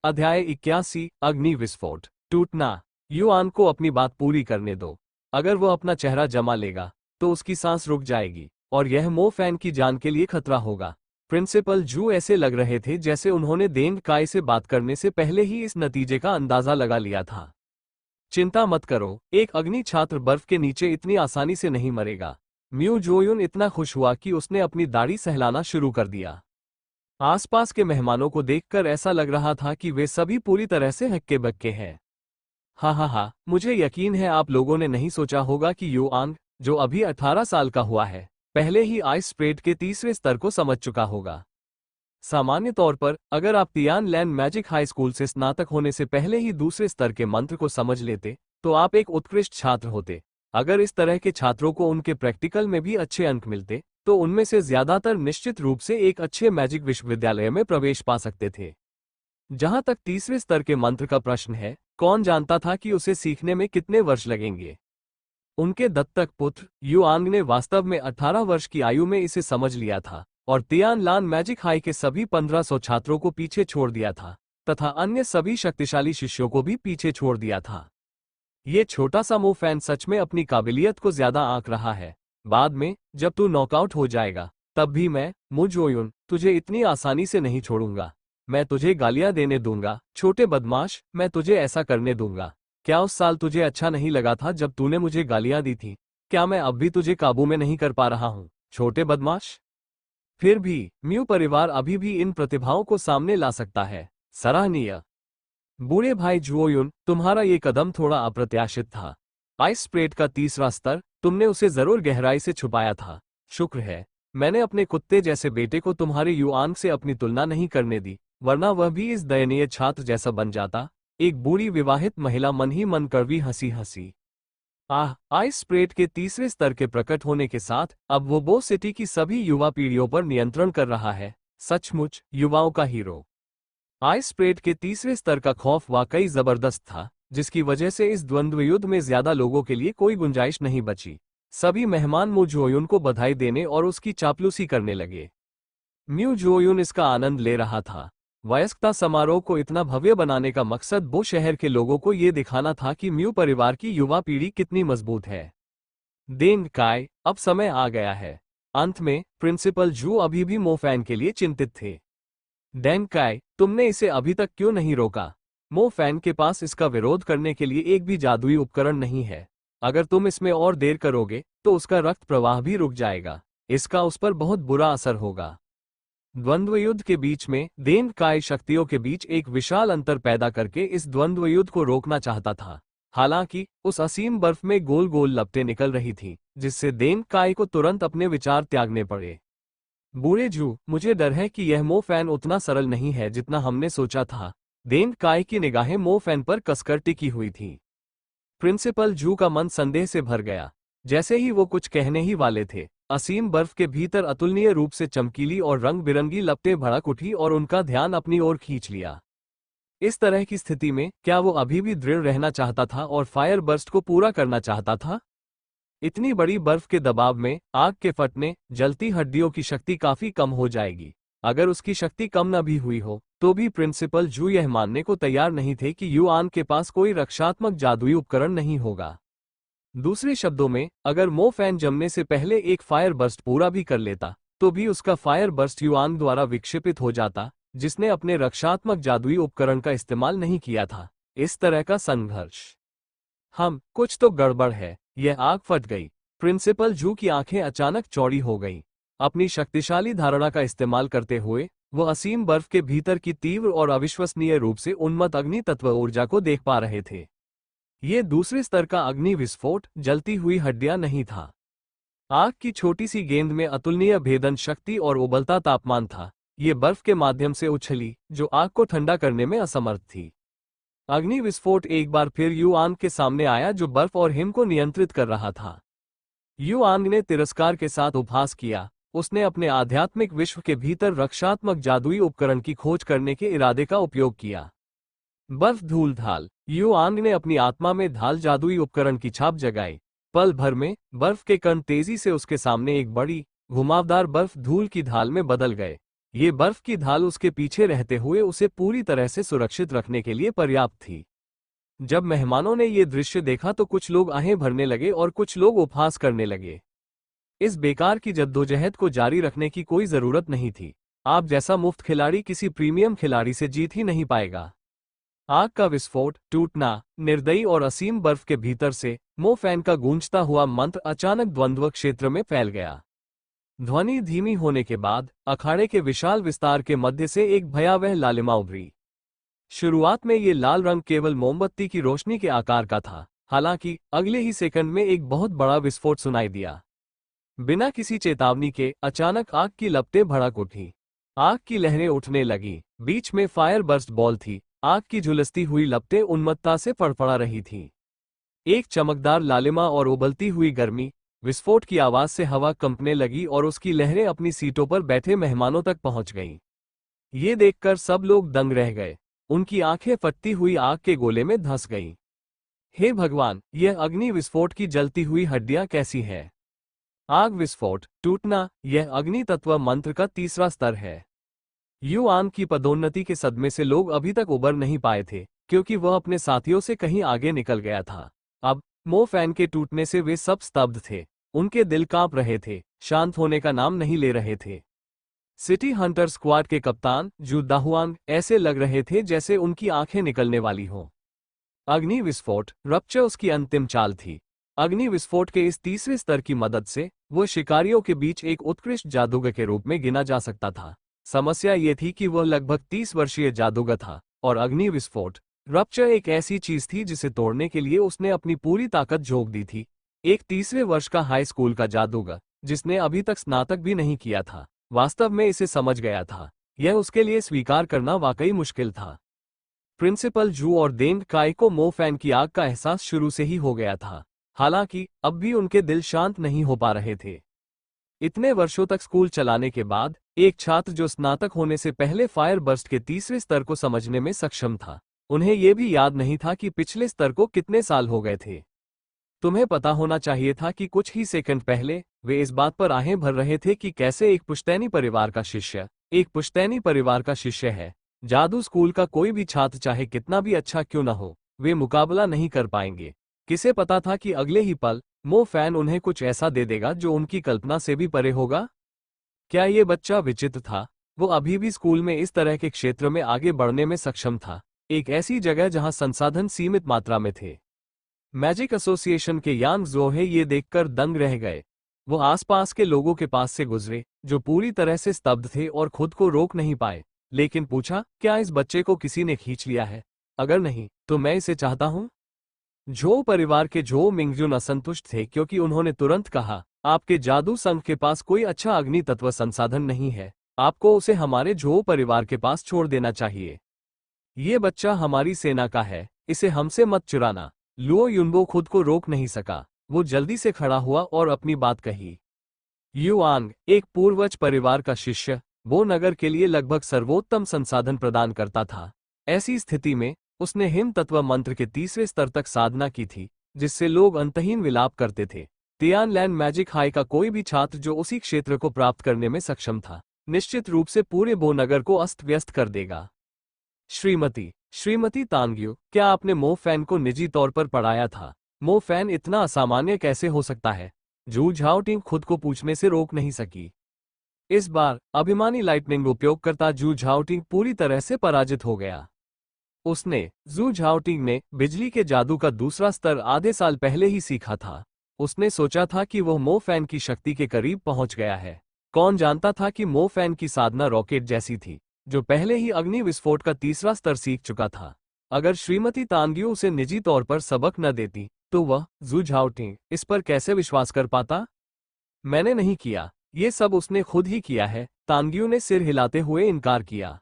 अध्याय 81 अग्नि विस्फोट टूटना। युआन को अपनी बात पूरी करने दो। अगर वो अपना चेहरा जमा लेगा तो उसकी सांस रुक जाएगी और यह मो फैन की जान के लिए खतरा होगा। प्रिंसिपल जू ऐसे लग रहे थे जैसे उन्होंने देंग काय से बात करने से पहले ही इस नतीजे का अंदाजा लगा लिया था। चिंता मत करो, एक अग्नि छात्र बर्फ के नीचे इतनी आसानी से नहीं मरेगा। म्यू जोयुन इतना खुश हुआ कि उसने अपनी दाढ़ी सहलाना शुरू कर दिया। आसपास के मेहमानों को देखकर ऐसा लग रहा था कि वे सभी पूरी तरह से हक्के बक्के हैं। हा, मुझे यकीन है आप लोगों ने नहीं सोचा होगा कि युआंग, जो अभी 18 साल का हुआ है, पहले ही आइस स्प्रेड के तीसरे स्तर को समझ चुका होगा। सामान्य तौर पर अगर आप Tian land magic high school से स्नातक होने से पहले ही दूसरे स्तर के मंत्र को समझ लेते तो आप एक उत्कृष्ट छात्र होते। अगर इस तरह के छात्रों को उनके प्रैक्टिकल में भी अच्छे अंक मिलते तो उनमें से ज्यादातर निश्चित रूप से एक अच्छे मैजिक विश्वविद्यालय में प्रवेश पा सकते थे। जहां तक तीसरे स्तर के मंत्र का प्रश्न है, कौन जानता था कि उसे सीखने में कितने वर्ष लगेंगे। उनके दत्तक पुत्र युआंग ने वास्तव में 18 वर्ष की आयु में इसे समझ लिया था और तियान लान मैजिक हाई के सभी 1500 छात्रों को पीछे छोड़ दिया था तथा अन्य सभी शक्तिशाली शिष्यों को भी पीछे छोड़ दिया था। ये छोटा सा मो फैन सच में अपनी काबिलियत को ज्यादा आंक रहा है। बाद में जब तू नॉकआउट हो जाएगा तब भी मैं, मु जोयुन, तुझे इतनी आसानी से नहीं छोड़ूंगा। मैं तुझे गालियां देने दूंगा, छोटे बदमाश, मैं तुझे ऐसा करने दूंगा। क्या उस साल तुझे अच्छा नहीं लगा था जब तूने मुझे गालियां दी थी? क्या मैं अब भी तुझे काबू में नहीं कर पा रहा हूं, छोटे बदमाश? फिर भी म्यू परिवार अभी भी इन प्रतिभाओं को सामने ला सकता है। सराहनीय। बूढ़े भाई जुओयुन, तुम्हारा ये कदम थोड़ा अप्रत्याशित था। आइस स्प्रेड का तीसरा स्तर, तुमने उसे जरूर गहराई से छुपाया था। शुक्र है मैंने अपने कुत्ते जैसे बेटे को तुम्हारे युआंग से अपनी तुलना नहीं करने दी, वरना वह भी इस दयनीय छात्र जैसा बन जाता। एक बूढ़ी विवाहित महिला मन ही मन कड़वी हंसी हंसी। आइस स्प्रेड के तीसरे स्तर के प्रकट होने के साथ अब वो बो सिटी की सभी युवा पीढ़ियों पर नियंत्रण कर रहा है। सचमुच युवाओं का हीरो। आइस स्प्रेड के तीसरे स्तर का खौफ वाकई जबरदस्त था, जिसकी वजह से इस द्वंद्व युद्ध में ज्यादा लोगों के लिए कोई गुंजाइश नहीं बची। सभी मेहमान मु जोयुन को बधाई देने और उसकी चापलूसी करने लगे। म्यू जोयुन इसका आनंद ले रहा था। वयस्कता समारोह को इतना भव्य बनाने का मकसद बो शहर के लोगों को ये दिखाना था कि म्यू परिवार की युवा पीढ़ी कितनी मजबूत है। देंग काय, अब समय आ गया है। अंत में प्रिंसिपल जू अभी भी मो फैन के लिए चिंतित थे। डेंग काय, तुमने इसे अभी तक क्यों नहीं रोका? मो फैन के पास इसका विरोध करने के लिए एक भी जादुई उपकरण नहीं है। अगर तुम इसमें और देर करोगे तो उसका रक्त प्रवाह भी रुक जाएगा। इसका उस पर बहुत बुरा असर होगा। द्वंद्व युद्ध के बीच में देंग काय शक्तियों के बीच एक विशाल अंतर पैदा करके इस द्वंद्व युद्ध को रोकना चाहता था। हालांकि उस असीम बर्फ में गोल गोल लपटें निकल रही थीं, जिससे देंग काय को तुरंत अपने विचार त्यागने पड़े। बूढ़े जू, मुझे डर है कि यह मो फैन उतना सरल नहीं है जितना हमने सोचा था। देंग काय की निगाहें मो फैन पर कसकर टिकी हुई थीं। प्रिंसिपल जू का मन संदेह से भर गया। जैसे ही वो कुछ कहने ही वाले थे, असीम बर्फ के भीतर अतुलनीय रूप से चमकीली और रंग बिरंगी लपटें भड़क उठी और उनका ध्यान अपनी ओर खींच लिया। इस तरह की स्थिति में क्या वो अभी भी दृढ़ रहना चाहता था और फायर बर्स्ट को पूरा करना चाहता था? इतनी बड़ी बर्फ के दबाव में आग के फटने, जलती हड्डियों की शक्ति काफी कम हो जाएगी। अगर उसकी शक्ति कम न भी हुई हो तो भी प्रिंसिपल जू यह मानने को तैयार नहीं थे कि युआन के पास कोई रक्षात्मक जादुई उपकरण नहीं होगा। दूसरे शब्दों में, अगर मो फैन जमने से पहले एक फायर बर्स्ट पूरा भी कर लेता तो भी उसका फायर बर्स्ट युआन द्वारा विक्षेपित हो जाता, जिसने अपने रक्षात्मक जादुई उपकरण का इस्तेमाल नहीं किया था। इस तरह का संघर्ष, कुछ तो गड़बड़ है। यह आग फट गई। प्रिंसिपल जू की आंखें अचानक चौड़ी हो गईं। अपनी शक्तिशाली धारणा का इस्तेमाल करते हुए वो असीम बर्फ के भीतर की तीव्र और अविश्वसनीय रूप से उन्मत्त अग्नि तत्व ऊर्जा को देख पा रहे थे। ये दूसरे स्तर का अग्नि विस्फोट जलती हुई हड्डियां नहीं था। आग की छोटी सी गेंद में अतुलनीय भेदन शक्ति और उबलता तापमान था। ये बर्फ के माध्यम से उछली, जो आग को ठंडा करने में असमर्थ थी। अग्नि विस्फोट एक बार फिर युआंग के सामने आया, जो बर्फ और हिम को नियंत्रित कर रहा था। युआंग ने तिरस्कार के साथ उपहास किया। उसने अपने आध्यात्मिक विश्व के भीतर रक्षात्मक जादुई उपकरण की खोज करने के इरादे का उपयोग किया। बर्फ धूल धाल। युआंग ने अपनी आत्मा में धाल जादुई उपकरण की छाप जगाई। पल भर में बर्फ के कण तेजी से उसके सामने एक बड़ी घुमावदार बर्फ धूल की धाल में बदल गए। ये बर्फ की ढाल उसके पीछे रहते हुए उसे पूरी तरह से सुरक्षित रखने के लिए पर्याप्त थी। जब मेहमानों ने ये दृश्य देखा तो कुछ लोग आहें भरने लगे और कुछ लोग उपहास करने लगे। इस बेकार की जद्दोजहद को जारी रखने की कोई जरूरत नहीं थी। आप जैसा मुफ्त खिलाड़ी किसी प्रीमियम खिलाड़ी से जीत ही नहीं पाएगा। आग का विस्फोट, टूटना, निर्दयी और असीम बर्फ के भीतर से मो फैन का गूंजता हुआ मंत्र अचानक द्वंद्व क्षेत्र में फैल गया। ध्वनि धीमी होने के बाद अखाड़े के विशाल विस्तार के मध्य से एक भयावह लालिमा उभरी। शुरुआत में ये लाल रंग केवल मोमबत्ती की रोशनी के आकार का था, हालांकि अगले ही सेकंड में एक बहुत बड़ा विस्फोट सुनाई दिया। बिना किसी चेतावनी के अचानक आग की लपटें भड़क उठी। आग की लहरें उठने लगी, बीच में फायर बर्स्ट बॉल थी। आग की झुलसती हुई लपटें उन्मत्तता से फड़फड़ा रही थीं। एक चमकदार लालिमा और उबलती हुई गर्मी। विस्फोट की आवाज से हवा कंपने लगी और उसकी लहरें अपनी सीटों पर बैठे मेहमानों तक पहुंच गईं। ये देखकर सब लोग दंग रह गए। उनकी आंखें फटती हुई आग के गोले में धंस गईं। हे भगवान, यह अग्नि विस्फोट की जलती हुई हड्डियां कैसी है? आग विस्फोट, टूटना, यह अग्नि तत्व मंत्र का तीसरा स्तर है। युआन की पदोन्नति के सदमे से लोग अभी तक उबर नहीं पाए थे, क्योंकि वह अपने साथियों से कहीं आगे निकल गया था। अब मो फैन के टूटने से वे सब स्तब्ध थे। उनके दिल कांप रहे थे, शांत होने का नाम नहीं ले रहे थे। सिटी हंटर स्क्वाड के कप्तान जू दाहुआंग ऐसे लग रहे थे जैसे उनकी आंखें निकलने वाली हों। अग्नि विस्फोट, रप्चर उसकी अंतिम चाल थी। अग्नि विस्फोट के इस तीसरे स्तर की मदद से वो शिकारियों के बीच एक उत्कृष्ट जादूगर के रूप में गिना जा सकता था। समस्या ये थी कि वह लगभग 30 वर्षीय जादूगर था, और अग्नि विस्फोट, रप्चर एक ऐसी चीज थी जिसे तोड़ने के लिए उसने अपनी पूरी ताकत झोंक दी थी। एक तीसरे वर्ष का हाई स्कूल का जादूगर, जिसने अभी तक स्नातक भी नहीं किया था, वास्तव में इसे समझ गया था। यह उसके लिए स्वीकार करना वाकई मुश्किल था। प्रिंसिपल जू और देंग काई को मो फैन की आग का एहसास शुरू से ही हो गया था, हालांकि अब भी उनके दिल शांत नहीं हो पा रहे थे। इतने वर्षों तक स्कूल चलाने के बाद एक छात्र जो स्नातक होने से पहले फायर बर्स्ट के तीसरे स्तर को समझने में सक्षम था, उन्हें यह भी याद नहीं था कि पिछले स्तर को कितने साल हो गए थे। तुम्हें पता होना चाहिए था कि कुछ ही सेकंड पहले वे इस बात पर आहें भर रहे थे कि कैसे एक पुश्तैनी परिवार का शिष्य है। जादू स्कूल का कोई भी छात्र चाहे कितना भी अच्छा क्यों न हो, वे मुकाबला नहीं कर पाएंगे। किसे पता था कि अगले ही पल मो फैन उन्हें कुछ ऐसा दे देगा जो उनकी कल्पना से भी परे होगा। क्या ये बच्चा विचित्र था? वो अभी भी स्कूल में इस तरह के क्षेत्र में आगे बढ़ने में सक्षम था, एक ऐसी जगह जहां संसाधन सीमित मात्रा में थे। मैजिक एसोसिएशन के यांग जोहे ये देखकर दंग रह गए। वो आसपास के लोगों के पास से गुजरे, जो पूरी तरह से स्तब्ध थे और खुद को रोक नहीं पाए, लेकिन पूछा, क्या इस बच्चे को किसी ने खींच लिया है? अगर नहीं, तो मैं इसे चाहता हूं। झो परिवार के झो मिंगजुन असंतुष्ट थे क्योंकि उन्होंने तुरंत कहा, आपके जादू संघ के पास कोई अच्छा अग्नि तत्व संसाधन नहीं है। आपको उसे हमारे झो परिवार के पास छोड़ देना चाहिए। ये बच्चा हमारी सेना का है, इसे हमसे मत चुराना। लुओ युनबो खुद को रोक नहीं सका। वो जल्दी से खड़ा हुआ और अपनी बात कही। युआंग, एक पूर्वज परिवार का शिष्य, वो नगर के लिए लगभग सर्वोत्तम संसाधन प्रदान करता था। ऐसी स्थिति में उसने हिम तत्व मंत्र के तीसरे स्तर तक साधना की थी, जिससे लोग अंतहीन विलाप करते थे। तियानलैंड मैजिक हाई का कोई भी छात्र जो उसी क्षेत्र को प्राप्त करने में सक्षम था, निश्चित रूप से पूरे बो नगर को अस्त व्यस्त कर देगा। श्रीमती तांग्यू, क्या आपने मो फैन को निजी तौर पर पढ़ाया था? मो फैन इतना असामान्य कैसे हो सकता है? जू झाओटिंग खुद को पूछने से रोक नहीं सकी। इस बार अभिमानी लाइटनिंग उपयोगकर्ता जू झाओटिंग पूरी तरह से पराजित हो गया। जू झाओटिंग ने बिजली के जादू का दूसरा स्तर आधे साल पहले ही सीखा था। उसने सोचा था कि वह मो फैन की शक्ति के करीब पहुंच गया है। कौन जानता था कि मो फैन की साधना रॉकेट जैसी थी, जो पहले ही अग्नि विस्फोट का तीसरा स्तर सीख चुका था। अगर श्रीमती तांग्यू उसे निजी तौर पर सबक न देती, तो वह जू झाओटिंग इस पर कैसे विश्वास कर पाता? मैंने नहीं किया, ये सब उसने खुद ही किया है, तांग्यू ने सिर हिलाते हुए इनकार किया।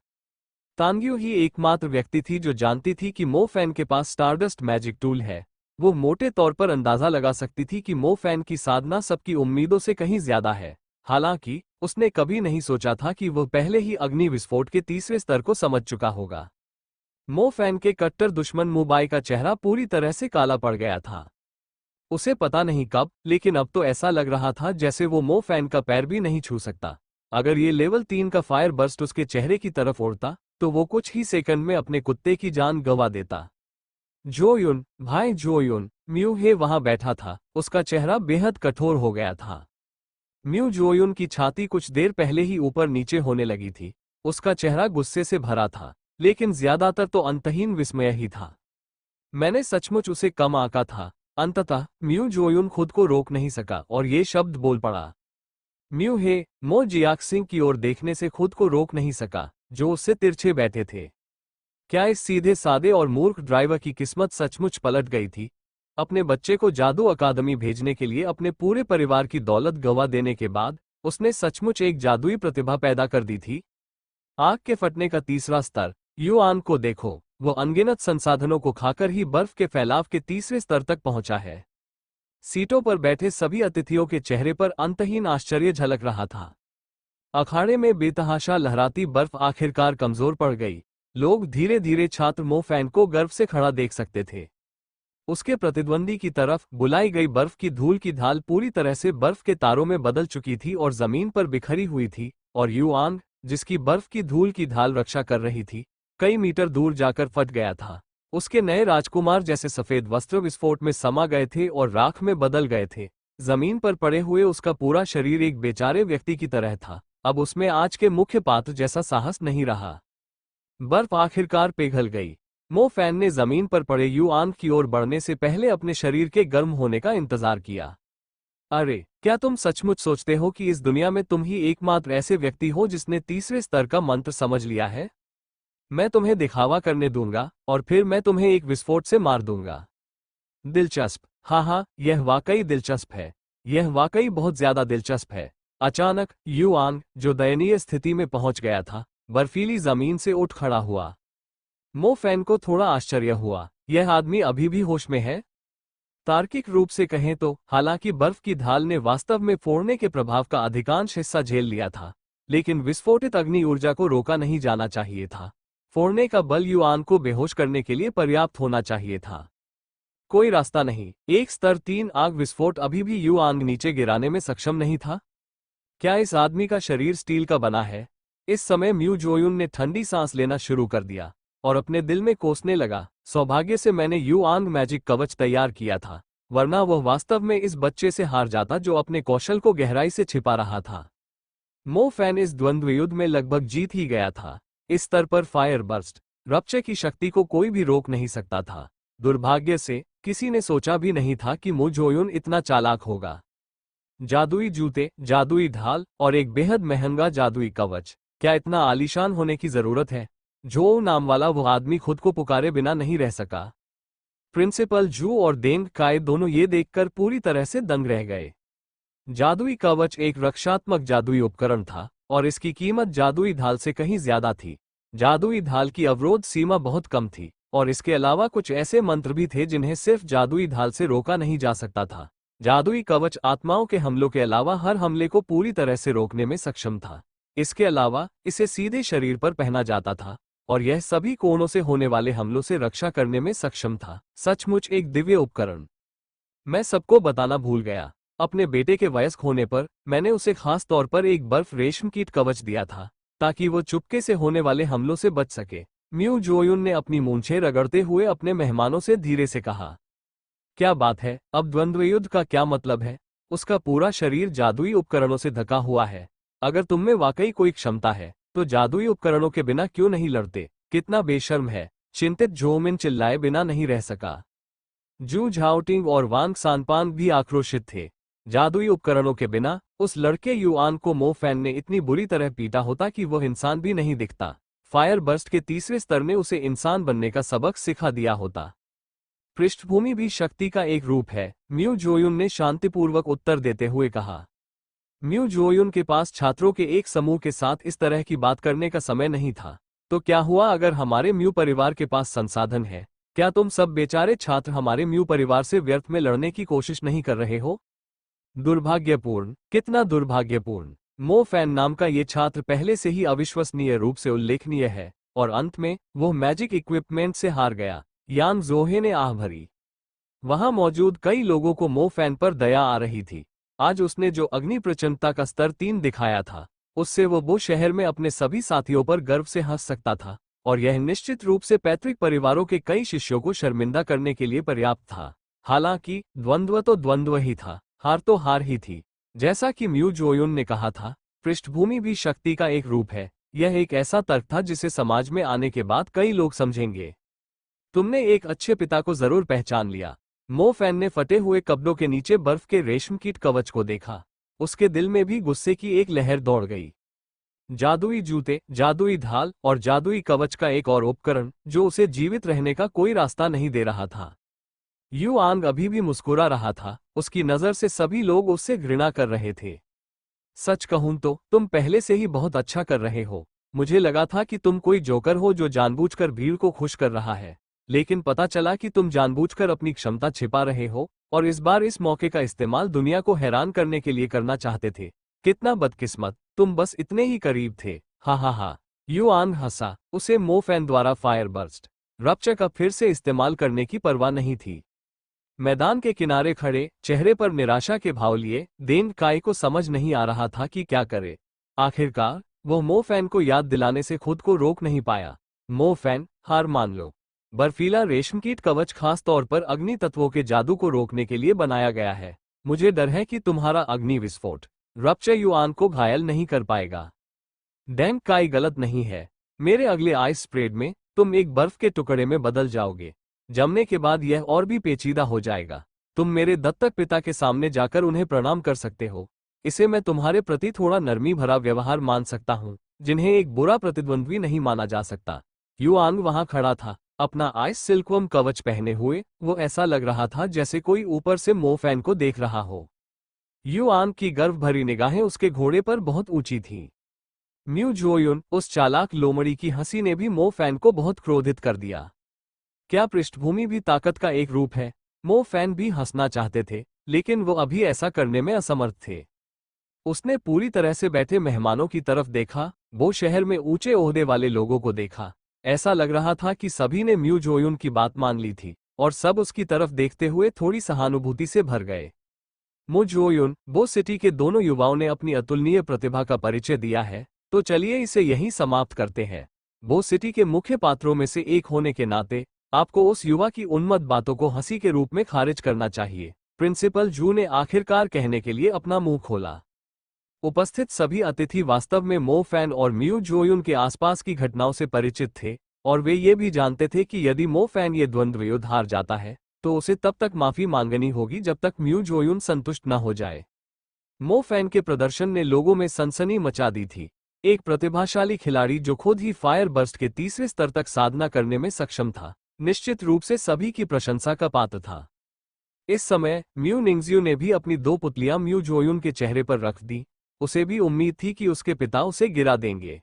तांग्यू ही एकमात्र व्यक्ति थी जो जानती थी कि मो फैन के पास स्टारडस्ट मैजिक टूल है। वो मोटे तौर पर अंदाजा लगा सकती थी कि मो फैन की साधना सबकी उम्मीदों से कहीं ज्यादा है। हालांकि उसने कभी नहीं सोचा था कि वह पहले ही अग्नि विस्फोट के तीसरे स्तर को समझ चुका होगा। मो फैन के कट्टर दुश्मन मुबाई का चेहरा पूरी तरह से काला पड़ गया था। उसे पता नहीं कब, लेकिन अब तो ऐसा लग रहा था जैसे वो मो फैन का पैर भी नहीं छू सकता। अगर ये लेवल 3 का फायर बर्स्ट उसके चेहरे की तरफ उड़ता तो वो कुछ ही सेकंड में अपने कुत्ते की जान गंवा देता। जोयुन, भाई जोयुन, म्यू हे वहां बैठा था, उसका चेहरा बेहद कठोर हो गया था। म्यू जोयुन की छाती कुछ देर पहले ही ऊपर नीचे होने लगी थी, उसका चेहरा गुस्से से भरा था, लेकिन ज्यादातर तो अंतहीन विस्मय ही था। मैंने सचमुच उसे कम आंका था। अंततः म्यू जोयुन खुद को रोक नहीं सका और ये शब्द बोल पड़ा। म्यू हे मो जियाक्सिंग की ओर देखने से खुद को रोक नहीं सका, जो उससे तिरछे बैठे थे। क्या इस सीधे सादे और मूर्ख ड्राइवर की किस्मत सचमुच पलट गई थी? अपने बच्चे को जादू अकादमी भेजने के लिए अपने पूरे परिवार की दौलत गंवा देने के बाद उसने सचमुच एक जादुई प्रतिभा पैदा कर दी थी। आग के फटने का तीसरा स्तर, युआन को देखो, वो अनगिनत संसाधनों को खाकर ही बर्फ के फैलाव के तीसरे स्तर तक पहुंचा है। सीटों पर बैठे सभी अतिथियों के चेहरे पर अंतहीन आश्चर्य झलक रहा था। अखाड़े में बेतहाशा लहराती बर्फ आखिरकार कमजोर पड़ गई। लोग धीरे धीरे छात्र मो फैन को गर्व से खड़ा देख सकते थे। उसके प्रतिद्वंदी की तरफ बुलाई गई बर्फ की धूल की ढाल पूरी तरह से बर्फ के तारों में बदल चुकी थी और जमीन पर बिखरी हुई थी, और युआंग, जिसकी बर्फ की धूल की ढाल रक्षा कर रही थी, कई मीटर दूर जाकर फट गया था। उसके नए राजकुमार जैसे सफेद वस्त्र विस्फोट में समा गए थे और राख में बदल गए थे। जमीन पर पड़े हुए उसका पूरा शरीर एक बेचारे व्यक्ति की तरह था। अब उसमें आज के मुख्य पात्र जैसा साहस नहीं रहा। बर्फ आखिरकार पिघल गई। मो फैन ने जमीन पर पड़े युआन की ओर बढ़ने से पहले अपने शरीर के गर्म होने का इंतजार किया। अरे, क्या तुम सचमुच सोचते हो कि इस दुनिया में तुम ही एकमात्र ऐसे व्यक्ति हो जिसने तीसरे स्तर का मंत्र समझ लिया है? मैं तुम्हें दिखावा करने दूंगा और फिर मैं तुम्हें एक विस्फोट से मार दूंगा। दिलचस्प, हाँ, यह वाकई दिलचस्प है। यह वाकई बहुत ज्यादा दिलचस्प है। अचानक युआंग, जो दयनीय स्थिति में पहुंच गया था, बर्फीली जमीन से उठ खड़ा हुआ। मो फैन को थोड़ा आश्चर्य हुआ, यह आदमी अभी भी होश में है? तार्किक रूप से कहें तो, हालांकि बर्फ की ढाल ने वास्तव में फोड़ने के प्रभाव का अधिकांश हिस्सा झेल लिया था, लेकिन विस्फोटित अग्नि ऊर्जा को रोका नहीं जाना चाहिए था। फोड़ने का बल युआन को बेहोश करने के लिए पर्याप्त होना चाहिए था। कोई रास्ता नहीं। एक स्तर 3 आग विस्फोट अभी भी युआन नीचे गिराने में सक्षम नहीं था। क्या इस आदमी का शरीर स्टील का बना है? इस समय म्यू जोयुन ने ठंडी सांस लेना शुरू कर दिया और अपने दिल में कोसने लगा, सौभाग्य से मैंने युआंग मैजिक कवच तैयार किया था, वरना वह वास्तव में इस बच्चे से हार जाता जो अपने कौशल को गहराई से छिपा रहा था। मो फैन इस द्वंद्व युद्ध में लगभग जीत ही गया था। इस स्तर पर फायर बर्स्ट रप्चर की शक्ति को कोई भी रोक नहीं सकता था। दुर्भाग्य से किसी ने सोचा भी नहीं था कि मो जोयुन इतना चालाक होगा। जादुई जूते, जादुई ढाल और एक बेहद महंगा जादुई कवच, क्या इतना आलीशान होने की जरूरत है? जो नाम वाला वो आदमी खुद को पुकारे बिना नहीं रह सका। प्रिंसिपल जू और देंग काय दोनों ये देखकर पूरी तरह से दंग रह गए। जादुई कवच एक रक्षात्मक जादुई उपकरण था और इसकी कीमत जादुई ढाल से कहीं ज्यादा थी। जादुई ढाल की अवरोध सीमा बहुत कम थी और इसके अलावा कुछ ऐसे मंत्र भी थे जिन्हें सिर्फ जादुई ढाल से रोका नहीं जा सकता था। जादुई कवच आत्माओं के हमलों के अलावा हर हमले को पूरी तरह से रोकने में सक्षम था। इसके अलावा इसे सीधे शरीर पर पहना जाता था और यह सभी कोणों से होने वाले हमलों से रक्षा करने में सक्षम था। सचमुच एक दिव्य उपकरण। मैं सबको बताना भूल गया। अपने बेटे के वयस्क होने पर मैंने उसे खास तौर पर एक बर्फ रेशम कीट कवच दिया था ताकि वो चुपके से होने वाले हमलों से बच सके। म्यू जोयुन ने अपनी मूंछें रगड़ते हुए अपने मेहमानों से धीरे से कहा। क्या बात है, अब द्वंद्व युद्ध का क्या मतलब है? उसका पूरा शरीर जादुई उपकरणों से ढका हुआ है। अगर तुम में वाकई कोई क्षमता है तो जादुई उपकरणों के बिना क्यों नहीं लड़ते? कितना बेशर्म है। चिंतित जोमिन चिल्लाए बिना नहीं रह सका। जू झाओटिंग और वांग सानपांग भी आक्रोशित थे। जादुई उपकरणों के बिना उस लड़के युआन को मो फैन ने इतनी बुरी तरह पीटा होता कि वह इंसान भी नहीं दिखता। फायर बर्स्ट के तीसरे स्तर ने उसे इंसान बनने का सबक सिखा दिया होता। पृष्ठभूमि भी शक्ति का एक रूप है, म्यू जोयुन ने शांतिपूर्वक उत्तर देते हुए कहा। म्यू जोयुन के पास छात्रों के एक समूह के साथ इस तरह की बात करने का समय नहीं था। तो क्या हुआ अगर हमारे म्यू परिवार के पास संसाधन है? क्या तुम सब बेचारे छात्र हमारे म्यू परिवार से व्यर्थ में लड़ने की कोशिश नहीं कर रहे हो? दुर्भाग्यपूर्ण, कितना दुर्भाग्यपूर्ण। मो फैन नाम का ये छात्र पहले से ही अविश्वसनीय रूप से उल्लेखनीय है और अंत में वो मैजिक इक्विपमेंट से हार गया। यांग जोहे ने आह भरी। वहां मौजूद कई लोगों को मो फैन पर दया आ रही थी। आज उसने जो अग्नि प्रचंडता का स्तर 3 दिखाया था उससे वो शहर में अपने सभी साथियों पर गर्व से हंस सकता था, और यह निश्चित रूप से पैतृक परिवारों के कई शिष्यों को शर्मिंदा करने के लिए पर्याप्त था। हालांकि द्वंद्व तो द्वंद्व ही था, हार तो हार ही थी। जैसा कि म्यू जोयुन ने कहा था, पृष्ठभूमि भी शक्ति का एक रूप है। यह एक ऐसा तर्क था जिसे समाज में आने के बाद कई लोग समझेंगे। तुमने एक अच्छे पिता को जरूर पहचान लिया। मो फैन ने फटे हुए कपड़ों के नीचे बर्फ के रेशम कीट कवच को देखा। उसके दिल में भी गुस्से की एक लहर दौड़ गई। जादुई जूते, जादुई ढाल और जादुई कवच का एक और उपकरण जो उसे जीवित रहने का कोई रास्ता नहीं दे रहा था। यू आंग अभी भी मुस्कुरा रहा था, उसकी नजर से सभी लोग उससे घृणा कर रहे थे। सच कहूं तो तुम पहले से ही बहुत अच्छा कर रहे हो। मुझे लगा था कि तुम कोई जोकर हो जो जानबूझकर भीड़ को खुश कर रहा है, लेकिन पता चला कि तुम जानबूझकर अपनी क्षमता छिपा रहे हो, और इस बार इस मौके का इस्तेमाल दुनिया को हैरान करने के लिए करना चाहते थे। कितना बदकिस्मत, तुम बस इतने ही करीब थे। हा हा हा। यू आंग हंसा, उसे मो फैन द्वारा फायर बर्स्ट रप्चर का फिर से इस्तेमाल करने की परवाह नहीं थी। मैदान के किनारे खड़े, चेहरे पर निराशा के भाव लिए, देन काय को समझ नहीं आ रहा था कि क्या करे। आखिरकार वो मो फैन को याद दिलाने से खुद को रोक नहीं पाया। मो फैन, हार मान लो। बर्फीला रेशमकीट कवच खास तौर पर अग्नि तत्वों के जादू को रोकने के लिए बनाया गया है। मुझे डर है कि तुम्हारा अग्नि विस्फोट रप्चर युआन को घायल नहीं कर पाएगा। डैंग काई गलत नहीं है। मेरे अगले आइस स्प्रेड में तुम एक बर्फ के टुकड़े में बदल जाओगे। जमने के बाद यह और भी पेचीदा हो जाएगा। तुम मेरे दत्तक पिता के सामने जाकर उन्हें प्रणाम कर सकते हो। इसे मैं तुम्हारे प्रति थोड़ा नरमी भरा व्यवहार मान सकता हूँ, जिन्हें एक बुरा प्रतिद्वंद्वी नहीं माना जा सकता। युआंग वहां खड़ा था, अपना आइस सिल्कवर्म कवच पहने हुए। वो ऐसा लग रहा था जैसे कोई ऊपर से मो फैन को देख रहा हो। युआंग की गर्व भरी निगाहें उसके घोड़े पर बहुत ऊंची थीं। म्यू जोयुन, उस चालाक लोमड़ी की हंसी ने भी मो फैन को बहुत क्रोधित कर दिया। क्या पृष्ठभूमि भी ताकत का एक रूप है? मो फैन भी हंसना चाहते थे, लेकिन वो अभी ऐसा करने में असमर्थ थे। उसने पूरी तरह से बैठे मेहमानों की तरफ देखा, वो शहर में ऊंचे ओहदे वाले लोगों को देखा। ऐसा लग रहा था कि सभी ने म्यू जोयुन की बात मान ली थी, और सब उसकी तरफ देखते हुए थोड़ी सहानुभूति से भर गए। मो जोयुन, बो सिटी के दोनों युवाओं ने अपनी अतुलनीय प्रतिभा का परिचय दिया है, तो चलिए इसे यहीं समाप्त करते हैं। बो सिटी के मुख्य पात्रों में से एक होने के नाते आपको उस युवा की उन्मत्त बातों को हंसी के रूप में खारिज करना चाहिए। प्रिंसिपल जू ने आखिरकार कहने के लिए अपना मुंह खोला। उपस्थित सभी अतिथि वास्तव में मो फैन और म्यू जोयुन के आसपास की घटनाओं से परिचित थे, और वे ये भी जानते थे कि यदि मो फैन ये द्वंद्व युद्ध हार जाता है, तो उसे तब तक माफी मांगनी होगी जब तक म्यू जोयुन संतुष्ट न हो जाए। मो फैन के प्रदर्शन ने लोगों में सनसनी मचा दी थी। एक प्रतिभाशाली खिलाड़ी जो खुद ही फायर बर्स्ट के तीसरे स्तर तक साधना करने में सक्षम था, निश्चित रूप से सभी की प्रशंसा का पात्र था। इस समय म्यू निंगज्यू ने भी अपनी दो पुतलियां म्यू जोयुन के चेहरे पर रख दी। उसे भी उम्मीद थी कि उसके पिता उसे गिरा देंगे।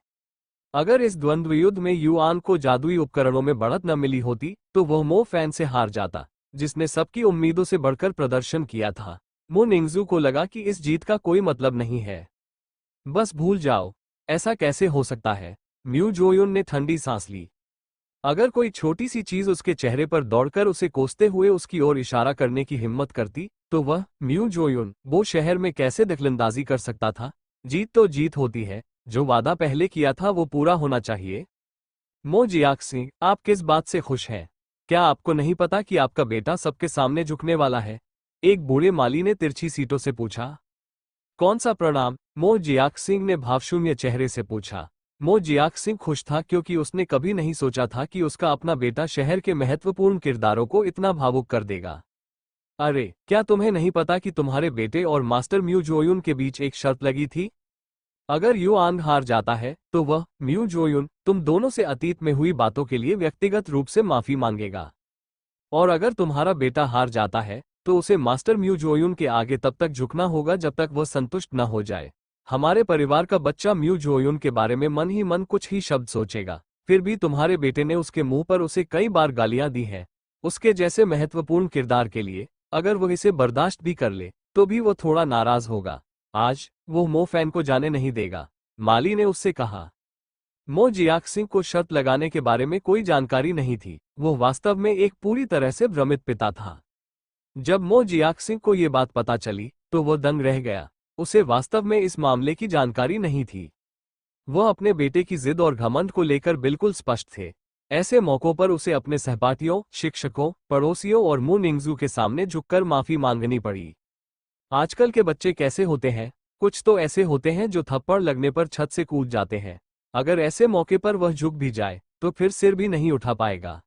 अगर इस द्वंद्व युद्ध में युआन को जादुई उपकरणों में बढ़त न मिली होती, तो वह मो फैन से हार जाता, जिसने सबकी उम्मीदों से बढ़कर प्रदर्शन किया था। मो निंगज्यू को लगा कि इस जीत का कोई मतलब नहीं है। बस भूल जाओ। ऐसा कैसे हो सकता है? म्यू जोयुन ने ठंडी सांस ली। अगर कोई छोटी सी चीज उसके चेहरे पर दौड़कर उसे कोसते हुए उसकी ओर इशारा करने की हिम्मत करती, तो वह म्यू जोयुन वो शहर में कैसे दखलंदाजी कर सकता था? जीत तो जीत होती है, जो वादा पहले किया था वो पूरा होना चाहिए। मो जियाक्सी, आप किस बात से खुश हैं? क्या आपको नहीं पता कि आपका बेटा सबके सामने झुकने वाला है? एक बूढ़े माली ने तिरछी सीटों से पूछा। कौन सा प्रणाम? मो जियाक्सिंग ने भावशून्य चेहरे से पूछा। मो जियाक्सिंग खुश था क्योंकि उसने कभी नहीं सोचा था कि उसका अपना बेटा शहर के महत्वपूर्ण किरदारों को इतना भावुक कर देगा। अरे, क्या तुम्हें नहीं पता कि तुम्हारे बेटे और मास्टर म्यू जोयुन के बीच एक शर्त लगी थी? अगर युआन हार जाता है, तो वह म्यू जोयुन तुम दोनों से अतीत में हुई बातों के लिए व्यक्तिगत रूप से माफी मांगेगा। और अगर तुम्हारा बेटा हार जाता है, तो उसे मास्टर म्यू जोयुन के आगे तब तक झुकना होगा जब तक वह संतुष्ट न हो जाए। हमारे परिवार का बच्चा म्यू जोयुन के बारे में मन ही मन कुछ ही शब्द सोचेगा, फिर भी तुम्हारे बेटे ने उसके मुंह पर उसे कई बार गालियां दी हैं, उसके जैसे महत्वपूर्ण किरदार के लिए। अगर वह इसे बर्दाश्त भी कर ले, तो भी वो थोड़ा नाराज होगा। आज वो मो फैन को जाने नहीं देगा, माली ने उससे कहा। मो जियाक्सिंग को शर्त लगाने के बारे में कोई जानकारी नहीं थी, वो वास्तव में एक पूरी तरह से भ्रमित पिता था। जब मो जियाक्सिंग को ये बात पता चली, तो वो दंग रह गया। उसे वास्तव में इस मामले की जानकारी नहीं थी। वह अपने बेटे की जिद और घमंड को लेकर बिल्कुल स्पष्ट थे। ऐसे मौकों पर उसे अपने सहपाठियों, शिक्षकों, पड़ोसियों और मू निंगजू के सामने झुककर माफी मांगनी पड़ी। आजकल के बच्चे कैसे होते हैं? कुछ तो ऐसे होते हैं जो थप्पड़ लगने पर छत से कूद जाते हैं। अगर ऐसे मौके पर वह झुक भी जाए तो फिर सिर भी नहीं उठा पाएगा।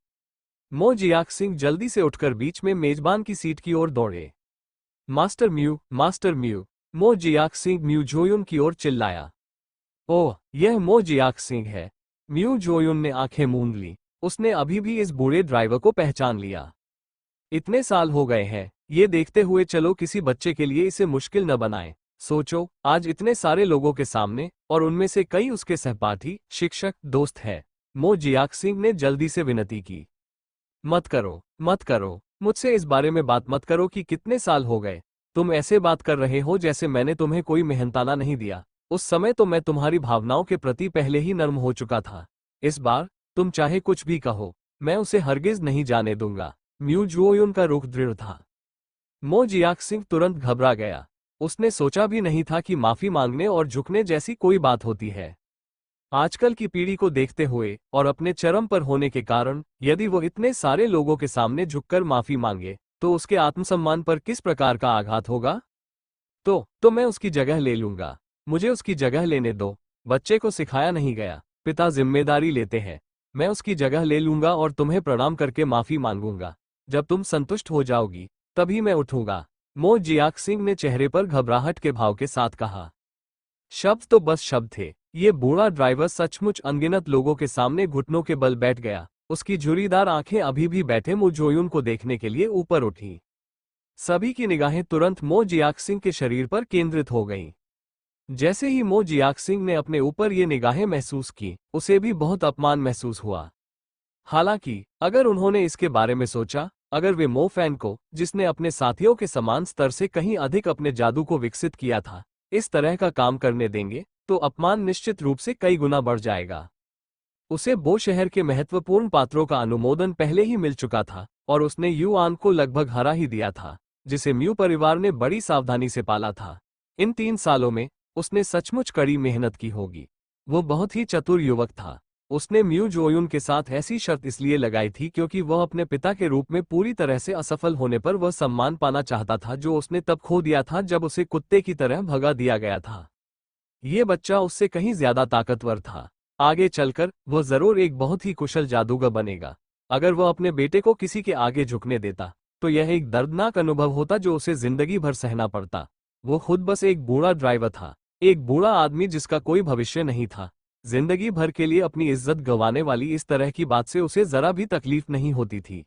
मो जियाक सिंह जल्दी से उठकर बीच में मेजबान की सीट की ओर दौड़े। Master mu, master mu. मो जियाक सिंह म्यू जोयुन की ओर चिल्लाया। ओह, यह मो जियाक सिंह है। म्यू जोयुन ने आंखें मूंद ली। उसने अभी भी इस बूढ़े ड्राइवर को पहचान लिया। इतने साल हो गए हैं, ये देखते हुए चलो किसी बच्चे के लिए इसे मुश्किल न बनाएं। सोचो, आज इतने सारे लोगों के सामने, और उनमें से कई उसके सहपाठी, शिक्षक, दोस्त हैं। मो जियाक सिंह ने जल्दी से विनती की। मत करो, मत करो, मुझसे इस बारे में बात मत करो कि कितने साल हो गए। तुम ऐसे बात कर रहे हो जैसे मैंने तुम्हें कोई मेहनताना नहीं दिया। उस समय तो मैं तुम्हारी भावनाओं के प्रति पहले ही नर्म हो चुका था। इस बार तुम चाहे कुछ भी कहो, मैं उसे हरगिज नहीं जाने दूंगा। म्यू जुओयुन का रुख दृढ़ था। मो जियाक सिंह तुरंत घबरा गया। उसने सोचा भी नहीं था कि माफी मांगने और झुकने जैसी कोई बात होती है। आजकल की पीढ़ी को देखते हुए और अपने चरम पर होने के कारण यदि वो इतने सारे लोगों के सामने झुककर माफी मांगे तो उसके आत्मसम्मान पर किस प्रकार का आघात होगा। तो मैं उसकी जगह ले लूंगा। मुझे उसकी जगह लेने दो। बच्चे को सिखाया नहीं गया, पिता जिम्मेदारी लेते हैं। मैं उसकी जगह ले लूंगा और तुम्हें प्रणाम करके माफी मांगूंगा। जब तुम संतुष्ट हो जाओगी तभी मैं उठूंगा। मो जियाक सिंह ने चेहरे पर घबराहट के भाव के साथ कहा। शब्द तो बस शब्द थे। ये बूढ़ा ड्राइवर सचमुच अनगिनत लोगों के सामने घुटनों के बल बैठ गया। उसकी झुर्रीदार आंखें अभी भी बैठे मो जोयुन को देखने के लिए ऊपर उठी। सभी की निगाहें तुरंत मो जियाक सिंह के शरीर पर केंद्रित हो गईं। जैसे ही मो जियाक सिंह ने अपने ऊपर ये निगाहें महसूस की, उसे भी बहुत अपमान महसूस हुआ। हालांकि अगर उन्होंने इसके बारे में सोचा, अगर वे मो फैन को, जिसने अपने साथियों के समान स्तर से कहीं अधिक अपने जादू को विकसित किया था, इस तरह का काम करने देंगे, तो अपमान निश्चित रूप से कई गुना बढ़ जाएगा। उसे बो शहर के महत्वपूर्ण पात्रों का अनुमोदन पहले ही मिल चुका था और उसने युआन को लगभग हरा ही दिया था, जिसे म्यू परिवार ने बड़ी सावधानी से पाला था। इन 3 सालों में उसने सचमुच कड़ी मेहनत की होगी। वो बहुत ही चतुर युवक था। उसने म्यू जोयुन के साथ ऐसी शर्त इसलिए लगाई थी क्योंकि वह अपने पिता के रूप में पूरी तरह से असफल होने पर वह सम्मान पाना चाहता था जो उसने तब खो दिया था जब उसे कुत्ते की तरह भगा दिया गया था। ये बच्चा उससे कहीं ज्यादा ताकतवर था। आगे चलकर वह जरूर एक बहुत ही कुशल जादूगर बनेगा। अगर वह अपने बेटे को किसी के आगे झुकने देता तो यह एक दर्दनाक अनुभव होता जो उसे जिंदगी भर सहना पड़ता। वो खुद बस एक बूढ़ा ड्राइवर था, एक बूढ़ा आदमी जिसका कोई भविष्य नहीं था। जिंदगी भर के लिए अपनी इज्जत गंवाने वाली इस तरह की बात से उसे जरा भी तकलीफ नहीं होती थी।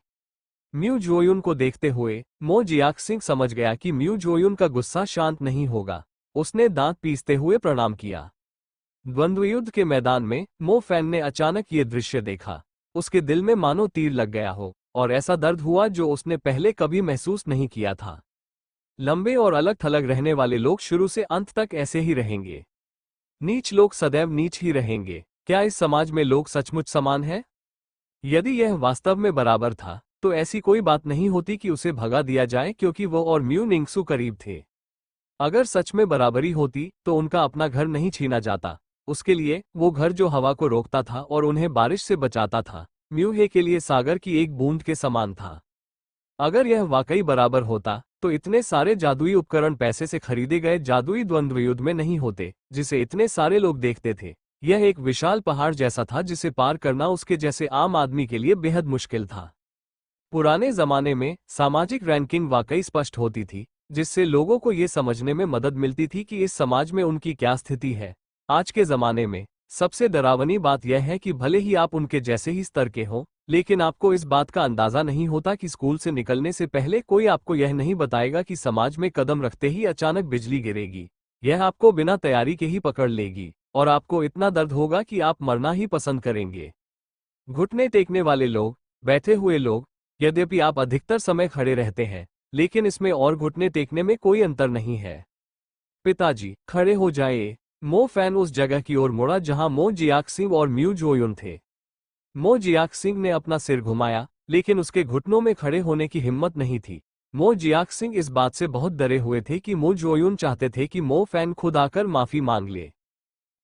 म्यू जोयुन को देखते हुए मो जियाक सिंह समझ गया कि म्यू जोयुन का गुस्सा शांत नहीं होगा। उसने दांत पीसते हुए प्रणाम किया। द्वंद्वयुद्ध के मैदान में मो फैन ने अचानक ये दृश्य देखा। उसके दिल में मानो तीर लग गया हो और ऐसा दर्द हुआ जो उसने पहले कभी महसूस नहीं किया था। लंबे और अलग थलग रहने वाले लोग शुरू से अंत तक ऐसे ही रहेंगे। नीच लोग सदैव नीच ही रहेंगे। क्या इस समाज में लोग सचमुच समान हैं? यदि यह वास्तव में बराबर था तो ऐसी कोई बात नहीं होती कि उसे भगा दिया जाए क्योंकि वो और म्यू निंगसू करीब थे। अगर सच में बराबरी होती तो उनका अपना घर नहीं छीना जाता। उसके लिए वो घर जो हवा को रोकता था और उन्हें बारिश से बचाता था, म्यू हे के लिए सागर की एक बूंद के समान था। अगर यह वाकई बराबर होता तो इतने सारे जादुई उपकरण पैसे से खरीदे गए जादुई द्वंद्व युद्ध में नहीं होते जिसे इतने सारे लोग देखते थे। यह एक विशाल पहाड़ जैसा था जिसे पार करना उसके जैसे आम आदमी के लिए बेहद मुश्किल था। पुराने जमाने में सामाजिक रैंकिंग वाकई स्पष्ट होती थी, जिससे लोगों को ये समझने में मदद मिलती थी कि इस समाज में उनकी क्या स्थिति है। आज के जमाने में सबसे डरावनी बात यह है कि भले ही आप उनके जैसे ही स्तर के हों, लेकिन आपको इस बात का अंदाजा नहीं होता कि स्कूल से निकलने से पहले कोई आपको यह नहीं बताएगा कि समाज में कदम रखते ही अचानक बिजली गिरेगी। यह आपको बिना तैयारी के ही पकड़ लेगी और आपको इतना दर्द होगा कि आप मरना ही पसंद करेंगे। घुटने टेकने वाले लोग, बैठे हुए लोग, यद्यपि आप अधिकतर समय खड़े रहते हैं, लेकिन इसमें और घुटने टेकने में कोई अंतर नहीं है। पिताजी, खड़े हो जाइए। मो फैन उस जगह की ओर मुड़ा जहां मो जियाक सिंह और म्यू जोयुन थे। मो जियाक सिंह ने अपना सिर घुमाया, लेकिन उसके घुटनों में खड़े होने की हिम्मत नहीं थी। मो जियाक सिंह इस बात से बहुत डरे हुए थे कि मो जोयुन चाहते थे कि मो फैन खुद आकर माफी मांग ले।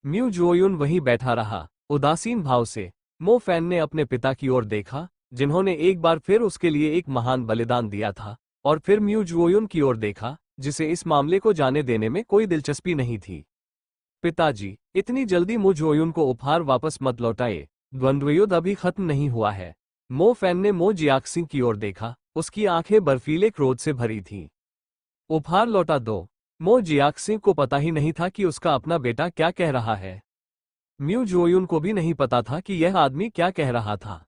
म्यू जोयुन वहीं बैठा रहा, उदासीन भाव से। मो फैन ने अपने पिता की ओर देखा, जिन्होंने एक बार फिर उसके लिए एक महान बलिदान दिया था, और फिर म्यू जोयुन की ओर देखा, जिसे इस मामले को जाने देने में कोई दिलचस्पी नहीं थी। पिताजी, इतनी जल्दी मो जोयुन को उपहार वापस मत लौटाए, द्वंद्वयुद्ध अभी खत्म नहीं हुआ है। मो फैन ने मो जियाक्सिंग की ओर देखा, उसकी आंखें बर्फीले क्रोध से भरी थीं। उपहार लौटा दो। मो जियाक्सिंग को पता ही नहीं था कि उसका अपना बेटा क्या कह रहा है। म्यू जोयुन को भी नहीं पता था कि यह आदमी क्या कह रहा था।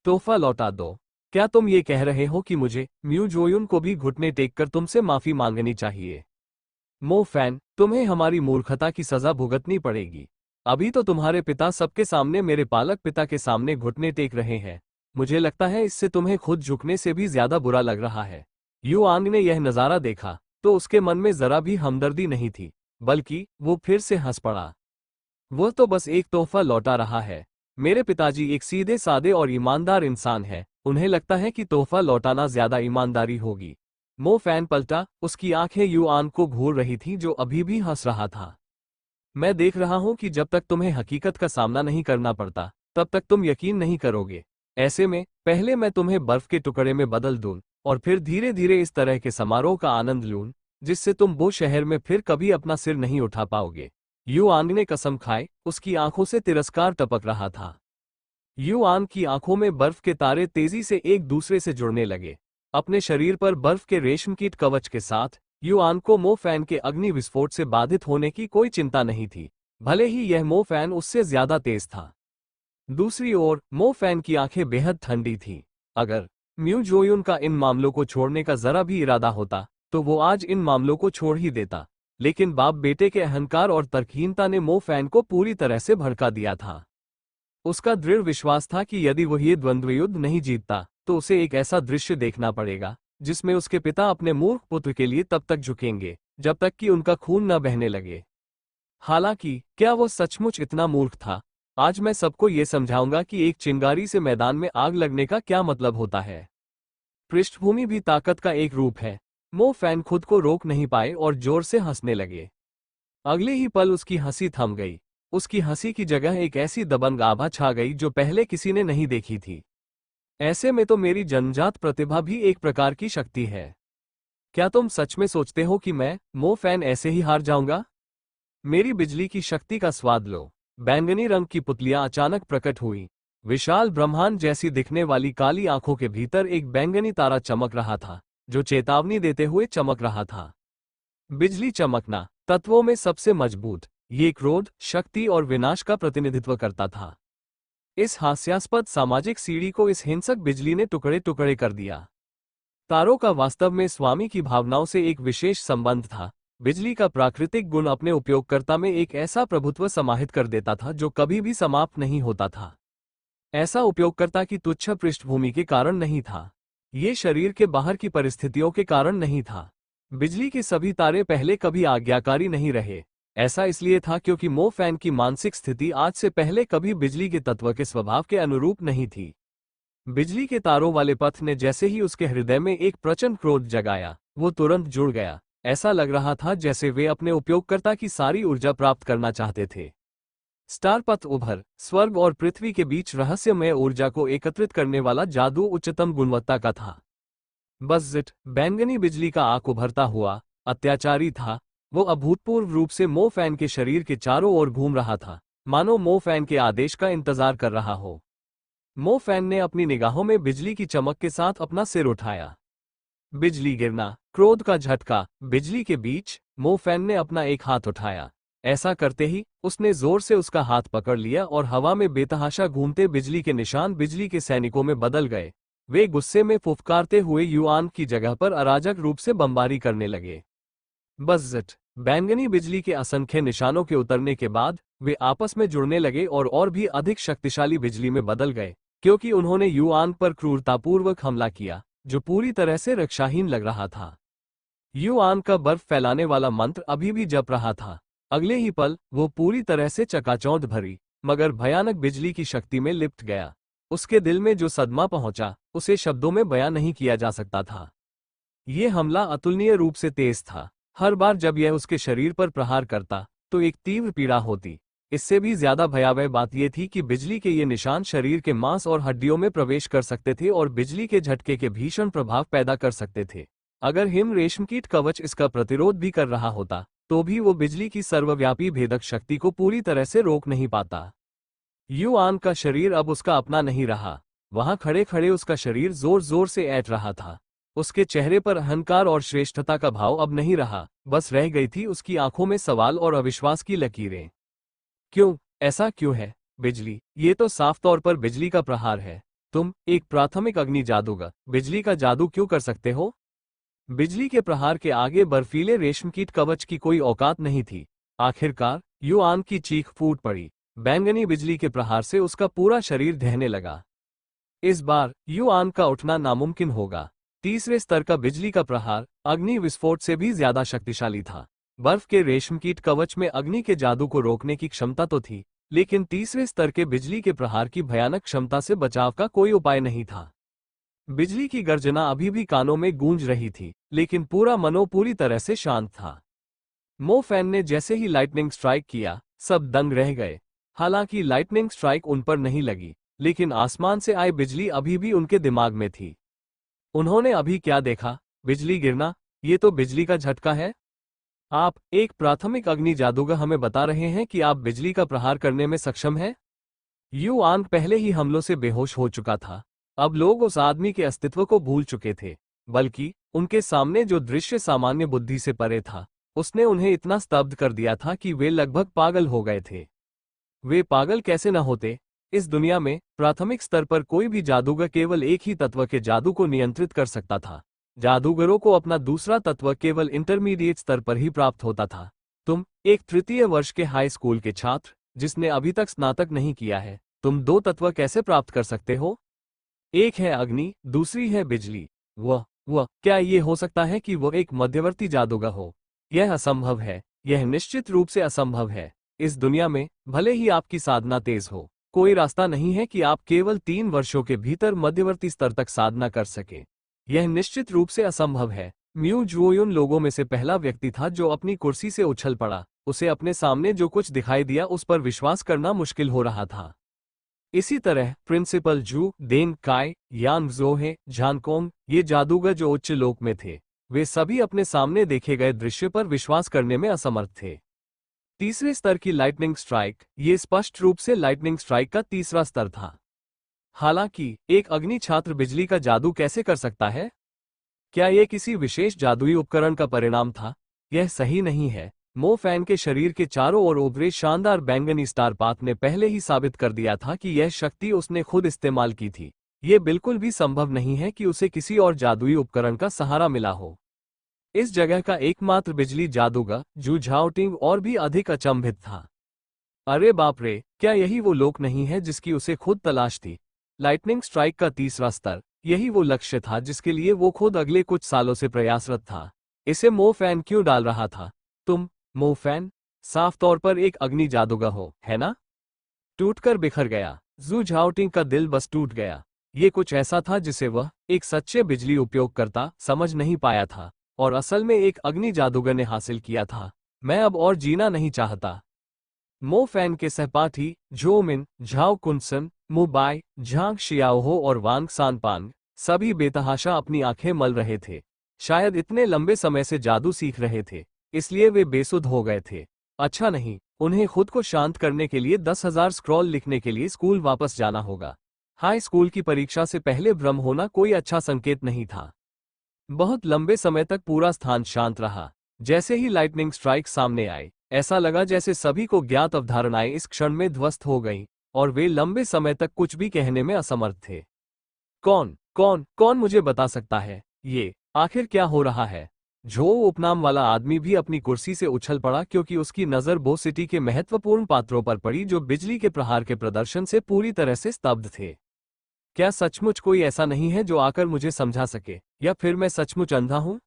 तोहफा लौटा दो। क्या तुम ये कह रहे हो कि मुझे, म्यू जोयुन को भी घुटने टेककर तुमसे माफी मांगनी चाहिए? मो फैन, तुम्हें हमारी मूर्खता की सजा भुगतनी पड़ेगी। अभी तो तुम्हारे पिता सबके सामने मेरे पालक पिता के सामने घुटने टेक रहे हैं। मुझे लगता है इससे तुम्हें खुद झुकने से भी ज्यादा बुरा लग रहा है। युआंग ने यह नजारा देखा तो उसके मन में जरा भी हमदर्दी नहीं थी, बल्कि वो फिर से हंस पड़ा। वह तो बस एक तोहफा लौटा रहा है। मेरे पिताजी एक सीधे सादे और ईमानदार इंसान है, उन्हें लगता है कि तोहफा लौटाना ज्यादा ईमानदारी होगी। मो फैन पलटा, उसकी आंखें युआन को घूर रही थीं जो अभी भी हंस रहा था। मैं देख रहा हूं कि जब तक तुम्हें हकीकत का सामना नहीं करना पड़ता, तब तक तुम यकीन नहीं करोगे। ऐसे में पहले मैं तुम्हें बर्फ के टुकड़े में बदल दूं, और फिर धीरे धीरे इस तरह के समारोह का आनंद लूं, जिससे तुम वो शहर में फिर कभी अपना सिर नहीं उठा पाओगे। युआन ने कसम खाई, उसकी आंखों से तिरस्कार टपक रहा था। युआन की आंखों में बर्फ के तारे तेजी से एक दूसरे से जुड़ने लगे। अपने शरीर पर बर्फ के रेशमकीट कवच के साथ युआन को मो फैन के अग्नि विस्फोट से बाधित होने की कोई चिंता नहीं थी, भले ही यह मो फैन उससे ज्यादा तेज था। दूसरी ओर मो फैन की आंखें बेहद ठंडी थीं। अगर म्यू जोयुन का इन मामलों को छोड़ने का जरा भी इरादा होता, तो वो आज इन मामलों को छोड़ ही देता। लेकिन बाप बेटे के अहंकार और तर्कहीनता ने मो फैन को पूरी तरह से भड़का दिया था। उसका दृढ़ विश्वास था कि यदि वह ये द्वंद्व युद्ध नहीं जीतता, तो उसे एक ऐसा दृश्य देखना पड़ेगा, जिसमें उसके पिता अपने मूर्ख पुत्र के लिए तब तक झुकेंगे, जब तक कि उनका खून न बहने लगे। हालांकि, क्या वो सचमुच इतना मूर्ख था? आज मैं सबको ये समझाऊंगा कि एक चिंगारी से मैदान में आग लगने का क्या मतलब होता है। पृष्ठभूमि भी ताकत का एक रूप है। मो फैन खुद को रोक नहीं पाए और जोर से हंसने लगे। अगले ही पल उसकी हंसी थम गई। उसकी हंसी की जगह एक ऐसी दबंग आभा छा गई जो पहले किसी ने नहीं देखी थी। ऐसे में तो मेरी जन्मजात प्रतिभा भी एक प्रकार की शक्ति है। क्या तुम सच में सोचते हो कि मैं, मो फैन, ऐसे ही हार जाऊंगा? मेरी बिजली की शक्ति का स्वाद लो। बैंगनी रंग की पुतलियां अचानक प्रकट हुई। विशाल ब्रह्मांड जैसी दिखने वाली काली आंखों के भीतर एक बैंगनी तारा चमक रहा था, जो चेतावनी देते हुए चमक रहा था। बिजली चमकना तत्वों में सबसे मजबूत, ये क्रोध, शक्ति और विनाश का प्रतिनिधित्व करता था। इस हास्यास्पद सामाजिक सीढ़ी को इस हिंसक बिजली ने टुकड़े टुकड़े कर दिया। तारों का वास्तव में स्वामी की भावनाओं से एक विशेष संबंध था। बिजली का प्राकृतिक गुण अपने उपयोगकर्ता में एक ऐसा प्रभुत्व समाहित कर देता था जो कभी भी समाप्त नहीं होता था। ऐसा उपयोगकर्ता की तुच्छ पृष्ठभूमि के कारण नहीं था। ये शरीर के बाहर की परिस्थितियों के कारण नहीं था। बिजली के सभी तारे पहले कभी आज्ञाकारी नहीं रहे। ऐसा इसलिए था क्योंकि मो फैन की मानसिक स्थिति आज से पहले कभी बिजली के तत्व के स्वभाव के अनुरूप नहीं थी। बिजली के तारों वाले पथ ने जैसे ही उसके हृदय में एक प्रचंड क्रोध जगाया, वो तुरंत जुड़ गया। ऐसा लग रहा था जैसे वे अपने उपयोगकर्ता की सारी ऊर्जा प्राप्त करना चाहते थे। स्टार पथ उभर, स्वर्ग और पृथ्वी के बीच रहस्यमय ऊर्जा को एकत्रित करने वाला जादू उच्चतम गुणवत्ता का था। बज़्ज़िट, बैंगनी बिजली का आंख उभरता हुआ, अत्याचारी था। वो अभूतपूर्व रूप से मो फैन के शरीर के चारों ओर घूम रहा था, मानो मो फैन के आदेश का इंतजार कर रहा हो। मो फैन ने अपनी निगाहों में बिजली की चमक के साथ अपना सिर उठाया। बिजली गिरना, क्रोध का झटका, बिजली के बीच। मो फैन ने अपना एक हाथ उठाया। ऐसा करते ही उसने जोर से उसका हाथ पकड़ लिया और हवा में बेतहाशा घूमते बिजली के निशान बिजली के सैनिकों में बदल गए। वे गुस्से में फुफकारते हुए युआन की जगह पर अराजक रूप से बमबारी करने लगे। बज़्ज़िट, बैंगनी बिजली के असंख्य निशानों के उतरने के बाद वे आपस में जुड़ने लगे और भी अधिक शक्तिशाली बिजली में बदल गए, क्योंकि उन्होंने युआन पर क्रूरतापूर्वक हमला किया, जो पूरी तरह से रक्षाहीन लग रहा था। युआन का बर्फ फैलाने वाला मंत्र अभी भी जप रहा था। अगले ही पल वो पूरी तरह से चकाचौंध भरी मगर भयानक बिजली की शक्ति में लिप्त गया। उसके दिल में जो सदमा पहुंचा, उसे शब्दों में बयां नहीं किया जा सकता था। ये हमला अतुलनीय रूप से तेज था। हर बार जब यह उसके शरीर पर प्रहार करता, तो एक तीव्र पीड़ा होती, इससे भी ज्यादा भयावह बात यह थी कि बिजली के ये निशान शरीर के मांस और हड्डियों में प्रवेश कर सकते थे और बिजली के झटके के भीषण प्रभाव पैदा कर सकते थे। अगर हिम रेशमकीट कवच इसका प्रतिरोध भी कर रहा होता तो भी वो बिजली की सर्वव्यापी भेदक शक्ति को पूरी तरह से रोक नहीं पाता। युआन का शरीर अब उसका अपना नहीं रहा। वहां खड़े खड़े उसका शरीर जोर जोर से ऐंठ रहा था। उसके चेहरे पर अहंकार और श्रेष्ठता का भाव अब नहीं रहा, बस रह गई थी उसकी आंखों में सवाल और अविश्वास की लकीरें। क्यों? ऐसा क्यों है? बिजली, ये तो साफ तौर पर बिजली का प्रहार है। तुम एक प्राथमिक अग्नि जादूगर बिजली का जादू क्यों कर सकते हो? बिजली के प्रहार के आगे बर्फीले रेशमकीट कवच की कोई औकात नहीं थी। आखिरकार युआन की चीख फूट पड़ी। बैंगनी बिजली के प्रहार से उसका पूरा शरीर ढहने लगा। इस बार युआन का उठना नामुमकिन होगा। तीसरे स्तर का बिजली का प्रहार अग्नि विस्फोट से भी ज्यादा शक्तिशाली था। बर्फ के रेशमकीट कवच में अग्नि के जादू को रोकने की क्षमता तो थी, लेकिन तीसरे स्तर के बिजली के प्रहार की भयानक क्षमता से बचाव का कोई उपाय नहीं था। बिजली की गर्जना अभी भी कानों में गूंज रही थी, लेकिन पूरा मनो पूरी तरह से शांत था। मो फैन ने जैसे ही लाइटनिंग स्ट्राइक किया, सब दंग रह गए। हालांकि लाइटनिंग स्ट्राइक उन पर नहीं लगी, लेकिन आसमान से आई बिजली अभी भी उनके दिमाग में थी। उन्होंने अभी क्या देखा? बिजली गिरना? ये तो बिजली का झटका है। आप, एक प्राथमिक अग्नि जादूगर, हमें बता रहे हैं कि आप बिजली का प्रहार करने में सक्षम हैं? युआन पहले ही हमलों से बेहोश हो चुका था। अब लोग उस आदमी के अस्तित्व को भूल चुके थे, बल्कि उनके सामने जो दृश्य सामान्य बुद्धि से परे था, उसने उन्हें इतना स्तब्ध कर दिया था कि वे लगभग पागल हो गए थे। वे पागल कैसे न होते? इस दुनिया में प्राथमिक स्तर पर कोई भी जादूगर केवल एक ही तत्व के जादू को नियंत्रित कर सकता था। जादूगरों को अपना दूसरा तत्व केवल इंटरमीडिएट स्तर पर ही प्राप्त होता था। तुम, एक तृतीय वर्ष के हाई स्कूल के छात्र जिसने अभी तक स्नातक नहीं किया है, तुम दो तत्व कैसे प्राप्त कर सकते हो? एक है अग्नि, दूसरी है बिजली। वह क्या ये हो सकता है कि वह एक मध्यवर्ती जादूगर हो? यह असंभव है। यह निश्चित रूप से असंभव है। इस दुनिया में भले ही आपकी साधना तेज हो, कोई रास्ता नहीं है कि आप केवल 3 वर्षों के भीतर मध्यवर्ती स्तर तक साधना कर सके। यह निश्चित रूप से असंभव है। म्यू जुओयुन लोगों में से पहला व्यक्ति था जो अपनी कुर्सी से उछल पड़ा। उसे अपने सामने जो कुछ दिखाई दिया उस पर विश्वास करना मुश्किल हो रहा था। इसी तरह प्रिंसिपल जू, देन काय, यान जोहे, झानकोंग, ये जादूगर जो उच्च लोक में थे, वे सभी अपने सामने देखे गए दृश्य पर विश्वास करने में असमर्थ थे। तीसरे स्तर की लाइटनिंग स्ट्राइक, ये स्पष्ट रूप से लाइटनिंग स्ट्राइक का तीसरा स्तर था। हालांकि एक अग्नि छात्र बिजली का जादू कैसे कर सकता है? क्या यह किसी विशेष जादुई उपकरण का परिणाम था? यह सही नहीं है। मो फैन के शरीर के चारों ओर उभरे शानदार बैंगनी स्टार पाथ ने पहले ही साबित कर दिया था कि यह शक्ति उसने खुद इस्तेमाल की थी। यह बिल्कुल भी संभव नहीं है कि उसे किसी और जादुई उपकरण का सहारा मिला हो। इस जगह का एकमात्र बिजली जादूगर जू झाओटिंग और भी अधिक अचंभित था। अरे बाप रे, क्या यही वो लोक नहीं है जिसकी उसे खुद तलाश थी? लाइटनिंग स्ट्राइक का तीसरा स्तर, यही वो लक्ष्य था जिसके लिए वो खुद अगले कुछ सालों से प्रयासरत था। इसे मो फैन क्यों डाल रहा था? तुम, मो फैन, साफ तौर पर एक अग्नि जादूगर हो, है ना? टूटकर बिखर गया। जू झाओटिंग का दिल बस टूट गया। ये कुछ ऐसा था जिसे वह, एक सच्चे बिजली उपयोगकर्ता, समझ नहीं पाया था, और असल में एक अग्नि जादूगर ने हासिल किया था। मैं अब और जीना नहीं चाहता। मो फैन के सहपाठी झो मिन, झाओ कुनसन, मुबाई, झांग शियाओहो और वांग सानपांग सभी बेतहाशा अपनी आंखें मल रहे थे। शायद इतने लंबे समय से जादू सीख रहे थे, इसलिए वे बेसुध हो गए थे। अच्छा नहीं, उन्हें खुद को शांत करने के लिए 10,000 स्क्रॉल लिखने के लिए स्कूल वापस जाना होगा। हाई स्कूल की परीक्षा से पहले भ्रम होना कोई अच्छा संकेत नहीं था। बहुत लंबे समय तक पूरा स्थान शांत रहा। जैसे ही लाइटनिंग स्ट्राइक सामने आई, ऐसा लगा जैसे सभी को ज्ञात अवधारणाएं इस क्षण में ध्वस्त हो गईं, और वे लंबे समय तक कुछ भी कहने में असमर्थ थे। कौन कौन कौन मुझे बता सकता है, ये आखिर क्या हो रहा है? झो उपनाम वाला आदमी भी अपनी कुर्सी से उछल पड़ा क्योंकि उसकी नजर बो सिटी के महत्वपूर्ण पात्रों पर पड़ी जो बिजली के प्रहार के प्रदर्शन से पूरी तरह से स्तब्ध थे। क्या सचमुच कोई ऐसा नहीं है जो आकर मुझे समझा सके, या फिर मैं सचमुच अंधा हूं?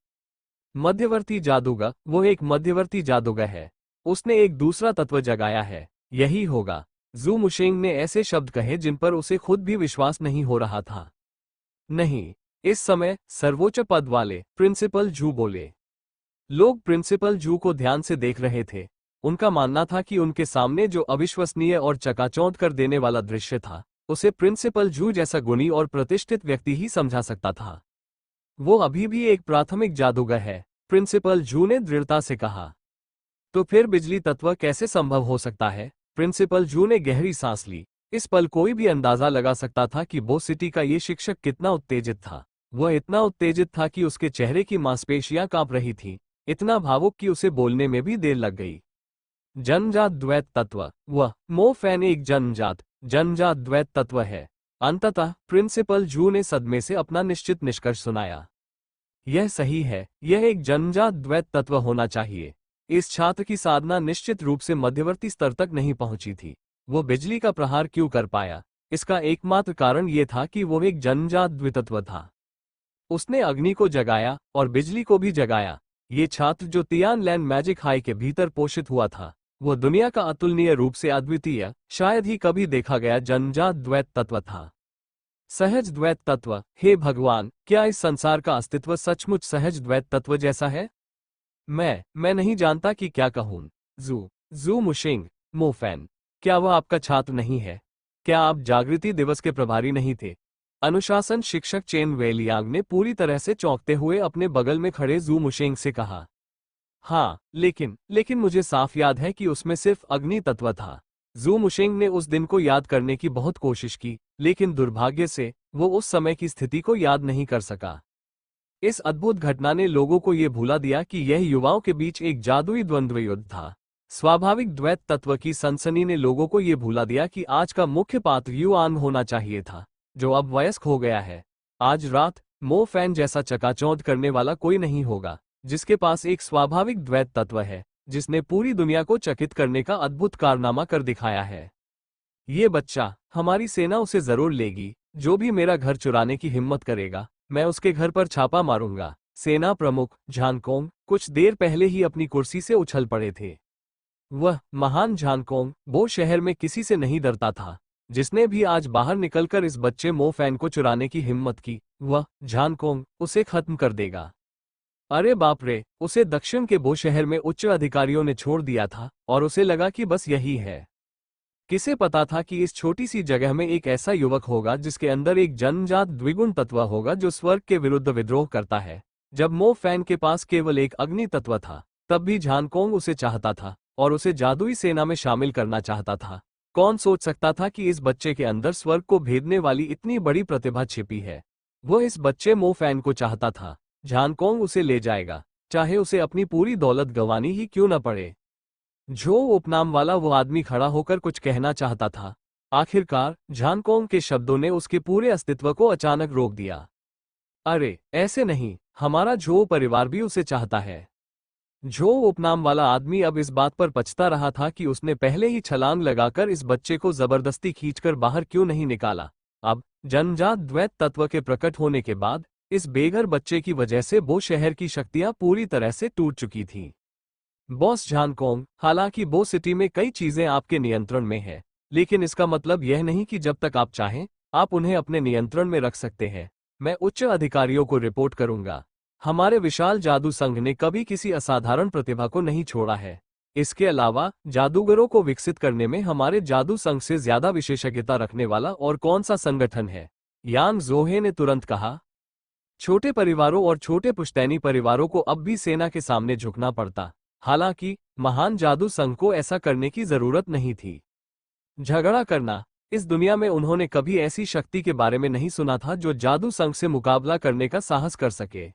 मध्यवर्ती जादूगर, वो एक मध्यवर्ती जादूगर है। उसने एक दूसरा तत्व जगाया है। यही होगा। जू मुशेंग ने ऐसे शब्द कहे जिन पर उसे खुद भी विश्वास नहीं हो रहा था। नहीं। इस समय सर्वोच्च पद वाले प्रिंसिपल जू बोले। लोग प्रिंसिपल जू को ध्यान से देख रहे थे। उनका मानना था कि उनके सामने जो अविश्वसनीय और चकाचौंध कर देने वाला दृश्य था, उसे प्रिंसिपल जू जैसा गुणी और प्रतिष्ठित व्यक्ति ही समझा सकता था। वो अभी भी एक प्राथमिक जादूगर है, प्रिंसिपल जू ने दृढ़ता से कहा। तो फिर बिजली तत्व कैसे संभव हो सकता है? प्रिंसिपल जू ने गहरी सांस ली। इस पल कोई भी अंदाजा लगा सकता था कि बो सिटी का ये शिक्षक कितना उत्तेजित था। वह इतना उत्तेजित था कि उसके चेहरे की मांसपेशियां कांप रही थीं, इतना भावुक कि उसे बोलने में भी देर लग गई। जन्मजात द्वैत तत्व। वह मो फैन एक जन्मजात द्वैत तत्व है। अंततः प्रिंसिपल जू ने सदमे से अपना निश्चित निष्कर्ष सुनाया। यह सही है, यह एक जन्मजात द्वैत तत्व होना चाहिए। इस छात्र की साधना निश्चित रूप से मध्यवर्ती स्तर तक नहीं पहुंची थी। वो बिजली का प्रहार क्यों कर पाया? इसका एकमात्र कारण यह था कि वो एक जन्मजात द्वितत्व था। उसने अग्नि को जगाया और बिजली को भी जगाया। ये छात्र जो तियानलैंड मैजिक हाई के भीतर पोषित हुआ था, वो दुनिया का अतुलनीय रूप से अद्वितीय, शायद ही कभी देखा गया जन्मजात द्वैत तत्व था। सहज द्वैत तत्व। हे भगवान, क्या इस संसार का अस्तित्व सचमुच सहज द्वैत तत्व जैसा है? मैं नहीं जानता कि क्या कहूं। जू मुशिंग, मोफैन, क्या वह आपका छात्र नहीं है? क्या आप जागृति दिवस के प्रभारी नहीं थे? अनुशासन शिक्षक चेन वेलियांग ने पूरी तरह से चौंकते हुए अपने बगल में खड़े जू मुशेंग से कहा। हाँ, लेकिन मुझे साफ याद है कि उसमें सिर्फ अग्नि तत्व था। जू मुशेंग ने उस दिन को याद करने की बहुत कोशिश की, लेकिन दुर्भाग्य से वो उस समय की स्थिति को याद नहीं कर सका। इस अद्भुत घटना ने लोगों को ये भुला दिया कि यह युवाओं के बीच एक जादुई द्वंद्व युद्ध था। स्वाभाविक द्वैत तत्व की सनसनी ने लोगों को ये भुला दिया कि आज का मुख्य पात्र युआन होना चाहिए था, जो अब वयस्क हो गया है। आज रात मो फैन जैसा चकाचौंध करने वाला कोई नहीं होगा, जिसके पास एक स्वाभाविक द्वैत तत्व है, जिसने पूरी दुनिया को चकित करने का अद्भुत कारनामा कर दिखाया है। ये बच्चा, हमारी सेना उसे जरूर लेगी। जो भी मेरा घर चुराने की हिम्मत करेगा, मैं उसके घर पर छापा मारूंगा। सेना प्रमुख झानकोंग कुछ देर पहले ही अपनी कुर्सी से उछल पड़े थे। वह महान झानकोंग बो शहर में किसी से नहीं डरता था। जिसने भी आज बाहर निकलकर इस बच्चे मो फैन को चुराने की हिम्मत की, वह झानकोंग उसे खत्म कर देगा। अरे बाप रे, उसे दक्षिण के बो शहर में उच्च अधिकारियों ने छोड़ दिया था और उसे लगा कि बस यही है। किसे पता था कि इस छोटी सी जगह में एक ऐसा युवक होगा जिसके अंदर एक जन्मजात द्विगुण तत्व होगा जो स्वर्ग के विरुद्ध विद्रोह करता है। जब मो फैन के पास केवल एक अग्नि तत्व था, तब भी झानकोंग उसे चाहता था और उसे जादुई सेना में शामिल करना चाहता था। कौन सोच सकता था कि इस बच्चे के अंदर स्वर्ग को भेदने वाली इतनी बड़ी प्रतिभा छिपी है। वह इस बच्चे मो फैन को चाहता था। झानकोंग उसे ले जाएगा, चाहे उसे अपनी पूरी दौलत गंवानी ही क्यों न पड़े। जो उपनाम वाला वो आदमी खड़ा होकर कुछ कहना चाहता था। आखिरकार झानकोंग के शब्दों ने उसके पूरे अस्तित्व को अचानक रोक दिया। अरे ऐसे नहीं, हमारा जो परिवार भी उसे चाहता है। जो उपनाम वाला आदमी अब इस बात पर पछता रहा था कि उसने पहले ही छलांग लगाकर इस बच्चे को जबरदस्ती खींचकर बाहर क्यों नहीं निकाला। अब जन्मजात द्वैत तत्व के प्रकट होने के बाद इस बेघर बच्चे की वजह से बो शहर की शक्तियां पूरी तरह से टूट चुकी थीं। बॉस झानकोंग, हालांकि बो सिटी में कई चीजें आपके नियंत्रण में हैं, लेकिन इसका मतलब यह नहीं कि जब तक आप चाहें, आप उन्हें अपने नियंत्रण में रख सकते हैं। मैं उच्च अधिकारियों को रिपोर्ट करूंगा। हमारे विशाल जादू संघ ने कभी किसी असाधारण प्रतिभा को नहीं छोड़ा है। इसके अलावा जादूगरों को विकसित करने में हमारे जादू संघ से ज्यादा विशेषज्ञता रखने वाला और कौन सा संगठन है? यांग जोहे ने तुरंत कहा। छोटे परिवारों और छोटे पुश्तैनी परिवारों को अब भी सेना के सामने झुकना पड़ता। हालांकि महान जादू संघ को ऐसा करने की जरूरत नहीं थी। झगड़ा करना, इस दुनिया में उन्होंने कभी ऐसी शक्ति के बारे में नहीं सुना था जो जादू संघ से मुकाबला करने का साहस कर सके।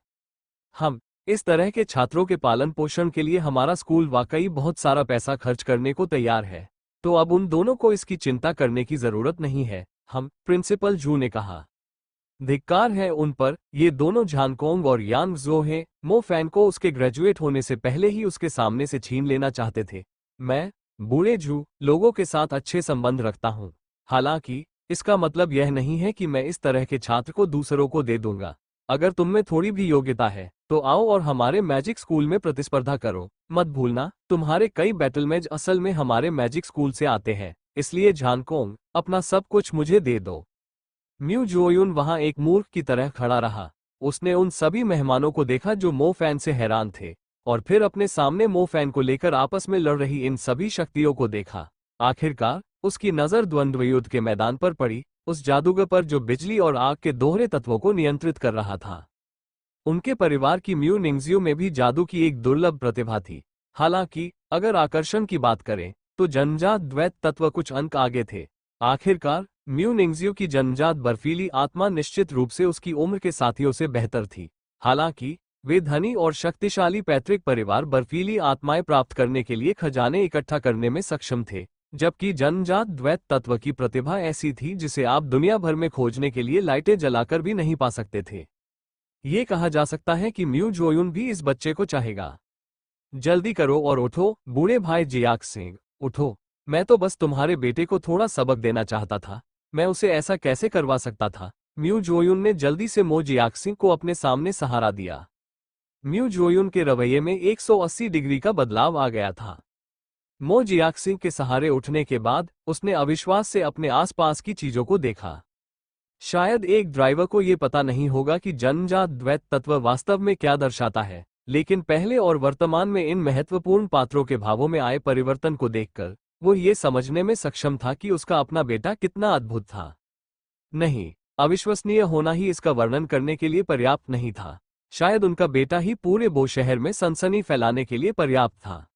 हम इस तरह के छात्रों के पालन पोषण के लिए हमारा स्कूल वाकई बहुत सारा पैसा खर्च करने को तैयार है, तो अब उन दोनों को इसकी चिंता करने की जरूरत नहीं है। हम प्रिंसिपल जू ने कहा। धिक्कार है उन पर, ये दोनों झानकोंग और यांग जोहे मो फैन को उसके ग्रेजुएट होने से पहले ही उसके सामने से छीन लेना चाहते थे। मैं बूढ़े जू लोगों के साथ अच्छे संबंध रखता हूं। हालांकि इसका मतलब यह नहीं है कि मैं इस तरह के छात्र को दूसरों को दे दूंगा। अगर तुम में थोड़ी भी योग्यता है तो आओ और हमारे मैजिक स्कूल में प्रतिस्पर्धा करो। मत भूलना, तुम्हारे कई बैटलमेज असल में हमारे मैजिक स्कूल से आते हैं। इसलिए झानकोंग, अपना सब कुछ मुझे दे दो। म्यू जोयुन वहां एक मूर्ख की तरह खड़ा रहा। उसने उन सभी मेहमानों को देखा जो मो फैन से हैरान थे। और फिर अपने सामने मो फैन को लेकर आपस में लड़ रही इन सभी शक्तियों को देखा। आखिरकार उसकी नजर द्वंद्व युद्ध के मैदान पर पड़ी, उस जादूगर पर जो बिजली और आग के दोहरे तत्वों को नियंत्रित कर रहा था। उनके परिवार की म्यू निंगजियो में भी जादू की एक दुर्लभ प्रतिभा थी। हालांकि अगर आकर्षण की बात करें तो जन्मजात द्वैत तत्व कुछ अंक आगे थे। आखिरकार म्यू निंगजियो की जन्मजात बर्फीली आत्मा निश्चित रूप से उसकी उम्र के साथियों से बेहतर थी। हालांकि वे धनी और शक्तिशाली पैतृक परिवार बर्फीली आत्माएं प्राप्त करने के लिए खजाने इकट्ठा करने में सक्षम थे, जबकि जन्मजात द्वैत तत्व की प्रतिभा ऐसी थी जिसे आप दुनिया भर में खोजने के लिए लाइटें जलाकर भी नहीं पा सकते थे। ये कहा जा सकता है कि म्यू जोयुन भी इस बच्चे को चाहेगा। जल्दी करो और उठो बूढ़े भाई जियाक सिंह, उठो। मैं तो बस तुम्हारे बेटे को थोड़ा सबक देना चाहता था, मैं उसे ऐसा कैसे करवा सकता था। म्यू जोयुन ने जल्दी से मो जियाक सिंह को अपने सामने सहारा दिया। म्यू जोयुन के रवैये में 180 डिग्री का बदलाव आ गया था। मो जियाक सिंह के सहारे उठने के बाद उसने अविश्वास से अपने आसपास की चीजों को देखा। शायद एक ड्राइवर को ये पता नहीं होगा कि जन्मजात द्वैत तत्व वास्तव में क्या दर्शाता है, लेकिन पहले और वर्तमान में इन महत्वपूर्ण पात्रों के भावों में आए परिवर्तन को देखकर वो ये समझने में सक्षम था कि उसका अपना बेटा कितना अद्भुत था। नहीं, अविश्वसनीय होना ही इसका वर्णन करने के लिए पर्याप्त नहीं था। शायद उनका बेटा ही पूरे बो शहर में सनसनी फैलाने के लिए पर्याप्त था।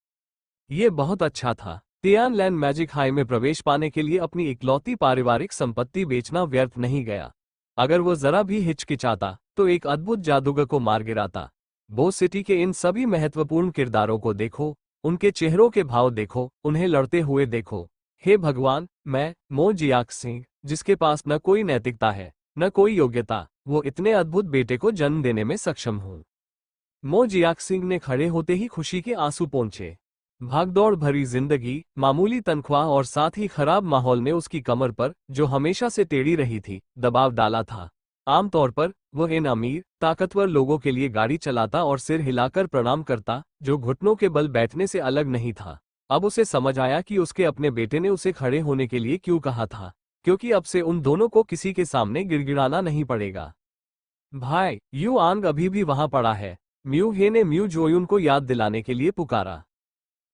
ये बहुत अच्छा था। तियानलैंड मैजिक हाई में प्रवेश पाने के लिए अपनी इकलौती पारिवारिक संपत्ति बेचना व्यर्थ नहीं गया। अगर वो जरा भी हिचकिचाता तो एक अद्भुत जादूगर को मार गिराता। बो सिटी के इन सभी महत्वपूर्ण किरदारों को देखो, उनके चेहरों के भाव देखो, उन्हें लड़ते हुए देखो। हे भगवान, मैं मो जियाक सिंह, जिसके पास न कोई नैतिकता है न कोई योग्यता, वो इतने अद्भुत बेटे को जन्म देने में सक्षम हूँ। मो जियाक सिंह ने खड़े होते ही खुशी के आंसू पोंछे। भागदौड़ भरी जिंदगी, मामूली तनख्वाह और साथ ही खराब माहौल ने उसकी कमर पर, जो हमेशा से टेढ़ी रही थी, दबाव डाला था। आमतौर पर वह इन अमीर, ताकतवर लोगों के लिए गाड़ी चलाता और सिर हिलाकर प्रणाम करता, जो घुटनों के बल बैठने से अलग नहीं था। अब उसे समझ आया कि उसके अपने बेटे ने उसे खड़े होने के लिए क्यों कहा था, क्योंकि अब से उन दोनों को किसी के सामने गिड़गिड़ाना नहीं पड़ेगा। भाई, यू आंग अभी भी वहां पड़ा है, म्यू हे ने म्यू जोयुन को याद दिलाने के लिए पुकारा।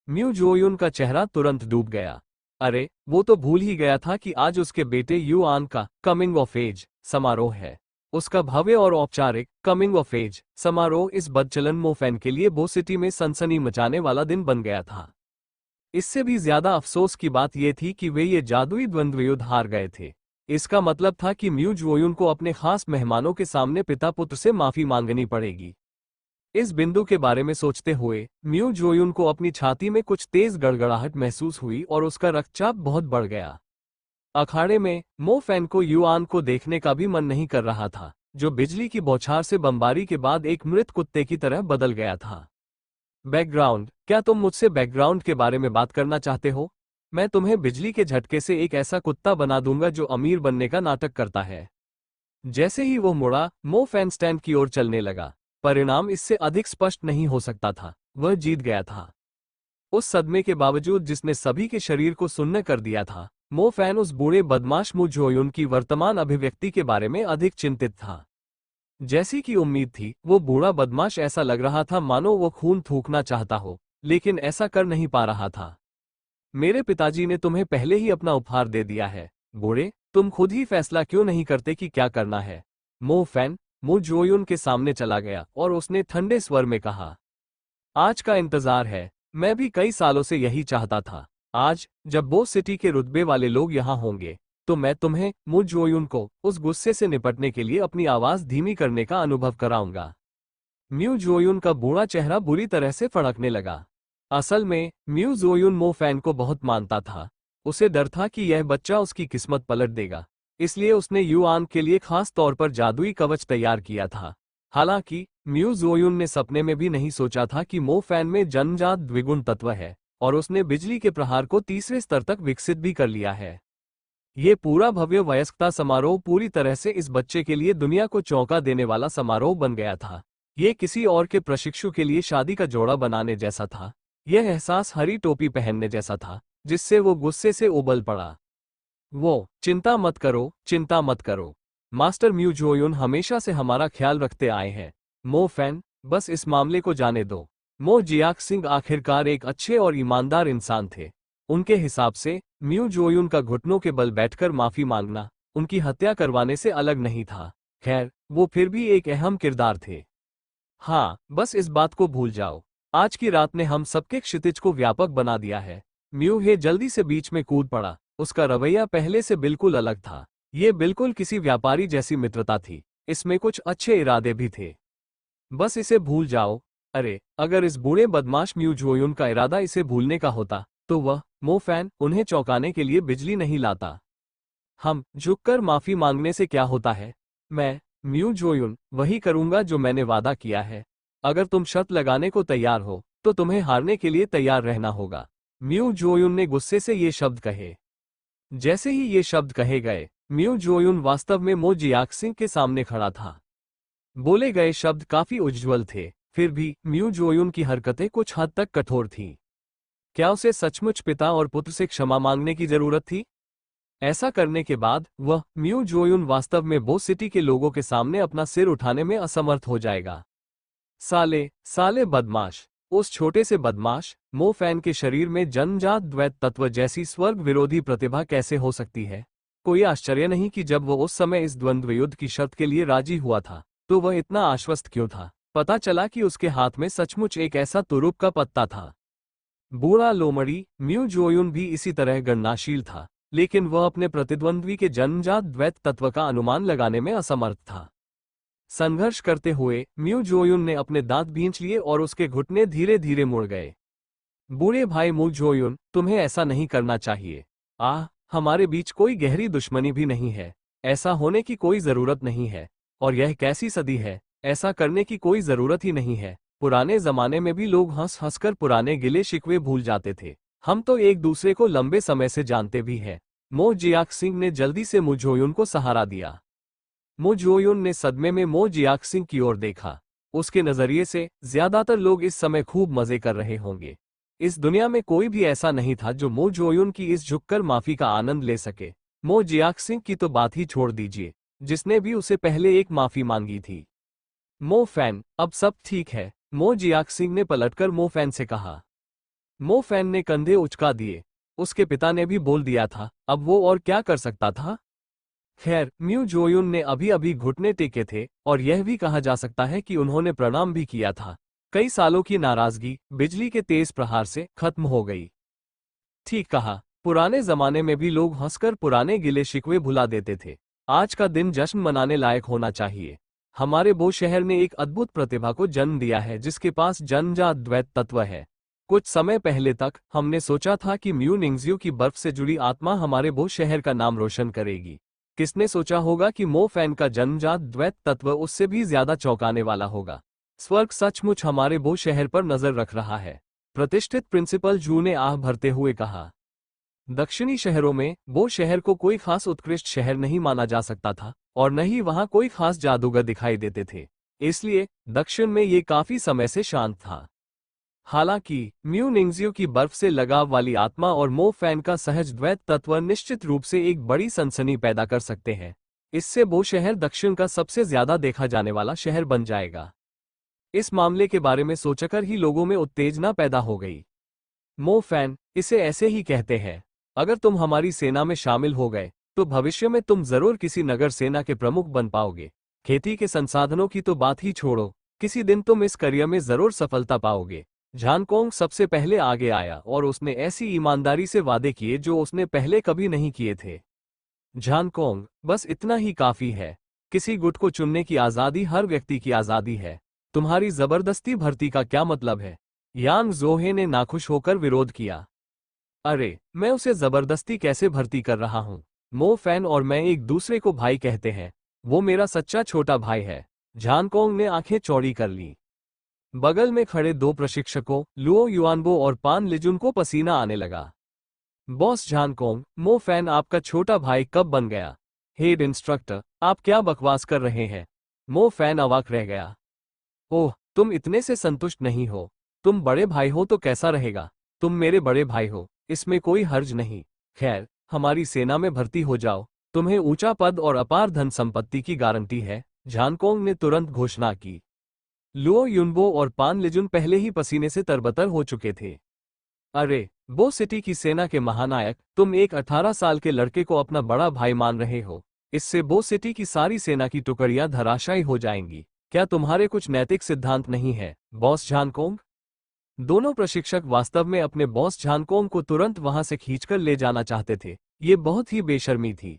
म्यू जोयुन का चेहरा तुरंत डूब गया। अरे, वो तो भूल ही गया था कि आज उसके बेटे यू आन का कमिंग ऑफ एज समारोह है। उसका भव्य और औपचारिक कमिंग ऑफ एज समारोह इस बदचलन मो फैन के लिए बो सिटी में सनसनी मचाने वाला दिन बन गया था। इससे भी ज्यादा अफसोस की बात यह थी कि वे ये जादुई द्वंद्व युद्ध हार गए थे। इसका मतलब था कि म्यू जोयुन को अपने खास मेहमानों के सामने पिता पुत्र से माफी मांगनी पड़ेगी। इस बिंदु के बारे में सोचते हुए म्यू जोयुन को अपनी छाती में कुछ तेज गड़गड़ाहट महसूस हुई और उसका रक्तचाप बहुत बढ़ गया। अखाड़े में मो फैन को युआन को देखने का भी मन नहीं कर रहा था, जो बिजली की बौछार से बमबारी के बाद एक मृत कुत्ते की तरह बदल गया था। बैकग्राउंड, क्या तुम मुझसे बैकग्राउंड के बारे में बात करना चाहते हो? मैं तुम्हें बिजली के झटके से एक ऐसा कुत्ता बना दूंगा जो अमीर बनने का नाटक करता है। जैसे ही वो मुड़ा, मो फैन स्टैंड की ओर चलने लगा। परिणाम इससे अधिक स्पष्ट नहीं हो सकता था, वह जीत गया था। उस सदमे के बावजूद जिसने सभी के शरीर को सुन्न कर दिया था, मो फैन उस बूढ़े बदमाश मू जोयुन की वर्तमान अभिव्यक्ति के बारे में अधिक चिंतित था। जैसी कि उम्मीद थी, वो बूढ़ा बदमाश ऐसा लग रहा था मानो वो खून थूकना चाहता हो, लेकिन ऐसा कर नहीं पा रहा था। मेरे पिताजी ने तुम्हें पहले ही अपना उपहार दे दिया है, बूढ़े, तुम खुद ही फैसला क्यों नहीं करते कि क्या करना है? मो फैन मू जोयुन के सामने चला गया और उसने ठंडे स्वर में कहा, आज का इंतजार है, मैं भी कई सालों से यही चाहता था। आज जब बो सिटी के रुतबे वाले लोग यहाँ होंगे, तो मैं तुम्हें, मू जोयुन को, उस गुस्से से निपटने के लिए अपनी आवाज धीमी करने का अनुभव कराऊंगा। म्यू जोयुन का बूढ़ा चेहरा बुरी तरह से फड़कने लगा। असल में म्यू जोयुन मो फैन को बहुत मानता था। उसे डर था कि यह बच्चा उसकी किस्मत पलट देगा, इसलिए उसने युआन के लिए खास तौर पर जादुई कवच तैयार किया था। हालांकि म्यू जोयुन ने सपने में भी नहीं सोचा था कि मो फैन में जन्मजात द्विगुण तत्व है और उसने बिजली के प्रहार को तीसरे स्तर तक विकसित भी कर लिया है। ये पूरा भव्य वयस्कता समारोह पूरी तरह से इस बच्चे के लिए दुनिया को चौंका देने वाला समारोह बन गया था। ये किसी और के प्रशिक्षु के लिए शादी का जोड़ा बनाने जैसा था। यह एहसास हरी टोपी पहनने जैसा था, जिससे वो गुस्से से उबल पड़ा। वो, चिंता मत करो, चिंता मत करो। मास्टर म्यू जोयुन हमेशा से हमारा ख्याल रखते आए हैं। मो फैन, बस इस मामले को जाने दो। मो जियाक सिंह आखिरकार एक अच्छे और ईमानदार इंसान थे। उनके हिसाब से म्यू जोयुन का घुटनों के बल बैठकर माफी मांगना उनकी हत्या करवाने से अलग नहीं था। खैर, वो फिर भी एक अहम किरदार थे। हाँ, बस इस बात को भूल जाओ। आज की रात ने हम सबके क्षितिज को व्यापक बना दिया है। म्यू हे जल्दी से बीच में कूद पड़ा। उसका रवैया पहले से बिल्कुल अलग था। ये बिल्कुल किसी व्यापारी जैसी मित्रता थी। इसमें कुछ अच्छे इरादे भी थे। बस इसे भूल जाओ। अरे, अगर इस बूढ़े बदमाश म्यू जोयुन का इरादा इसे भूलने का होता तो वह मो फैन उन्हें चौंकाने के लिए बिजली नहीं लाता। हम झुककर माफी मांगने से क्या होता है? मैं म्यू जोयुन वही करूंगा जो मैंने वादा किया है। अगर तुम शर्त लगाने को तैयार हो तो तुम्हें हारने के लिए तैयार रहना होगा। म्यू जोयुन ने गुस्से से ये शब्द कहे। जैसे ही ये शब्द कहे गए, म्यू जोयुन वास्तव में मो जियाक सिंह के सामने खड़ा था। बोले गए शब्द काफी उज्ज्वल थे, फिर भी म्यू जोयुन की हरकतें कुछ हद तक कठोर थीं। क्या उसे सचमुच पिता और पुत्र से क्षमा मांगने की जरूरत थी? ऐसा करने के बाद वह म्यू जोयुन वास्तव में बो सिटी के लोगों के सामने अपना सिर उठाने में असमर्थ हो जाएगा। साले साले बदमाश। उस छोटे से बदमाश मो फैन के शरीर में जन्मजात द्वैत तत्व जैसी स्वर्ग विरोधी प्रतिभा कैसे हो सकती है? कोई आश्चर्य नहीं कि जब वो उस समय इस द्वंद्व युद्ध की शर्त के लिए राजी हुआ था तो वह इतना आश्वस्त क्यों था। पता चला कि उसके हाथ में सचमुच एक ऐसा तुरुप का पत्ता था। बूढ़ा लोमड़ी म्यू जोयुन भी इसी तरह गणनाशील था, लेकिन वह अपने प्रतिद्वंद्वी के जन्मजात द्वैत तत्व का अनुमान लगाने में असमर्थ था। संघर्ष करते हुए म्यू जोयुन ने अपने दांत भींच लिए और उसके घुटने धीरे धीरे मुड़ गए। बूढ़े भाई म्यू जोयुन, तुम्हें ऐसा नहीं करना चाहिए। हमारे बीच कोई गहरी दुश्मनी भी नहीं है। ऐसा होने की कोई जरूरत नहीं है। और यह कैसी सदी है, ऐसा करने की कोई जरूरत ही नहीं है। पुराने जमाने में भी लोग हंस हंसकर पुराने गिले शिकवे भूल जाते थे। हम तो एक दूसरे को लंबे समय से जानते भी हैं। मो जियाक सिंह ने जल्दी से मो जोयुन को सहारा दिया। मो जोयुन ने सदमे में मो जियाक सिंह की ओर देखा। उसके नजरिए से ज्यादातर लोग इस समय खूब मजे कर रहे होंगे। इस दुनिया में कोई भी ऐसा नहीं था जो मो जोयुन की इस झुककर माफी का आनंद ले सके। मो जियाक सिंह की तो बात ही छोड़ दीजिए, जिसने भी उसे पहले एक माफी मांगी थी। मो फैन, अब सब ठीक है, मो जियाक सिंह ने पलटकर मो फैन से कहा। मो फैन ने कंधे उचका दिए। उसके पिता ने भी बोल दिया था, अब वो और क्या कर सकता था? खैर, म्यू जोयुन ने अभी अभी घुटने टेके थे और यह भी कहा जा सकता है कि उन्होंने प्रणाम भी किया था। कई सालों की नाराजगी बिजली के तेज प्रहार से खत्म हो गई। ठीक कहा, पुराने जमाने में भी लोग हंसकर पुराने गिले शिकवे भुला देते थे। आज का दिन जश्न मनाने लायक होना चाहिए। हमारे बो शहर ने एक अद्भुत प्रतिभा को जन्म दिया है जिसके पास जन्मजात द्वैत तत्व है। कुछ समय पहले तक हमने सोचा था कि म्यू निंगजियो की बर्फ से जुड़ी आत्मा हमारे बो शहर का नाम रोशन करेगी। किसने सोचा होगा कि मो फैन का जन्मजात द्वैत तत्व उससे भी ज्यादा चौंकाने वाला होगा। स्वर्ग सचमुच हमारे बो शहर पर नजर रख रहा है, प्रतिष्ठित प्रिंसिपल जू ने आह भरते हुए कहा। दक्षिणी शहरों में बो शहर को कोई खास उत्कृष्ट शहर नहीं माना जा सकता था और न ही वहां कोई खास जादूगर दिखाई देते थे। इसलिए दक्षिण में ये काफी समय से शांत था। हालांकि म्यू निंगजियो की बर्फ से लगाव वाली आत्मा और मो फैन का सहज द्वैत तत्व निश्चित रूप से एक बड़ी सनसनी पैदा कर सकते हैं। इससे बो शहर दक्षिण का सबसे ज्यादा देखा जाने वाला शहर बन जाएगा। इस मामले के बारे में सोचकर ही लोगों में उत्तेजना पैदा हो गई। मो फैन, इसे ऐसे ही कहते हैं। अगर तुम हमारी सेना में शामिल हो गए तो भविष्य में तुम जरूर किसी नगर सेना के प्रमुख बन पाओगे। खेती के संसाधनों की तो बात ही छोड़ो, किसी दिन तुम इस करियर में जरूर सफलता पाओगे। झानकोंग सबसे पहले आगे आया और उसने ऐसी ईमानदारी से वादे किए जो उसने पहले कभी नहीं किए थे। झानकोंग, बस इतना ही काफी है। किसी गुट को चुनने की आजादी हर व्यक्ति की आजादी है। तुम्हारी जबरदस्ती भर्ती का क्या मतलब है? यांग जोहे ने नाखुश होकर विरोध किया। अरे, मैं उसे जबरदस्ती कैसे भर्ती कर रहा हूं? मो फैन और मैं एक दूसरे को भाई कहते हैं। वो मेरा सच्चा छोटा भाई है। झानकोंग ने आंखें चौड़ी कर ली। बगल में खड़े दो प्रशिक्षकों लुओ युआनबो और पान लिजुन को पसीना आने लगा। बॉस झानकोंग, मो फैन आपका छोटा भाई कब बन गया? हेड इंस्ट्रक्टर, आप क्या बकवास कर रहे हैं? मो फैन अवाक रह गया। ओह, तुम इतने से संतुष्ट नहीं हो? तुम बड़े भाई हो तो कैसा रहेगा? तुम मेरे बड़े भाई हो, इसमें कोई हर्ज नहीं। खैर, हमारी सेना में भर्ती हो जाओ, तुम्हें ऊंचा पद और अपार धन संपत्ति की गारंटी है। झानकोंग ने तुरंत घोषणा की। लुओ युनबो और पान लिजुन पहले ही पसीने से तरबतर हो चुके थे। अरे, बो सिटी की सेना के महानायक, तुम एक 18 साल के लड़के को अपना बड़ा भाई मान रहे हो। इससे बो सिटी की सारी सेना की टुकड़ियां धराशायी हो जाएंगी। क्या तुम्हारे कुछ नैतिक सिद्धांत नहीं है, बॉस झानकोंग? दोनों प्रशिक्षक वास्तव में अपने बॉस झानकोंग को तुरंत वहां से खींचकर ले जाना चाहते थे। ये बहुत ही बेशर्मी थी।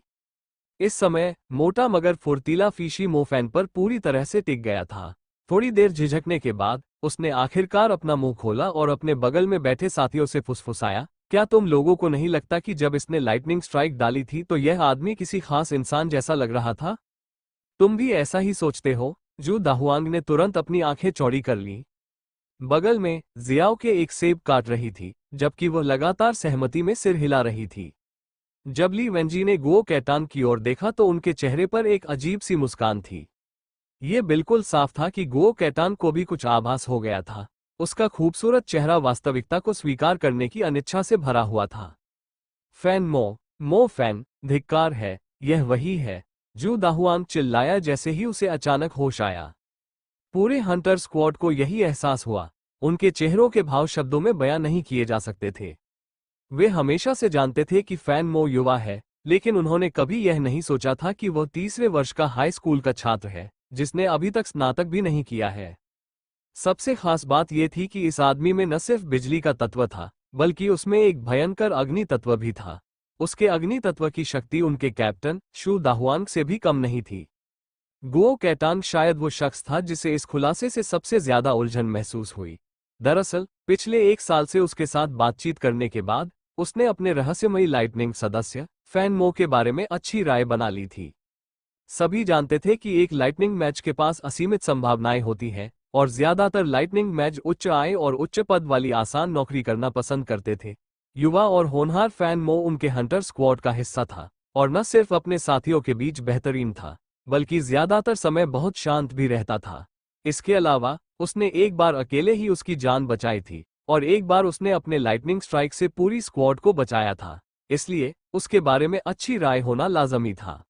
इस समय मोटा मगर फुर्तीला फीशी मोफैन पर पूरी तरह से टिक गया था। थोड़ी देर झिझकने के बाद उसने आखिरकार अपना मुंह खोला और अपने बगल में बैठे साथियों से फुसफुसाया, क्या तुम लोगों को नहीं लगता कि जब इसने लाइटनिंग स्ट्राइक डाली थी तो यह आदमी किसी खास इंसान जैसा लग रहा था? तुम भी ऐसा ही सोचते हो? जू दाहुआंग ने तुरंत अपनी आंखें चौड़ी कर लीं। बगल में जियाओ के एक सेब काट रही थी, जबकि वह लगातार सहमति में सिर हिला रही थी। जब ली वेंजी ने गुओ कैटान की ओर देखा तो उनके चेहरे पर एक अजीब सी मुस्कान थी। ये बिल्कुल साफ था कि गुओ कैटान को भी कुछ आभास हो गया था। उसका खूबसूरत चेहरा वास्तविकता को स्वीकार करने की अनिच्छा से भरा हुआ था। फैन मो फैन, धिक्कार है, यह वही है। जू दाहुआंग चिल्लाया जैसे ही उसे अचानक होश आया। पूरे हंटर स्क्वाड को यही एहसास हुआ। उनके चेहरों के भाव शब्दों में बयां नहीं किए जा सकते थे। वे हमेशा से जानते थे कि फैन मो युवा है, लेकिन उन्होंने कभी यह नहीं सोचा था कि वह तीसरे वर्ष का हाई स्कूल का छात्र है, जिसने अभी तक स्नातक भी नहीं किया है। सबसे खास बात यह थी कि इस आदमी में न सिर्फ बिजली का तत्व था, बल्कि उसमें एक भयंकर अग्नि तत्व भी था। उसके अग्नि तत्व की शक्ति उनके कैप्टन शू दाहुआंग से भी कम नहीं थी। गुओ कैटान शायद वो शख्स था जिसे इस खुलासे से सबसे ज्यादा उलझन महसूस हुई। दरअसल पिछले 1 साल से उसके साथ बातचीत करने के बाद उसने अपने रहस्यमयी लाइटनिंग सदस्य फैन मो के बारे में अच्छी राय बना ली थी। सभी जानते थे कि एक लाइटनिंग मैच के पास असीमित संभावनाएं होती हैं, और ज्यादातर लाइटनिंग मैच उच्च आय और उच्च पद वाली आसान नौकरी करना पसंद करते थे। युवा और होनहार फैन मो उनके हंटर स्क्वाड का हिस्सा था, और न सिर्फ अपने साथियों के बीच बेहतरीन था, बल्कि ज्यादातर समय बहुत शांत भी रहता था। इसके अलावा उसने एक बार अकेले ही उसकी जान बचाई थी, और एक बार उसने अपने लाइटनिंग स्ट्राइक से पूरी स्क्वाड को बचाया था, इसलिए उसके बारे में अच्छी राय होना लाजमी था।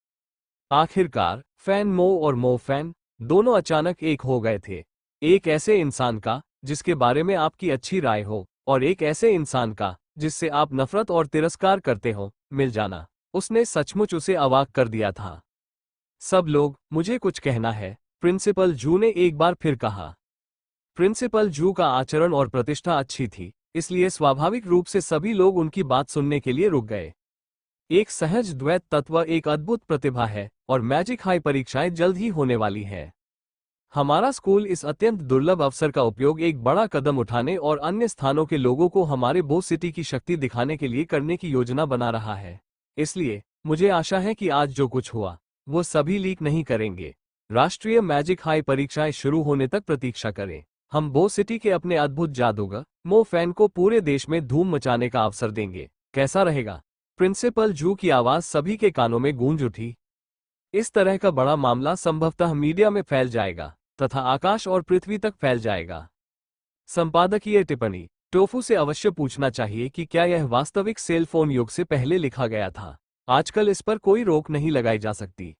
आखिरकार फैन मो और मो फैन दोनों अचानक एक हो गए थे। एक ऐसे इंसान का जिसके बारे में आपकी अच्छी राय हो, और एक ऐसे इंसान का जिससे आप नफरत और तिरस्कार करते हो, मिल जाना उसने सचमुच उसे अवाक कर दिया था। सब लोग, मुझे कुछ कहना है, प्रिंसिपल जू ने एक बार फिर कहा। प्रिंसिपल जू का आचरण और प्रतिष्ठा अच्छी थी, इसलिए स्वाभाविक रूप से सभी लोग उनकी बात सुनने के लिए रुक गए। एक सहज द्वैत तत्व एक अद्भुत प्रतिभा है, और मैजिक हाई परीक्षाएं जल्द ही होने वाली है। हमारा स्कूल इस अत्यंत दुर्लभ अवसर का उपयोग एक बड़ा कदम उठाने और अन्य स्थानों के लोगों को हमारे बो सिटी की शक्ति दिखाने के लिए करने की योजना बना रहा है। इसलिए मुझे आशा है कि आज जो कुछ हुआ वो सभी लीक नहीं करेंगे। राष्ट्रीय मैजिक हाई परीक्षाएं शुरू होने तक प्रतीक्षा करें। हम बो सिटी के अपने अद्भुत जादूगर मो फैन को पूरे देश में धूम मचाने का अवसर देंगे। कैसा रहेगा? प्रिंसिपल जू की आवाज सभी के कानों में गूंज उठी। इस तरह का बड़ा मामला संभवतः मीडिया में फैल जाएगा तथा आकाश और पृथ्वी तक फैल जाएगा। संपादकीय टिप्पणी: टोफू से अवश्य पूछना चाहिए कि क्या यह वास्तविक सेल फोन युग से पहले लिखा गया था। आजकल इस पर कोई रोक नहीं लगाई जा सकती।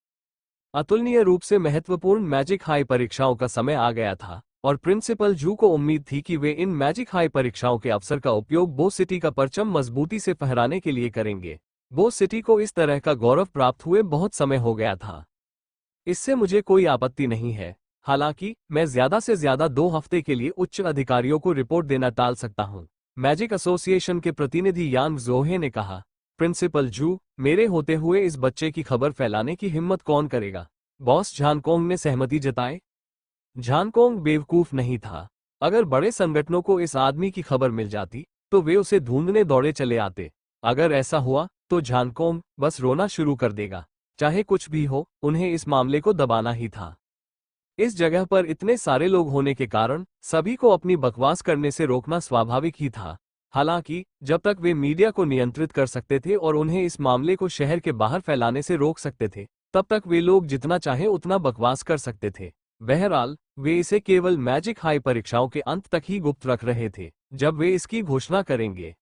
अतुलनीय रूप से महत्वपूर्ण मैजिक हाई परीक्षाओं का समय आ गया था, और प्रिंसिपल जू को उम्मीद थी कि वे इन मैजिक हाई परीक्षाओं के अवसर का उपयोग बो सिटी का परचम मजबूती से फहराने के लिए करेंगे। बो सिटी को इस तरह का गौरव प्राप्त हुए बहुत समय हो गया था। इससे मुझे कोई आपत्ति नहीं है। हालांकि मैं ज्यादा से ज्यादा 2 हफ्ते के लिए उच्च अधिकारियों को रिपोर्ट देना टाल सकता हूं, मैजिक एसोसिएशन के प्रतिनिधि यांग जोहे ने कहा। प्रिंसिपल जू, मेरे होते हुए इस बच्चे की खबर फैलाने की हिम्मत कौन करेगा? बॉस झानकोंग ने सहमति जताई। झानकोंग बेवकूफ नहीं था। अगर बड़े संगठनों को इस आदमी की खबर मिल जाती तो वे उसे ढूंढने दौड़े चले आते। अगर ऐसा हुआ तो झानकोंग बस रोना शुरू कर देगा। चाहे कुछ भी हो, उन्हें इस मामले को दबाना ही था। इस जगह पर इतने सारे लोग होने के कारण सभी को अपनी बकवास करने से रोकना स्वाभाविक ही था। हालांकि जब तक वे मीडिया को नियंत्रित कर सकते थे और उन्हें इस मामले को शहर के बाहर फैलाने से रोक सकते थे, तब तक वे लोग जितना चाहे उतना बकवास कर सकते थे। बहरहाल वे इसे केवल मैजिक हाई परीक्षाओं के अंत तक ही गुप्त रख रहे थे, जब वे इसकी घोषणा करेंगे।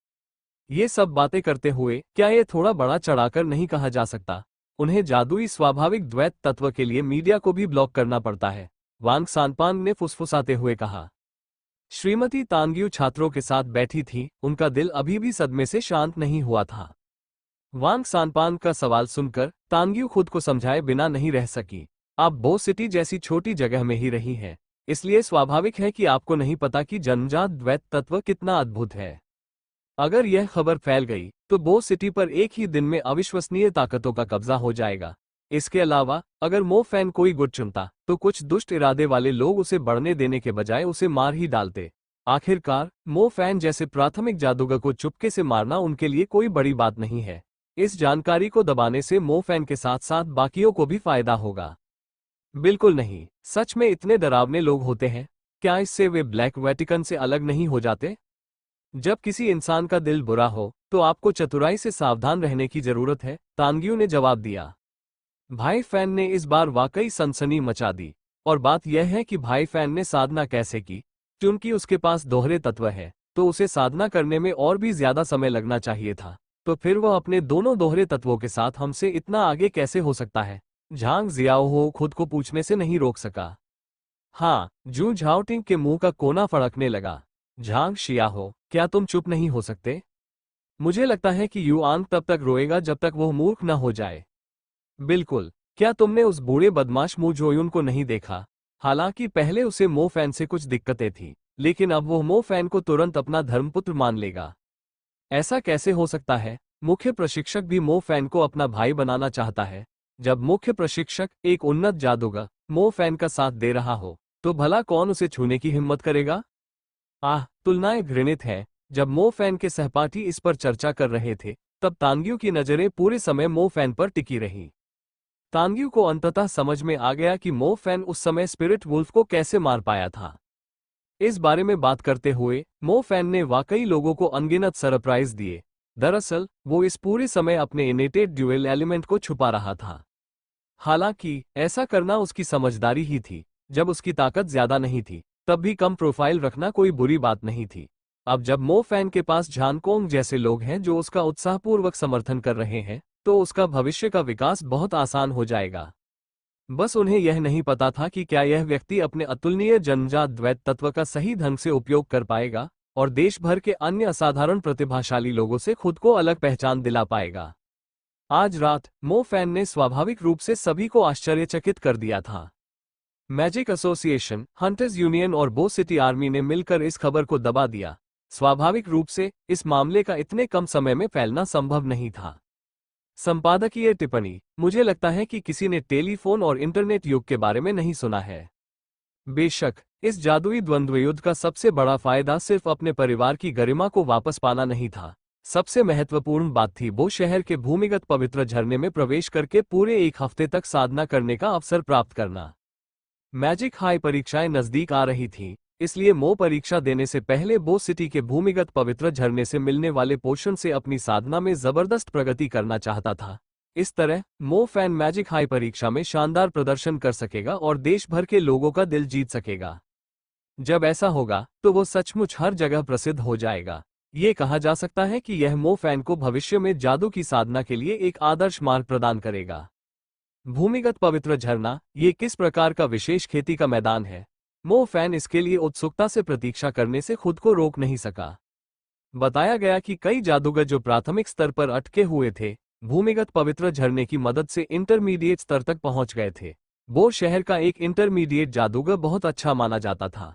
ये सब बातें करते हुए क्या ये थोड़ा बड़ा चढ़ाकर नहीं कहा जा सकता? उन्हें जादुई स्वाभाविक द्वैत तत्व के लिए मीडिया को भी ब्लॉक करना पड़ता है। वांग सानपांग ने फुसफुसाते हुए कहा। श्रीमती तांग्यू छात्रों के साथ बैठी थी, उनका दिल अभी भी सदमे से शांत नहीं हुआ था। वांग सानपांग का सवाल सुनकर तांग्यू खुद को समझाए बिना नहीं रह सकी। आप बो सिटी जैसी छोटी जगह में ही रही हैं, इसलिए स्वाभाविक है कि आपको नहीं पता कि जन्मजात द्वैत तत्व कितना अद्भुत है। अगर यह खबर फैल गई तो बो सिटी पर एक ही दिन में अविश्वसनीय ताकतों का कब्जा हो जाएगा। इसके अलावा अगर मो फैन कोई गुट चुनता तो कुछ दुष्ट इरादे वाले लोग उसे बढ़ने देने के बजाय उसे मार ही डालते। आखिरकार मो फैन जैसे प्राथमिक जादूगर को चुपके से मारना उनके लिए कोई बड़ी बात नहीं है। इस जानकारी को दबाने से मो फैन के साथ साथ बाकियों को भी फायदा होगा। बिल्कुल नहीं, सच में इतने डरावने लोग होते हैं? क्या इससे वे ब्लैक वेटिकन से अलग नहीं हो जाते? जब किसी इंसान का दिल बुरा हो तो आपको चतुराई से सावधान रहने की जरूरत है, तांग्यू ने जवाब दिया। भाई फैन ने इस बार वाकई सनसनी मचा दी। और बात यह है कि भाई फैन ने साधना कैसे की। क्योंकि उसके पास दोहरे तत्व है तो उसे साधना करने में और भी ज्यादा समय लगना चाहिए था। तो फिर वह अपने दोनों दोहरे तत्वों के साथ हमसे इतना आगे कैसे हो सकता है? झांग जियाओहो खुद को पूछने से नहीं रोक सका। हाँ, जू झाओटिंग के मुंह का कोना फड़कने लगा। झांग शियाहो, क्या तुम चुप नहीं हो सकते? मुझे लगता है कि युआंग तब तक रोएगा जब तक वह मूर्ख न हो जाए। बिल्कुल, क्या तुमने उस बूढ़े बदमाश मू जोयुन को नहीं देखा? हालांकि पहले उसे मो फैन से कुछ दिक्कतें थी, लेकिन अब वो मो फैन को तुरंत अपना धर्मपुत्र मान लेगा। ऐसा कैसे हो सकता है? मुख्य प्रशिक्षक भी मो फैन को अपना भाई बनाना चाहता है। जब मुख्य प्रशिक्षक एक उन्नत जादूगर मो फैन का साथ दे रहा हो तो भला कौन उसे छूने की हिम्मत करेगा? तुलनाएं घृणित है। जब मो फैन के सहपाठी इस पर चर्चा कर रहे थे तब तांग्यू की नजरें पूरे समय मो फैन पर टिकी रही। तांग्यू को अंततः समझ में आ गया कि मो फैन उस समय स्पिरिट वुल्फ को कैसे मार पाया था। इस बारे में बात करते हुए मो फैन ने वाकई लोगों को अनगिनत सरप्राइज दिए। दरअसल वो इस पूरे समय अपने इनेटेड ड्यूएल एलिमेंट को छुपा रहा था। हालांकि ऐसा करना उसकी समझदारी ही थी। जब उसकी ताकत ज्यादा नहीं थी तब भी कम प्रोफाइल रखना कोई बुरी बात नहीं थी। अब जब मो फैन के पास झानकोंग जैसे लोग हैं जो उसका उत्साहपूर्वक समर्थन कर रहे हैं तो उसका भविष्य का विकास बहुत आसान हो जाएगा। बस उन्हें यह नहीं पता था कि क्या यह व्यक्ति अपने अतुलनीय जन्मजात द्वैत तत्व का सही ढंग से उपयोग कर पाएगा और देश भर के अन्य असाधारण प्रतिभाशाली लोगों से खुद को अलग पहचान दिला पाएगा। आज रात मो फैन ने स्वाभाविक रूप से सभी को आश्चर्यचकित कर दिया था। मैजिक एसोसिएशन, हंटर्स यूनियन और बो सिटी आर्मी ने मिलकर इस खबर को दबा दिया। स्वाभाविक रूप से इस मामले का इतने कम समय में फैलना संभव नहीं था। संपादकीय टिप्पणी, मुझे लगता है कि किसी ने टेलीफोन और इंटरनेट युग के बारे में नहीं सुना है। बेशक, इस जादुई द्वंद्व युद्ध का सबसे बड़ा फायदा सिर्फ अपने परिवार की गरिमा को वापस पाना नहीं था। सबसे महत्वपूर्ण बात थी वो शहर के भूमिगत पवित्र झरने में प्रवेश करके पूरे एक हफ्ते तक साधना करने का अवसर प्राप्त करना। मैजिक हाई परीक्षाएं नजदीक आ रही थीं, इसलिए मो परीक्षा देने से पहले बो सिटी के भूमिगत पवित्र झरने से मिलने वाले पोषण से अपनी साधना में जबरदस्त प्रगति करना चाहता था। इस तरह मो फैन मैजिक हाई परीक्षा में शानदार प्रदर्शन कर सकेगा और देश भर के लोगों का दिल जीत सकेगा। जब ऐसा होगा तो वो सचमुच हर जगह प्रसिद्ध हो जाएगा। ये कहा जा सकता है कि यह मो फैन को भविष्य में जादू की साधना के लिए एक आदर्श मार्ग प्रदान करेगा। भूमिगत पवित्र झरना, ये किस प्रकार का विशेष खेती का मैदान है? मो फैन इसके लिए उत्सुकता से प्रतीक्षा करने से खुद को रोक नहीं सका। बताया गया कि कई जादूगर जो प्राथमिक स्तर पर अटके हुए थे भूमिगत पवित्र झरने की मदद से इंटरमीडिएट स्तर तक पहुंच गए थे। वो शहर का एक इंटरमीडिएट जादूगर बहुत अच्छा माना जाता था।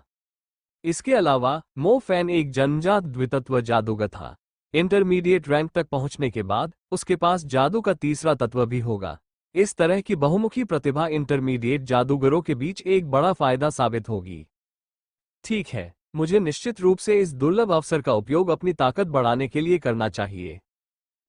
इसके अलावा मो फैन एक जन्मजात द्वितत्व जादूगर था। इंटरमीडिएट रैंक तक पहुंचने के बाद उसके पास जादू का तीसरा तत्व भी होगा। इस तरह की बहुमुखी प्रतिभा इंटरमीडिएट जादूगरों के बीच एक बड़ा फायदा साबित होगी। ठीक है, मुझे निश्चित रूप से इस दुर्लभ अवसर का उपयोग अपनी ताकत बढ़ाने के लिए करना चाहिए।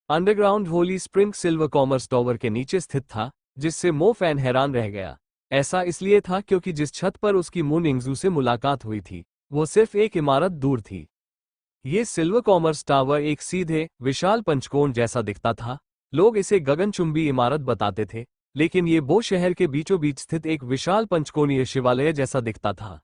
Underground Holi spring silver commerce tower के नीचे स्थित था, जिससे मो फैन हैरान रह गया। ऐसा इसलिए था क्योंकि जिस छत पर उसकी मून इंगजू से मुलाकात हुई थी वो सिर्फ एक इमारत दूर थी। ये सिल्वर कॉमर्स टावर एक सीधे विशाल पंचकोण जैसा दिखता था। लोग इसे गगनचुंबी इमारत बताते थे, लेकिन ये बो शहर के बीचों बीच स्थित एक विशाल पंचकोणीय शिवालय जैसा दिखता था।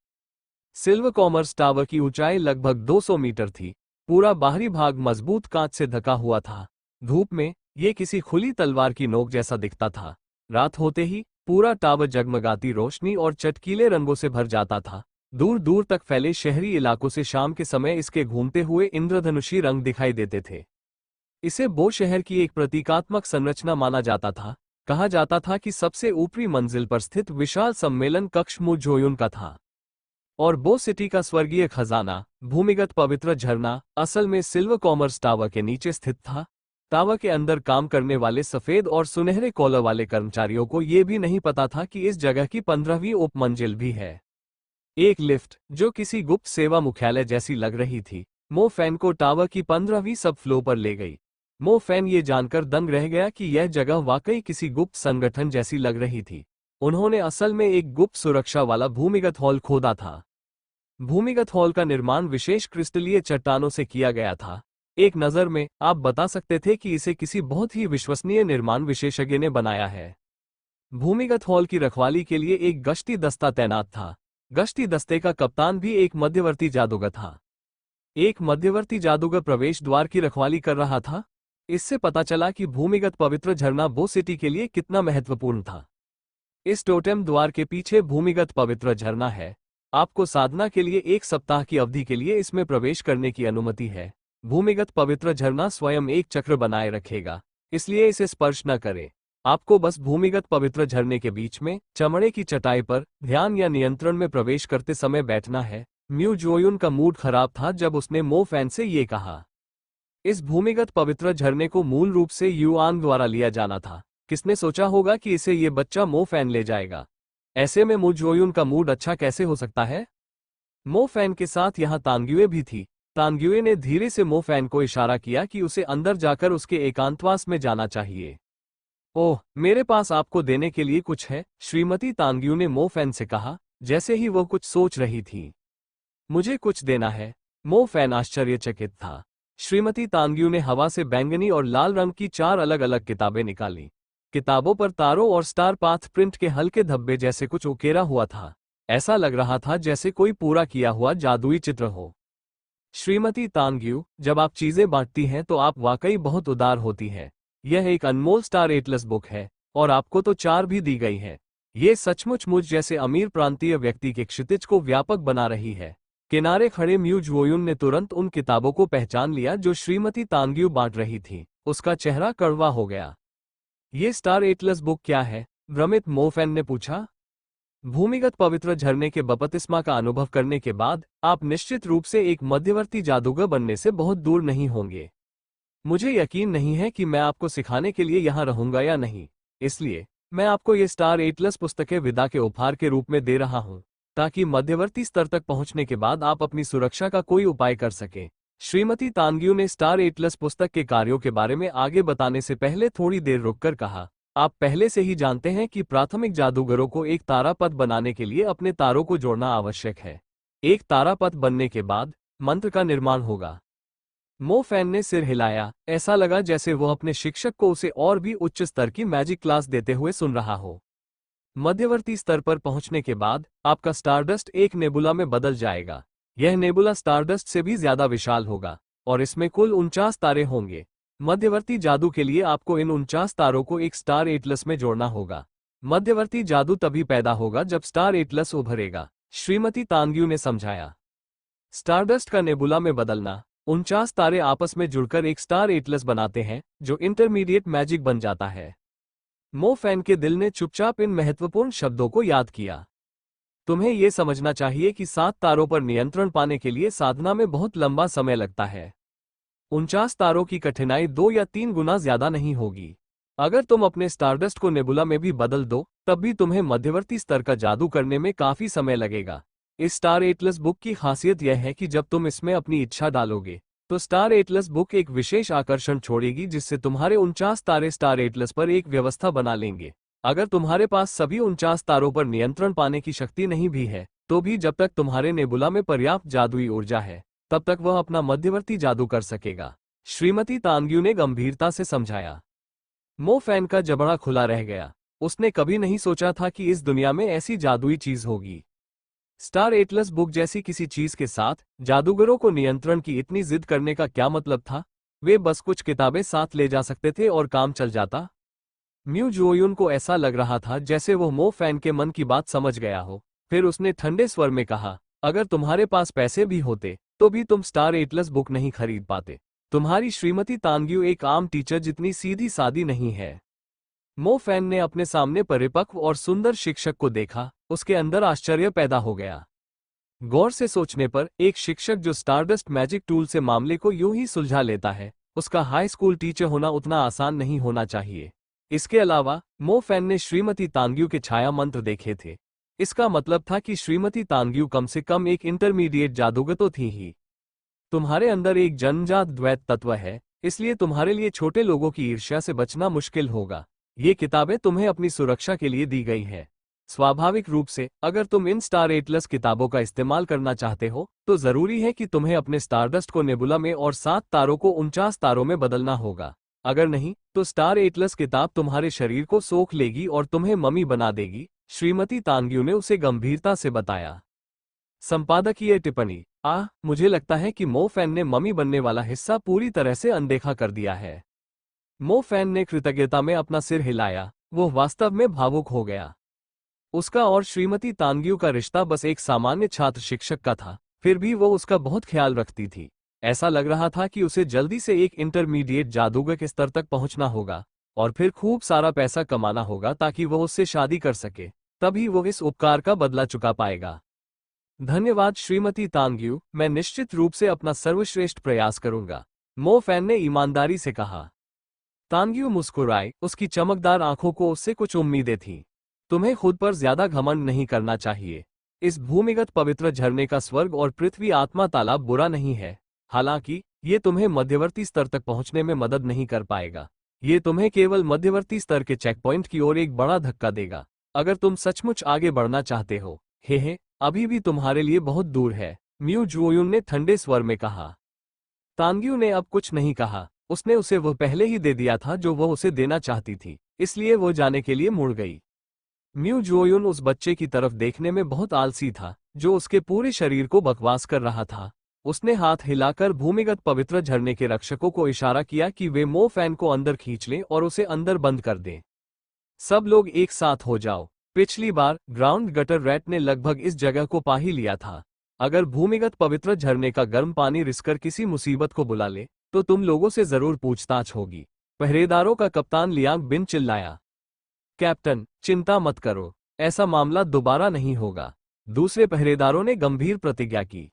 सिल्वर कॉमर्स टावर की ऊंचाई लगभग 200 मीटर थी। पूरा बाहरी भाग मजबूत कांच से ढका हुआ था। धूप में ये किसी खुली तलवार की नोक जैसा दिखता था। रात होते ही पूरा टावर जगमगाती रोशनी और चटकीले रंगों से भर जाता था। दूर दूर तक फैले शहरी इलाकों से शाम के समय इसके घूमते हुए इंद्रधनुषी रंग दिखाई देते थे। इसे बो शहर की एक प्रतीकात्मक संरचना माना जाता था। कहा जाता था कि सबसे ऊपरी मंजिल पर स्थित विशाल सम्मेलन कक्ष मू जोयुन का था और बो सिटी का स्वर्गीय खजाना, भूमिगत पवित्र झरना, असल में सिल्वर कॉमर्स टावर के नीचे स्थित था। टावर के अंदर काम करने वाले सफेद और सुनहरे कॉलर वाले कर्मचारियों को यह भी नहीं पता था कि इस जगह की 15वीं उपमंजिल भी है। एक लिफ्ट, जो किसी गुप्त सेवा मुख्यालय जैसी लग रही थी, मो फैन को टावर की 15वीं सब फ्लोर पर ले गई। मो फैन ये जानकर दंग रह गया कि यह जगह वाकई किसी गुप्त संगठन जैसी लग रही थी। उन्होंने असल में एक गुप्त सुरक्षा वाला भूमिगत हॉल खोदा था। भूमिगत हॉल का निर्माण विशेष क्रिस्टलीय चट्टानों से किया गया था। एक नज़र में आप बता सकते थे कि इसे किसी बहुत ही विश्वसनीय निर्माण विशेषज्ञ ने बनाया है। भूमिगत हॉल की रखवाली के लिए एक गश्ती दस्ता तैनात था। गश्ती दस्ते का कप्तान भी एक मध्यवर्ती जादूगर था। एक मध्यवर्ती जादूगर प्रवेश द्वार की रखवाली कर रहा था। इससे पता चला कि भूमिगत पवित्र झरना बो सिटी के लिए कितना महत्वपूर्ण था। इस टोटेम द्वार के पीछे भूमिगत पवित्र झरना है। आपको साधना के लिए 1 सप्ताह की अवधि के लिए इसमें प्रवेश करने की अनुमति है। भूमिगत पवित्र झरना स्वयं एक चक्र बनाए रखेगा, इसलिए इसे स्पर्श न करें। आपको बस भूमिगत पवित्र झरने के बीच में चमड़े की चटाई पर ध्यान या नियंत्रण में प्रवेश करते समय बैठना है। म्यू जोयुन का मूड खराब था जब उसने मो फैन से ये कहा। इस भूमिगत पवित्र झरने को मूल रूप से युआंग द्वारा लिया जाना था। किसने सोचा होगा कि इसे ये बच्चा मो फैन ले जाएगा? ऐसे में मू जोयुन का मूड अच्छा कैसे हो सकता है? मो फैन के साथ यहाँ तांग्युए भी थी। तांग्युए ने धीरे से मो फैन को इशारा किया कि उसे अंदर जाकर उसके एकांतवास में जाना चाहिए। ओह, मेरे पास आपको देने के लिए कुछ है, श्रीमती तांग्यू ने मो फैन से कहा, जैसे ही वो कुछ सोच रही थी। मुझे कुछ देना है? मो फैन आश्चर्यचकित था। श्रीमती तांग्यू ने हवा से बैंगनी और लाल रंग की 4 अलग अलग किताबें निकाली। किताबों पर तारों और स्टार पाथ प्रिंट के हल्के धब्बे जैसे कुछ उकेरा हुआ था। ऐसा लग रहा था जैसे कोई पूरा किया हुआ जादुई चित्र हो। श्रीमती तांग्यू, जब आप चीजें बांटती हैं तो आप वाकई बहुत उदार होती हैं। यह एक अनमोल स्टार एटलस बुक है और आपको तो 4 भी दी गई है। ये सचमुच मुझ जैसे अमीर प्रांतीय व्यक्ति के क्षितिज को व्यापक बना रही है। किनारे खड़े म्यू जोयुन ने तुरंत उन किताबों को पहचान लिया जो श्रीमती तांग्यू बांट रही थी। उसका चेहरा कड़वा हो गया। ये स्टार एटलस बुक क्या है? भ्रमित मो फैन ने पूछा। भूमिगत पवित्र झरने के बपतिस्मा का अनुभव करने के बाद आप निश्चित रूप से एक मध्यवर्ती जादूगर बनने से बहुत दूर नहीं होंगे। मुझे यकीन नहीं है कि मैं आपको सिखाने के लिए यहाँ रहूंगा या नहीं, इसलिए मैं आपको ये स्टार एटलस पुस्तकें विदा के उपहार के रूप में दे रहा हूँ, ताकि मध्यवर्ती स्तर तक पहुंचने के बाद आप अपनी सुरक्षा का कोई उपाय कर सकें। श्रीमती तांग्यू ने स्टार एटलस पुस्तक के कार्यों के बारे में आगे बताने से पहले थोड़ी देर रुककर कहा, आप पहले से ही जानते हैं कि प्राथमिक जादूगरों को एक तारापथ बनाने के लिए अपने तारों को जोड़ना आवश्यक है। एक तारापथ बनने के बाद मंत्र का निर्माण होगा। मो फैन ने सिर हिलाया। ऐसा लगा जैसे वह अपने शिक्षक को उसे और भी उच्च स्तर की मैजिक क्लास देते हुए सुन रहा हो। मध्यवर्ती स्तर पर पहुंचने के बाद आपका स्टारडस्ट एक नेबुला में बदल जाएगा। यह नेबुला स्टारडस्ट से भी ज्यादा विशाल होगा और इसमें कुल 49 तारे होंगे। मध्यवर्ती जादू के लिए आपको इन 49 तारों को एक स्टार एटलस में जोड़ना होगा। मध्यवर्ती जादू तभी पैदा होगा जब स्टार एटलस उभरेगा, श्रीमती तांग्यू ने समझाया। स्टारडस्ट का नेबुला में बदलना, 49 तारे आपस में जुड़कर एक स्टार एटलस बनाते हैं जो इंटरमीडिएट मैजिक बन जाता है। मो फैन के दिल ने चुपचाप इन महत्वपूर्ण शब्दों को याद किया। तुम्हें यह समझना चाहिए कि 7 तारों पर नियंत्रण पाने के लिए साधना में बहुत लंबा समय लगता है। 49 तारों की कठिनाई 2 या 3 गुना ज्यादा नहीं होगी। अगर तुम अपने स्टारडस्ट को नेबुला में भी बदल दो, तब भी तुम्हें मध्यवर्ती स्तर का जादू करने में काफी समय लगेगा। इस स्टार एटलस बुक की खासियत यह है कि जब तुम इसमें अपनी इच्छा डालोगे तो स्टार एटलस बुक एक विशेष आकर्षण छोड़ेगी जिससे तुम्हारे 49 तारे स्टार एटलस पर एक व्यवस्था बना लेंगे। अगर तुम्हारे पास सभी 49 तारों पर नियंत्रण पाने की शक्ति नहीं भी है, तो भी जब तक तुम्हारे नेबुला में पर्याप्त जादुई ऊर्जा है, तब तक वह अपना मध्यवर्ती जादू कर सकेगा, श्रीमती तांग्यू ने गंभीरता से समझाया। मो फैन का जबड़ा खुला रह गया। उसने कभी नहीं सोचा था कि इस दुनिया में ऐसी जादुई चीज होगी। स्टार एटलस बुक जैसी किसी चीज के साथ जादूगरों को नियंत्रण की इतनी जिद करने का क्या मतलब था? वे बस कुछ किताबें साथ ले जा सकते थे और काम चल जाता। म्यू जोयुन को ऐसा लग रहा था जैसे वो मो फैन के मन की बात समझ गया हो। फिर उसने ठंडे स्वर में कहा, अगर तुम्हारे पास पैसे भी होते तो भी तुम स्टार एटलस बुक नहीं खरीद पाते। तुम्हारी श्रीमती तांग्यू एक आम टीचर जितनी सीधी सादी नहीं है। मो फैन ने अपने सामने परिपक्व और सुंदर शिक्षक को देखा, उसके अंदर आश्चर्य पैदा हो गया। गौर से सोचने पर एक शिक्षक जो स्टारडस्ट मैजिक टूल से मामले को यूं ही सुलझा लेता है, उसका हाई स्कूल टीचर होना उतना आसान नहीं होना चाहिए। इसके अलावा मो फैन ने श्रीमती तांग्यू के छाया मंत्र देखे थे। इसका मतलब था कि श्रीमती तांग्यू कम से कम एक इंटरमीडिएट जादूगर तो थी ही। तुम्हारे अंदर एक जन्मजात द्वैत तत्व है, इसलिए तुम्हारे लिए छोटे लोगों की ईर्ष्या से बचना मुश्किल होगा। ये किताबें तुम्हें अपनी सुरक्षा के लिए दी गई है। स्वाभाविक रूप से अगर तुम इन स्टार एटलस किताबों का इस्तेमाल करना चाहते हो तो जरूरी है कि तुम्हें अपने स्टारडस्ट को नेबुला में और 7 तारों को 49 तारों में बदलना होगा। अगर नहीं तो स्टार एटलस किताब तुम्हारे शरीर को सोख लेगी और तुम्हें मम्मी बना देगी, श्रीमती तांग्यू ने उसे गंभीरता से बताया। संपादकीय टिप्पणी। मुझे लगता है कि मो फैन ने मम्मी बनने वाला हिस्सा पूरी तरह से अनदेखा कर दिया है। मो फैन ने कृतज्ञता में अपना सिर हिलाया, वो वास्तव में भावुक हो गया। उसका और श्रीमती तांग्यू का रिश्ता बस एक सामान्य छात्र शिक्षक का था, फिर भी वो उसका बहुत ख्याल रखती थी। ऐसा लग रहा था कि उसे जल्दी से एक इंटरमीडिएट जादूगर के स्तर तक पहुंचना होगा और फिर खूब सारा पैसा कमाना होगा ताकि वह उससे शादी कर सके, तभी वो इस उपकार का बदला चुका पाएगा। धन्यवाद श्रीमती तांग्यू, मैं निश्चित रूप से अपना सर्वश्रेष्ठ प्रयास करूंगा, मो फैन ने ईमानदारी से कहा। तांग्यू मुस्कुराई, उसकी चमकदार आंखों को उससे कुछ उम्मीदें थीं। तुम्हें खुद पर ज्यादा घमंड नहीं करना चाहिए। इस भूमिगत पवित्र झरने का स्वर्ग और पृथ्वी आत्मा तालाब बुरा नहीं है। हालांकि ये तुम्हें मध्यवर्ती स्तर तक पहुंचने में मदद नहीं कर पाएगा। ये तुम्हें केवल मध्यवर्ती स्तर के चेकपॉइंट की ओर एक बड़ा धक्का देगा। अगर तुम सचमुच आगे बढ़ना चाहते हो, हे अभी भी तुम्हारे लिए बहुत दूर है, म्यू जुओयुन ने ठंडे स्वर में कहा। तांग्यू ने अब कुछ नहीं कहा। उसने उसे वह पहले ही दे दिया था जो वह उसे देना चाहती थी, इसलिए वो जाने के लिए मुड़ गई। म्यू जोयुन उस बच्चे की तरफ देखने में बहुत आलसी था, जो उसके पूरे शरीर को बकवास कर रहा था। उसने हाथ हिलाकर भूमिगत पवित्र झरने के रक्षकों को इशारा किया कि वे मो फैन को अंदर खींच लें और उसे अंदर बंद कर दें। सब लोग एक साथ हो जाओ। पिछली बार ग्राउंड गटर रैट ने लगभग इस जगह को पा ही लिया था। अगर भूमिगत पवित्र झरने का गर्म पानी रिसकर किसी मुसीबत को बुला ले तो तुम लोगों से जरूर पूछताछ होगी। पहरेदारों का कप्तान लियांग बिन चिल्लाया। कैप्टन, चिंता मत करो, ऐसा मामला दोबारा नहीं होगा। दूसरे पहरेदारों ने गंभीर प्रतिज्ञा की।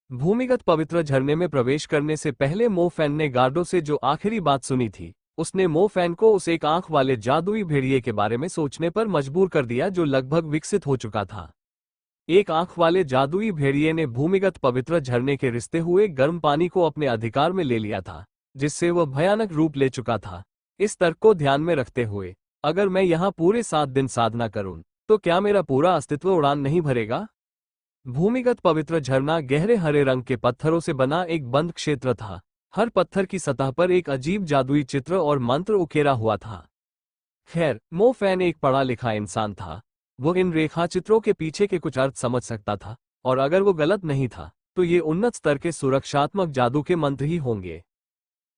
भूमिगत पवित्र झरने में प्रवेश करने से पहले मो फैन ने गार्डों से जो आखिरी बात सुनी थी, उसने मो फैन को उस एक आंख वाले जादुई भेड़िए के बारे में सोचने पर मजबूर कर दिया जो लगभग विकसित हो चुका था। एक आंख वाले जादुई भेड़िए ने भूमिगत पवित्र झरने के रिसते हुए गर्म पानी को अपने अधिकार में ले लिया था, जिससे वह भयानक रूप ले चुका था। इस तर्क को ध्यान में रखते हुए, अगर मैं यहाँ पूरे 7 दिन साधना करूं, तो क्या मेरा पूरा अस्तित्व उड़ान नहीं भरेगा? भूमिगत पवित्र झरना गहरे हरे रंग के पत्थरों से बना एक बंद क्षेत्र था। हर पत्थर की सतह पर एक अजीब जादुई चित्र और मंत्र उकेरा हुआ था। खैर, मो फैन एक पढ़ा लिखा इंसान था। वो इन रेखा चित्रों के पीछे के कुछ अर्थ समझ सकता था, और अगर वो गलत नहीं था, तो ये उन्नत स्तर के सुरक्षात्मक जादू के मंत्र ही होंगे।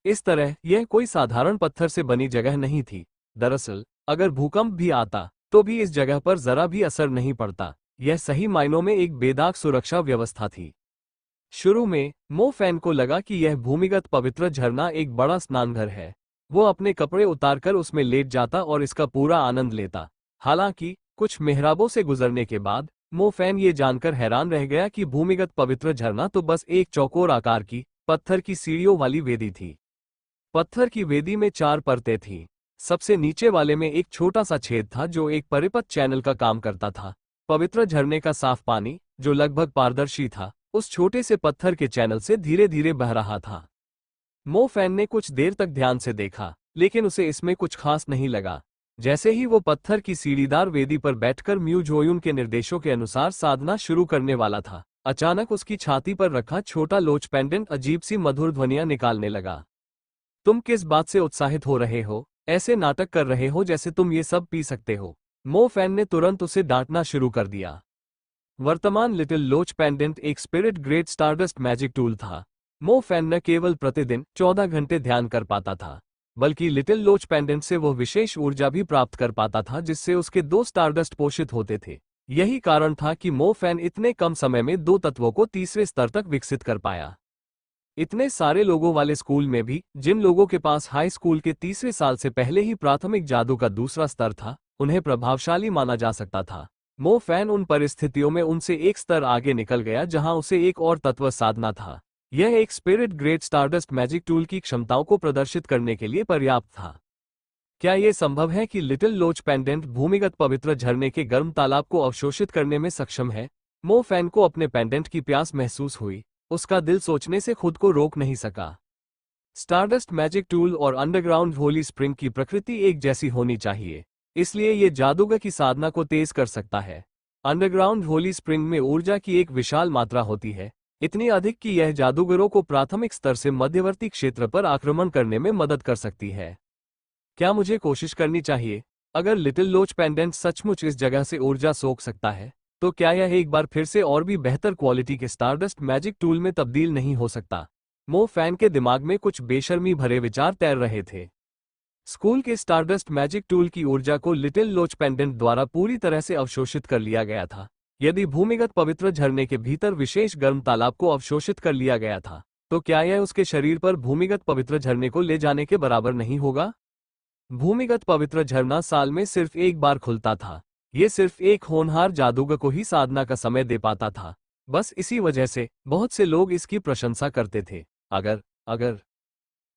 इस तरह यह कोई साधारण पत्थर से बनी जगह नहीं थी। दरअसल, अगर भूकंप भी आता, तो भी इस जगह पर जरा भी असर नहीं पड़ता। यह सही मायनों में एक बेदाग सुरक्षा व्यवस्था थी। शुरू में मो फैन को लगा कि यह भूमिगत पवित्र झरना एक बड़ा स्नानघर है। वो अपने कपड़े उतारकर उसमें लेट जाता और इसका पूरा आनंद लेता। हालांकि कुछ मेहराबों से गुजरने के बाद मो फैन ये जानकर हैरान रह गया कि भूमिगत पवित्र झरना तो बस एक चौकोर आकार की पत्थर की सीढ़ियों वाली वेदी थी। पत्थर की वेदी में 4 परतें थीं। सबसे नीचे वाले में एक छोटा सा छेद था जो एक परिपथ चैनल का काम करता था। पवित्र झरने का साफ पानी, जो लगभग पारदर्शी था, उस छोटे से पत्थर के चैनल से धीरे धीरे बह रहा था। मो फैन ने कुछ देर तक ध्यान से देखा, लेकिन उसे इसमें कुछ खास नहीं लगा। जैसे ही वो पत्थर की सीढ़ीदार वेदी पर बैठकर म्यू जोयुन के निर्देशों के अनुसार साधना शुरू करने वाला था, अचानक उसकी छाती पर रखा छोटा लोच पेंडेंट अजीब सी मधुर ध्वनियां निकालने लगा। तुम किस बात से उत्साहित हो रहे हो? ऐसे नाटक कर रहे हो जैसे तुम ये सब पी सकते हो। मो फैन ने तुरंत उसे डांटना शुरू कर दिया। वर्तमान लिटिल लोच पेंडेंट एक spirit grade stardust magic tool था। मो फैन न केवल प्रतिदिन 14 घंटे ध्यान कर पाता था, बल्कि लिटिल लोच पेंडेंट से वह विशेष ऊर्जा भी प्राप्त कर पाता था जिससे उसके दो स्टारडस्ट पोषित होते थे। यही कारण था कि मो फैन इतने कम समय में दो तत्वों को तीसरे स्तर तक विकसित कर पाया। इतने सारे लोगों वाले स्कूल में भी जिन लोगों के पास हाई स्कूल के तीसरे साल से पहले ही प्राथमिक जादू का दूसरा स्तर था, उन्हें प्रभावशाली माना जा सकता था। मो फैन उन परिस्थितियों में उनसे एक स्तर आगे निकल गया जहां उसे एक और तत्व साधना था। यह एक spirit great stardust magic tool की क्षमताओं को प्रदर्शित करने के लिए पर्याप्त था। क्या यह संभव है कि लिटिल लोच पेंडेंट भूमिगत पवित्र झरने के गर्म तालाब को अवशोषित करने में सक्षम है? मो फैन को अपने पेंडेंट की प्यास महसूस हुई। उसका दिल सोचने से खुद को रोक नहीं सका। स्टारडस्ट मैजिक टूल और अंडरग्राउंड होली स्प्रिंग की प्रकृति एक जैसी होनी चाहिए, इसलिए ये जादूगर की साधना को तेज कर सकता है। अंडरग्राउंड होली स्प्रिंग में ऊर्जा की एक विशाल मात्रा होती है, इतनी अधिक कि यह जादूगरों को प्राथमिक स्तर से मध्यवर्ती क्षेत्र पर आक्रमण करने में मदद कर सकती है। क्या मुझे कोशिश करनी चाहिए? अगर लिटिल लोच पेंडेंट सचमुच इस जगह से ऊर्जा सोख सकता है, तो क्या यह एक बार फिर से और भी बेहतर क्वालिटी के स्टारडस्ट मैजिक टूल में तब्दील नहीं हो सकता? मो फैन के दिमाग में कुछ बेशर्मी भरे विचार तैर रहे थे। स्कूल के स्टारडस्ट मैजिक टूल की ऊर्जा को लिटिल लोच पेंडेंट द्वारा पूरी तरह से अवशोषित कर लिया गया था। यदि भूमिगत पवित्र झरने के भीतर विशेष गर्म तालाब को अवशोषित कर लिया गया था, तो क्या यह उसके शरीर पर भूमिगत पवित्र झरने को ले जाने के बराबर नहीं होगा? भूमिगत पवित्र झरना साल में सिर्फ एक बार खुलता था। ये सिर्फ एक होनहार जादूगर को ही साधना का समय दे पाता था। बस इसी वजह से बहुत से लोग इसकी प्रशंसा करते थे। अगर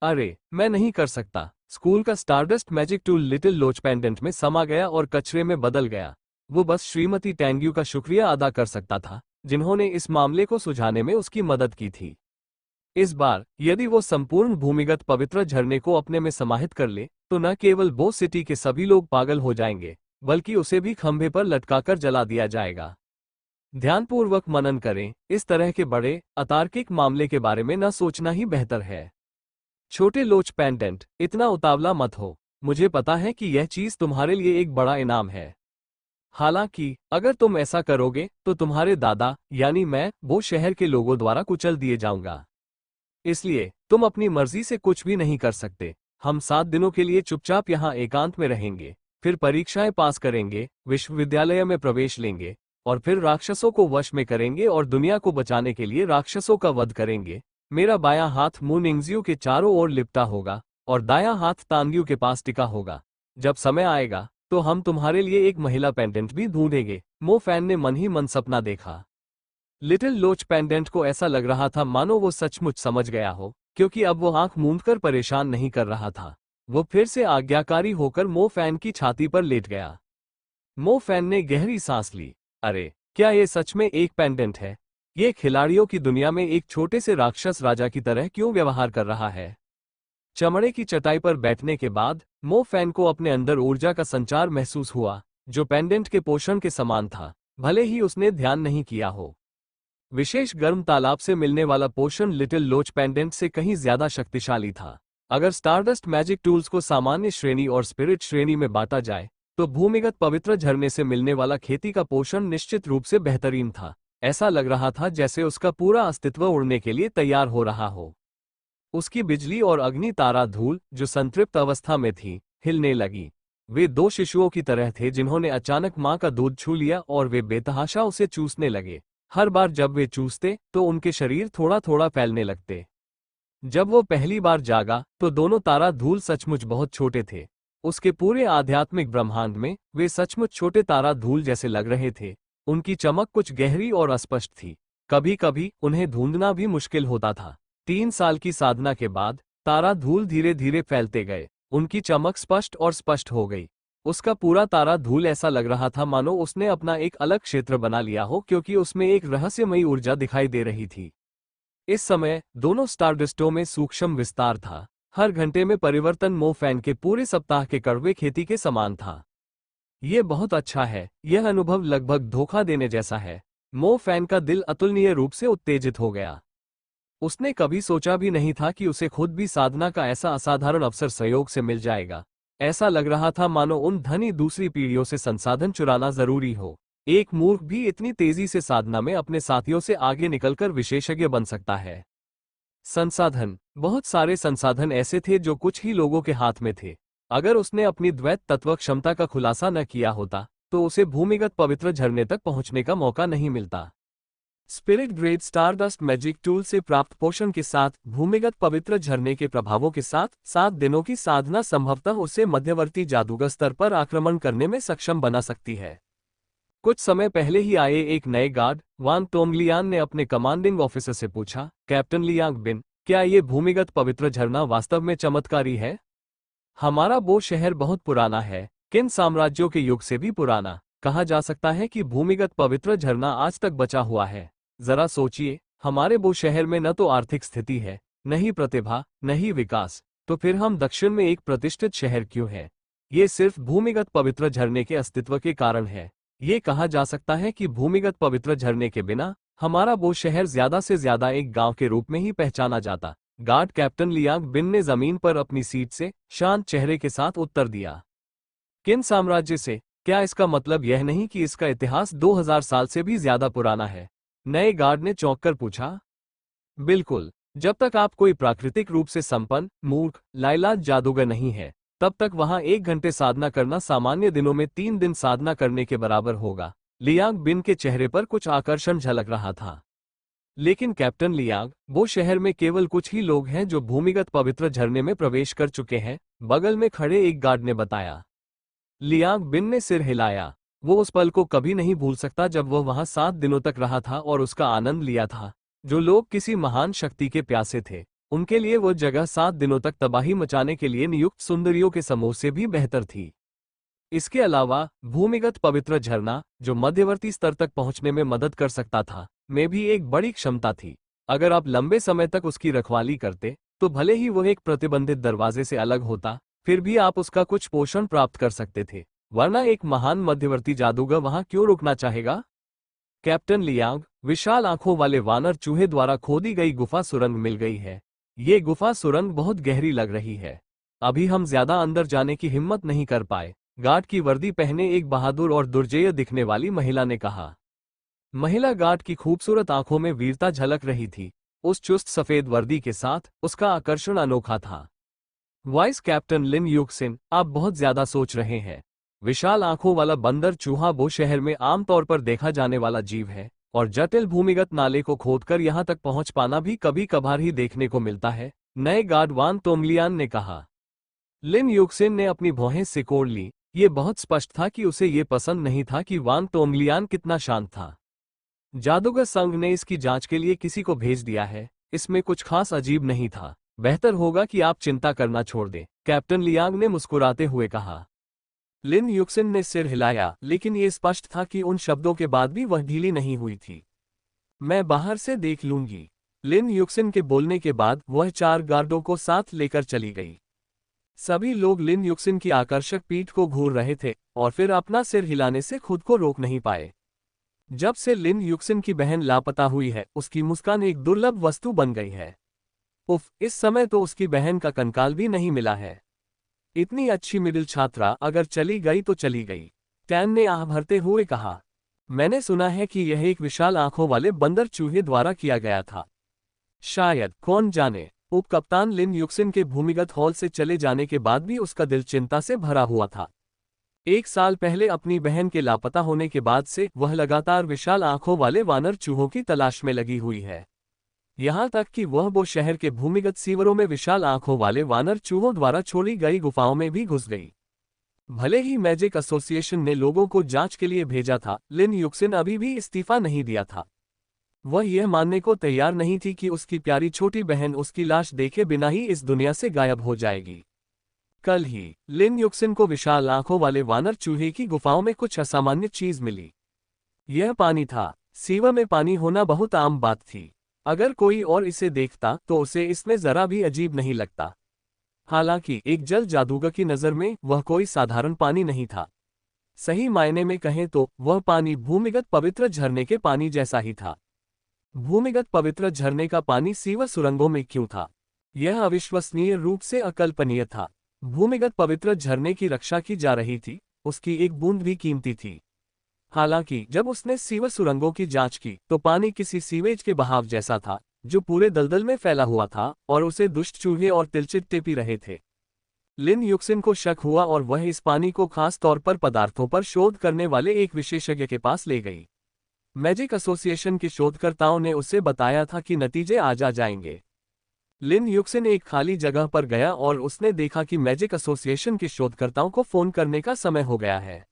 अरे, मैं नहीं कर सकता। स्कूल का स्टारडस्ट मैजिक टूल लिटिल लोच पेंडेंट में समा गया और कचरे में बदल गया। वो बस श्रीमती टैंग्यू का शुक्रिया अदा कर सकता था, जिन्होंने इस मामले को सुलझाने में उसकी मदद की थी। इस बार यदि वो संपूर्ण भूमिगत पवित्र झरने को अपने में समाहित कर ले, तो न केवल बो सिटी के सभी लोग पागल हो जाएंगे, बल्कि उसे भी खंभे पर लटकाकर जला दिया जाएगा। ध्यानपूर्वक मनन करें, इस तरह के बड़े, अतार्किक मामले के बारे में न सोचना ही बेहतर है। छोटे लोच पेंडेंट, इतना उतावला मत हो। मुझे पता है कि यह चीज तुम्हारे लिए एक बड़ा इनाम है। हालांकि अगर तुम ऐसा करोगे तो तुम्हारे दादा यानी मैं वो शहर के लोगों द्वारा कुचल दिए जाऊंगा। इसलिए तुम अपनी मर्जी से कुछ भी नहीं कर सकते। हम 7 दिनों के लिए चुपचाप यहाँ एकांत में रहेंगे, फिर परीक्षाएं पास करेंगे, विश्वविद्यालय में प्रवेश लेंगे और फिर राक्षसों को वश में करेंगे और दुनिया को बचाने के लिए राक्षसों का वध करेंगे। मेरा बायां हाथ मू निंगजियो के चारों ओर लिपटा होगा और दायां हाथ तांग्यू के पास टिका होगा। जब समय आएगा तो हम तुम्हारे लिए एक महिला पेंडेंट भी ढूंढेंगे। मो फैन ने मन ही मन सपना देखा। लिटिल लोच पेंडेंट को ऐसा लग रहा था मानो वो सचमुच समझ गया हो, क्योंकि अब वो आंख मूंदकर परेशान नहीं कर रहा था। वो फिर से आज्ञाकारी होकर मो फैन की छाती पर लेट गया। मो फैन ने गहरी सांस ली। अरे, क्या ये सच में एक पेंडेंट है? ये खिलाड़ियों की दुनिया में एक छोटे से राक्षस राजा की तरह क्यों व्यवहार कर रहा है? चमड़े की चटाई पर बैठने के बाद मो फैन को अपने अंदर ऊर्जा का संचार महसूस हुआ, जो पेंडेंट के पोषण के समान था, भले ही उसने ध्यान नहीं किया हो। विशेष गर्म तालाब से मिलने वाला पोषण लिटिल लोच पेंडेंट से कहीं ज्यादा शक्तिशाली था। अगर स्टारडस्ट मैजिक टूल्स को सामान्य श्रेणी और स्पिरिट श्रेणी में बांटा जाए, तो भूमिगत पवित्र झरने से मिलने वाला खेती का पोषण निश्चित रूप से बेहतरीन था। ऐसा लग रहा था जैसे उसका पूरा अस्तित्व उड़ने के लिए तैयार हो रहा हो। उसकी बिजली और अग्नि तारा धूल, जो संतृप्त अवस्था में थी, हिलने लगी। वे 2 शिशुओं की तरह थे जिन्होंने अचानक मां का दूध छू लिया और वे बेतहाशा उसे चूसने लगे। हर बार जब वे चूसते तो उनके शरीर थोड़ा थोड़ा फैलने लगते। जब वो पहली बार जागा तो दोनों तारा धूल सचमुच बहुत छोटे थे। उसके पूरे आध्यात्मिक ब्रह्मांड में वे सचमुच छोटे तारा धूल जैसे लग रहे थे। उनकी चमक कुछ गहरी और अस्पष्ट थी। कभी कभी उन्हें ढूंढना भी मुश्किल होता था। 3 साल की साधना के बाद तारा धूल धीरे धीरे फैलते गए। उनकी चमक स्पष्ट और स्पष्ट हो गई। उसका पूरा तारा धूल ऐसा लग रहा था मानो उसने अपना एक अलग क्षेत्र बना लिया हो, क्योंकि उसमें एक रहस्यमयी ऊर्जा दिखाई दे रही थी। इस समय दोनों स्टारडस्टों में सूक्ष्म विस्तार था। हर घंटे में परिवर्तन मो फैन के पूरे सप्ताह के कड़वे खेती के समान था। ये बहुत अच्छा है। यह अनुभव लगभग धोखा देने जैसा है। मो फैन का दिल अतुलनीय रूप से उत्तेजित हो गया। उसने कभी सोचा भी नहीं था कि उसे खुद भी साधना का ऐसा असाधारण अवसर सहयोग से मिल जाएगा। ऐसा लग रहा था मानो उन धनी दूसरी पीढ़ियों से संसाधन चुराना जरूरी हो। एक मूर्ख भी इतनी तेजी से साधना में अपने साथियों से आगे निकलकर विशेषज्ञ बन सकता है। संसाधन। बहुत सारे संसाधन ऐसे थे जो कुछ ही लोगों के हाथ में थे। अगर उसने अपनी द्वैत तत्व क्षमता का खुलासा न किया होता तो उसे भूमिगत पवित्र झरने तक पहुंचने का मौका नहीं मिलता। Spirit grade stardust magic tool से प्राप्त पोषण के साथ भूमिगत पवित्र झरने के प्रभावों के साथ 7 दिनों की साधना संभवतः उसे मध्यवर्ती जादूगर स्तर पर आक्रमण करने में सक्षम बना सकती है। कुछ समय पहले ही आए एक नए गार्ड वान तोंगलियान ने अपने कमांडिंग ऑफिसर से पूछा, कैप्टन लियांग बिन, क्या ये भूमिगत पवित्र झरना वास्तव में चमत्कारी है? हमारा वो शहर बहुत पुराना है, किन साम्राज्यों के युग से भी पुराना। कहा जा सकता है कि भूमिगत पवित्र झरना आज तक बचा हुआ है। जरा सोचिए, हमारे वो शहर में न तो आर्थिक स्थिति है, न ही प्रतिभा, न ही विकास, तो फिर हम दक्षिण में एक प्रतिष्ठित शहर क्यों है? ये सिर्फ भूमिगत पवित्र झरने के अस्तित्व के कारण है। ये कहा जा सकता है कि भूमिगत पवित्र झरने के बिना हमारा वो शहर ज्यादा से ज्यादा एक गांव के रूप में ही पहचाना जाता। गार्ड कैप्टन लियांग बिन ने जमीन पर अपनी सीट से शांत चेहरे के साथ उत्तर दिया। किन साम्राज्य से? क्या इसका मतलब यह नहीं कि इसका इतिहास 2000 साल से भी ज्यादा पुराना है? नए गार्ड ने चौंक कर पूछा। बिल्कुल, जब तक आप कोई प्राकृतिक रूप से संपन्न, मूर्ख, लाइलाज जादूगर नहीं है, तब तक वहां 1 घंटे साधना करना सामान्य दिनों में 3 दिन साधना करने के बराबर होगा। लियांग बिन के चेहरे पर कुछ आकर्षण झलक रहा था। लेकिन कैप्टन लियांग, वो शहर में केवल कुछ ही लोग हैं जो भूमिगत पवित्र झरने में प्रवेश कर चुके हैं, बगल में खड़े एक गार्ड ने बताया। लियांग बिन ने सिर हिलाया। वो उस पल को कभी नहीं भूल सकता जब वह वहां 7 दिनों तक रहा था और उसका आनंद लिया था। जो लोग किसी महान शक्ति के प्यासे थे, उनके लिए वो जगह 7 दिनों तक तबाही मचाने के लिए नियुक्त सुंदरियों के समूह से भी बेहतर थी। इसके अलावा भूमिगत पवित्र झरना, जो मध्यवर्ती स्तर तक पहुंचने में मदद कर सकता था, में भी एक बड़ी क्षमता थी। अगर आप लंबे समय तक उसकी रखवाली करते, तो भले ही वह एक प्रतिबंधित दरवाजे से अलग होता, फिर भी आप उसका कुछ पोषण प्राप्त कर सकते थे। वरना एक महान मध्यवर्ती जादूगर वहां क्यों रुकना चाहेगा? कैप्टन लियांग, विशाल आंखों वाले वानर चूहे द्वारा खोदी गई गुफा सुरंग मिल गई है। ये गुफा सुरंग बहुत गहरी लग रही है। अभी हम ज्यादा अंदर जाने की हिम्मत नहीं कर पाए, गार्ड की वर्दी पहने एक बहादुर और दुर्जेय दिखने वाली महिला ने कहा। महिला गार्ड की खूबसूरत आंखों में वीरता झलक रही थी। उस चुस्त सफेद वर्दी के साथ उसका आकर्षण अनोखा था। वाइस कैप्टन लिन युक्सिन, आप बहुत ज्यादा सोच रहे हैं। विशाल आंखों वाला बंदर चूहा वो शहर में आमतौर पर देखा जाने वाला जीव है, और जटिल भूमिगत नाले को खोदकर यहां तक पहुंच पाना भी कभी कभार ही देखने को मिलता है, नए गार्ड वान तोंगलियान ने कहा। लिन युक्सिन ने अपनी भौहें सिकोड़ ली। ये बहुत स्पष्ट था कि उसे ये पसंद नहीं था कि वान तोंगलियान कितना शांत था। जादूगर संघ ने इसकी जांच के लिए किसी को भेज दिया है, इसमें कुछ खास अजीब नहीं था। बेहतर होगा कि आप चिंता करना छोड़ दें, कैप्टन लियांग ने मुस्कुराते हुए कहा। लिन युक्सिन ने सिर हिलाया, लेकिन ये स्पष्ट था कि उन शब्दों के बाद भी वह ढीली नहीं हुई थी। मैं बाहर से देख लूंगी। लिन युक्सिन के बोलने के बाद वह 4 गार्डों को साथ लेकर चली गई। सभी लोग लिन युक्सिन की आकर्षक पीठ को घूर रहे थे और फिर अपना सिर हिलाने से खुद को रोक नहीं पाए। जब से लिन युक्सिन की बहन लापता हुई है, उसकी मुस्कान एक दुर्लभ वस्तु बन गई है। उफ, इस समय तो उसकी बहन का कंकाल भी नहीं मिला है। इतनी अच्छी मिडिल छात्रा अगर चली गई तो चली गई, टैन ने आह भरते हुए कहा। मैंने सुना है कि यह एक विशाल आंखों वाले बंदर चूहे द्वारा किया गया था। शायद, कौन जाने। उप कप्तान लिन युक्सिन के भूमिगत हॉल से चले जाने के बाद भी उसका दिल चिंता से भरा हुआ था। 1 साल पहले अपनी बहन के लापता होने के बाद से वह लगातार विशाल आंखों वाले वानर चूहों की तलाश में लगी हुई है। यहाँ तक कि वह वो शहर के भूमिगत सीवरों में विशाल आंखों वाले वानर चूहों द्वारा छोड़ी गई गुफाओं में भी घुस गई। भले ही मैजिक एसोसिएशन ने लोगों को जांच के लिए भेजा था, लिन युक्सिन अभी भी इस्तीफा नहीं दिया था। वह यह मानने को तैयार नहीं थी कि उसकी प्यारी छोटी बहन उसकी लाश देखे बिना ही इस दुनिया से गायब हो जाएगी। कल ही लिन युक्सिन को विशाल आंखों वाले वानर चूहे की गुफाओं में कुछ असामान्य चीज मिली। यह पानी था। सीवर में पानी होना बहुत आम बात थी। अगर कोई और इसे देखता तो उसे इसमें जरा भी अजीब नहीं लगता। हालांकि एक जल जादूगर की नज़र में वह कोई साधारण पानी नहीं था। सही मायने में कहें तो वह पानी भूमिगत पवित्र झरने के पानी जैसा ही था। भूमिगत पवित्र झरने का पानी सीवर सुरंगों में क्यों था? यह अविश्वसनीय रूप से अकल्पनीय था। भूमिगत पवित्र झरने की रक्षा की जा रही थी, उसकी एक बूंद भी कीमती थी। हालांकि जब उसने सीवर सुरंगों की जांच की तो पानी किसी सीवेज के बहाव जैसा था, जो पूरे दलदल में फैला हुआ था और उसे दुष्ट चूहे और तिलचिट्टे पी रहे थे। लिन युक्सिन को शक हुआ और वह इस पानी को खास तौर पर पदार्थों पर शोध करने वाले एक विशेषज्ञ के पास ले गई। मैजिक एसोसिएशन के शोधकर्ताओं ने उसे बताया था कि नतीजे आज आ जाएंगे। लिन युक्सिन एक खाली जगह पर गया और उसने देखा कि मैजिक एसोसिएशन के शोधकर्ताओं को फोन करने का समय हो गया है।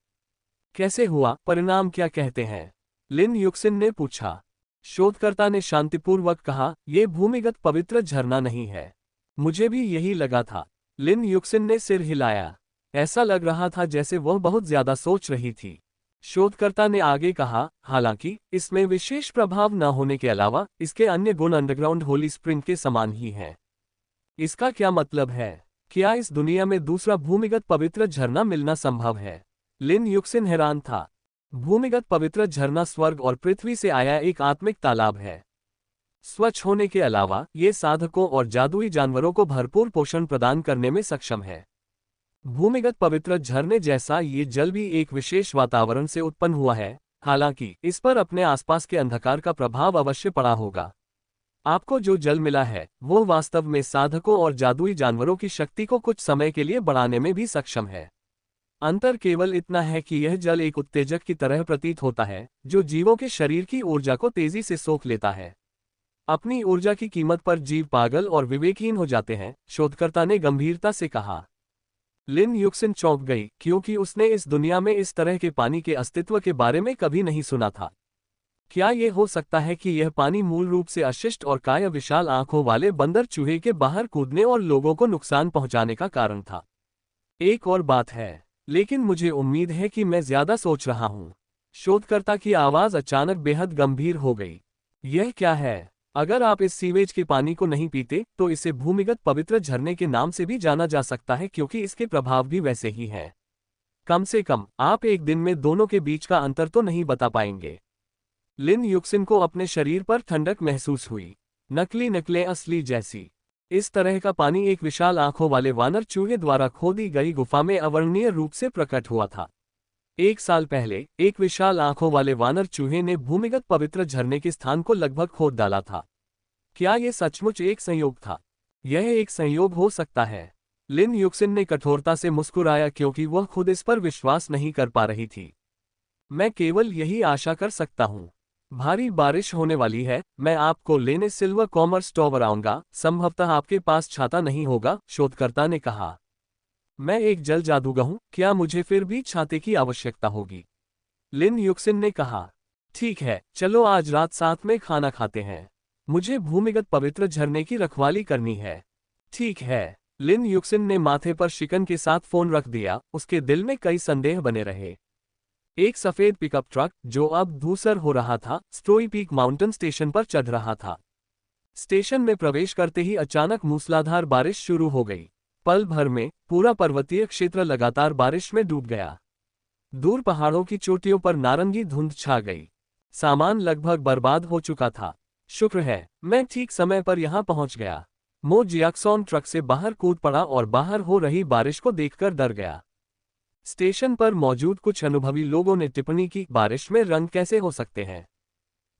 कैसे हुआ, परिणाम क्या कहते हैं? लिन युक्सिन ने पूछा। शोधकर्ता ने शांतिपूर्वक कहा, यह भूमिगत पवित्र झरना नहीं है। मुझे भी यही लगा था। लिन युक्सिन ने सिर हिलाया। ऐसा लग रहा था जैसे वह बहुत ज्यादा सोच रही थी। शोधकर्ता ने आगे कहा, हालांकि इसमें विशेष प्रभाव न होने के अलावा इसके अन्य गुण अंडरग्राउंड होली स्प्रिंग के समान ही हैं। इसका क्या मतलब है? क्या इस दुनिया में दूसरा भूमिगत पवित्र झरना मिलना संभव है? लिन युक्सिन हैरान था। भूमिगत पवित्र झरना स्वर्ग और पृथ्वी से आया एक आत्मिक तालाब है। स्वच्छ होने के अलावा ये साधकों और जादुई जानवरों को भरपूर पोषण प्रदान करने में सक्षम है। भूमिगत पवित्र झरने जैसा ये जल भी एक विशेष वातावरण से उत्पन्न हुआ है, हालांकि इस पर अपने आसपास के अंधकार का प्रभाव अवश्य पड़ा होगा। आपको जो जल मिला है वो वास्तव में साधकों और जादुई जानवरों की शक्ति को कुछ समय के लिए बढ़ाने में भी सक्षम है। अंतर केवल इतना है कि यह जल एक उत्तेजक की तरह प्रतीत होता है जो जीवों के शरीर की ऊर्जा को तेजी से सोख लेता है। अपनी ऊर्जा की कीमत पर जीव पागल और विवेकहीन हो जाते हैं, शोधकर्ता ने गंभीरता से कहा। लिन युक्सिन चौंक गई क्योंकि उसने इस दुनिया में इस तरह के पानी के अस्तित्व के बारे में कभी नहीं सुना था। क्या यह हो सकता है कि यह पानी मूल रूप से अशिष्ट और काया विशाल आंखों वाले बंदर चूहे के बाहर कूदने और लोगों को नुकसान पहुंचाने का कारण था? एक और बात है, लेकिन मुझे उम्मीद है कि मैं ज्यादा सोच रहा हूं। शोधकर्ता की आवाज अचानक बेहद गंभीर हो गई। यह क्या है? अगर आप इस सीवेज के पानी को नहीं पीते तो इसे भूमिगत पवित्र झरने के नाम से भी जाना जा सकता है क्योंकि इसके प्रभाव भी वैसे ही हैं। कम से कम आप एक दिन में दोनों के बीच का अंतर तो नहीं बता पाएंगे। लिन युक्सिन को अपने शरीर पर ठंडक महसूस हुई, नकली नकलें असली जैसी। इस तरह का पानी एक विशाल आंखों वाले वानर चूहे द्वारा खोदी गई गुफा में अवर्णनीय रूप से प्रकट हुआ था। 1 साल पहले एक विशाल आंखों वाले वानर चूहे ने भूमिगत पवित्र झरने के स्थान को लगभग खोद डाला था। क्या यह सचमुच एक संयोग था? यह एक संयोग हो सकता है। लिन युक्सिन ने कठोरता से मुस्कुराया क्योंकि वह खुद इस पर विश्वास नहीं कर पा रही थी। मैं केवल यही आशा कर सकता हूँ। भारी बारिश होने वाली है, मैं आपको लेने सिल्वर कॉमर्स टॉवर आऊंगा। संभवतः आपके पास छाता नहीं होगा, शोधकर्ता ने कहा। मैं एक जल जादूगर हूं, क्या मुझे फिर भी छाते की आवश्यकता होगी? लिन युक्सिन ने कहा। ठीक है, चलो आज रात साथ में खाना खाते हैं। मुझे भूमिगत पवित्र झरने की रखवाली करनी है। ठीक है। लिन युक्सिन ने माथे पर शिकन के साथ फोन रख दिया। उसके दिल में कई संदेह बने रहे। एक सफेद पिकअप ट्रक जो अब धूसर हो रहा था स्ट्रोई पीक माउंटेन स्टेशन पर चढ़ रहा था। स्टेशन में प्रवेश करते ही अचानक मूसलाधार बारिश शुरू हो गई। पल भर में पूरा पर्वतीय क्षेत्र लगातार बारिश में डूब गया। दूर पहाड़ों की चोटियों पर नारंगी धुंध छा गई। सामान लगभग बर्बाद हो चुका था। शुक्र है मैं ठीक समय पर यहां पहुंच गया। मो जियाक्सॉन ट्रक से बाहर कूद पड़ा और बाहर हो रही बारिश को देखकर डर गया। स्टेशन पर मौजूद कुछ अनुभवी लोगों ने टिप्पणी की, बारिश में रंग कैसे हो सकते हैं?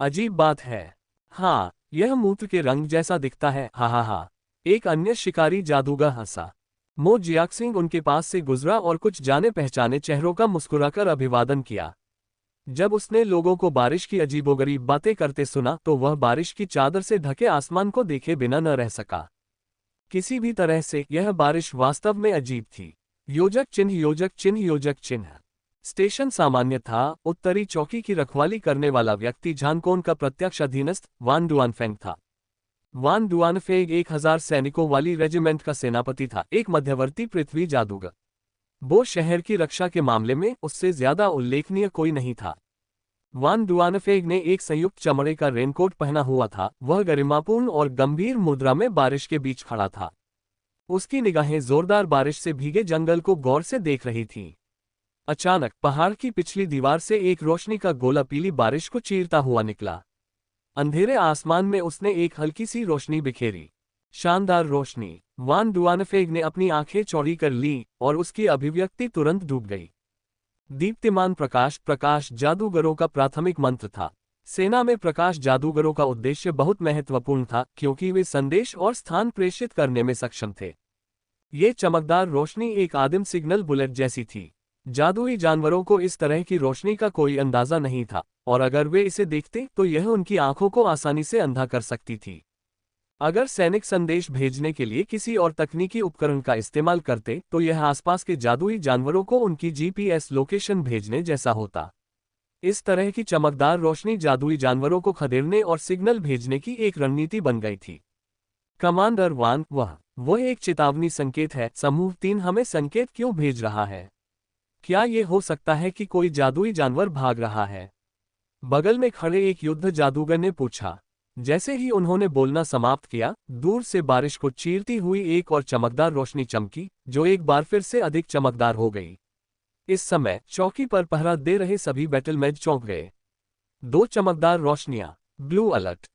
अजीब बात है। हाँ, यह मूत्र के रंग जैसा दिखता है। हा हा हा। एक अन्य शिकारी जादूगर हंसा। मो जियाक्सिंग उनके पास से गुजरा और कुछ जाने पहचाने चेहरों का मुस्कुराकर अभिवादन किया। जब उसने लोगों को बारिश की अजीबोगरीब बातें करते सुना तो वह बारिश की चादर से ढके आसमान को देखे बिना न रह सका। किसी भी तरह से यह बारिश वास्तव में अजीब थी। योजक चिन्ह, योजक चिन्ह, योजक चिन्ह। स्टेशन सामान्य था। उत्तरी चौकी की रखवाली करने वाला व्यक्ति झानकोन का प्रत्यक्ष अधीनस्थ वान डुआनफेंग था। वान डुआनफेंग 1000 सैनिकों वाली रेजिमेंट का सेनापति था, एक मध्यवर्ती पृथ्वी जादूगर। वो शहर की रक्षा के मामले में उससे ज्यादा उल्लेखनीय कोई नहीं था। वान डुआनफेंग ने एक संयुक्त चमड़े का रेनकोट पहना हुआ था। वह गरिमापूर्ण और गंभीर मुद्रा में बारिश के बीच खड़ा था। उसकी निगाहें जोरदार बारिश से भीगे जंगल को गौर से देख रही थीं। अचानक पहाड़ की पिछली दीवार से एक रोशनी का गोला पीली बारिश को चीरता हुआ निकला। अंधेरे आसमान में उसने एक हल्की सी रोशनी बिखेरी। शानदार रोशनी। वान डुआनफेंग ने अपनी आंखें चौड़ी कर लीं और उसकी अभिव्यक्ति तुरंत डूब गई। दीप्तिमान प्रकाश, प्रकाश जादूगरों का प्राथमिक मंत्र था। सेना में प्रकाश जादूगरों का उद्देश्य बहुत महत्वपूर्ण था क्योंकि वे संदेश और स्थान प्रेषित करने में सक्षम थे। ये चमकदार रोशनी एक आदिम सिग्नल बुलेट जैसी थी। जादुई जानवरों को इस तरह की रोशनी का कोई अंदाजा नहीं था, और अगर वे इसे देखते तो यह उनकी आंखों को आसानी से अंधा कर सकती थी। अगर सैनिक संदेश भेजने के लिए किसी और तकनीकी उपकरण का इस्तेमाल करते तो यह आसपास के जादुई जानवरों को उनकी जीपीएस लोकेशन भेजने जैसा होता। इस तरह की चमकदार रोशनी जादुई जानवरों को खदेड़ने और सिग्नल भेजने की एक रणनीति बन गई थी। कमांडर वान, वह एक चेतावनी संकेत है। समूह 3 हमें संकेत क्यों भेज रहा है? क्या यह हो सकता है कि कोई जादुई जानवर भाग रहा है? बगल में खड़े एक युद्ध जादूगर ने पूछा। जैसे ही उन्होंने बोलना समाप्त किया, दूर से बारिश को चीरती हुई एक और चमकदार रोशनी चमकी, जो एक बार फिर से अधिक चमकदार हो गई। इस समय चौकी पर पहरा दे रहे सभी बैटलमैन चौंक गए। 2 चमकदार रोशनियां। Blue alert.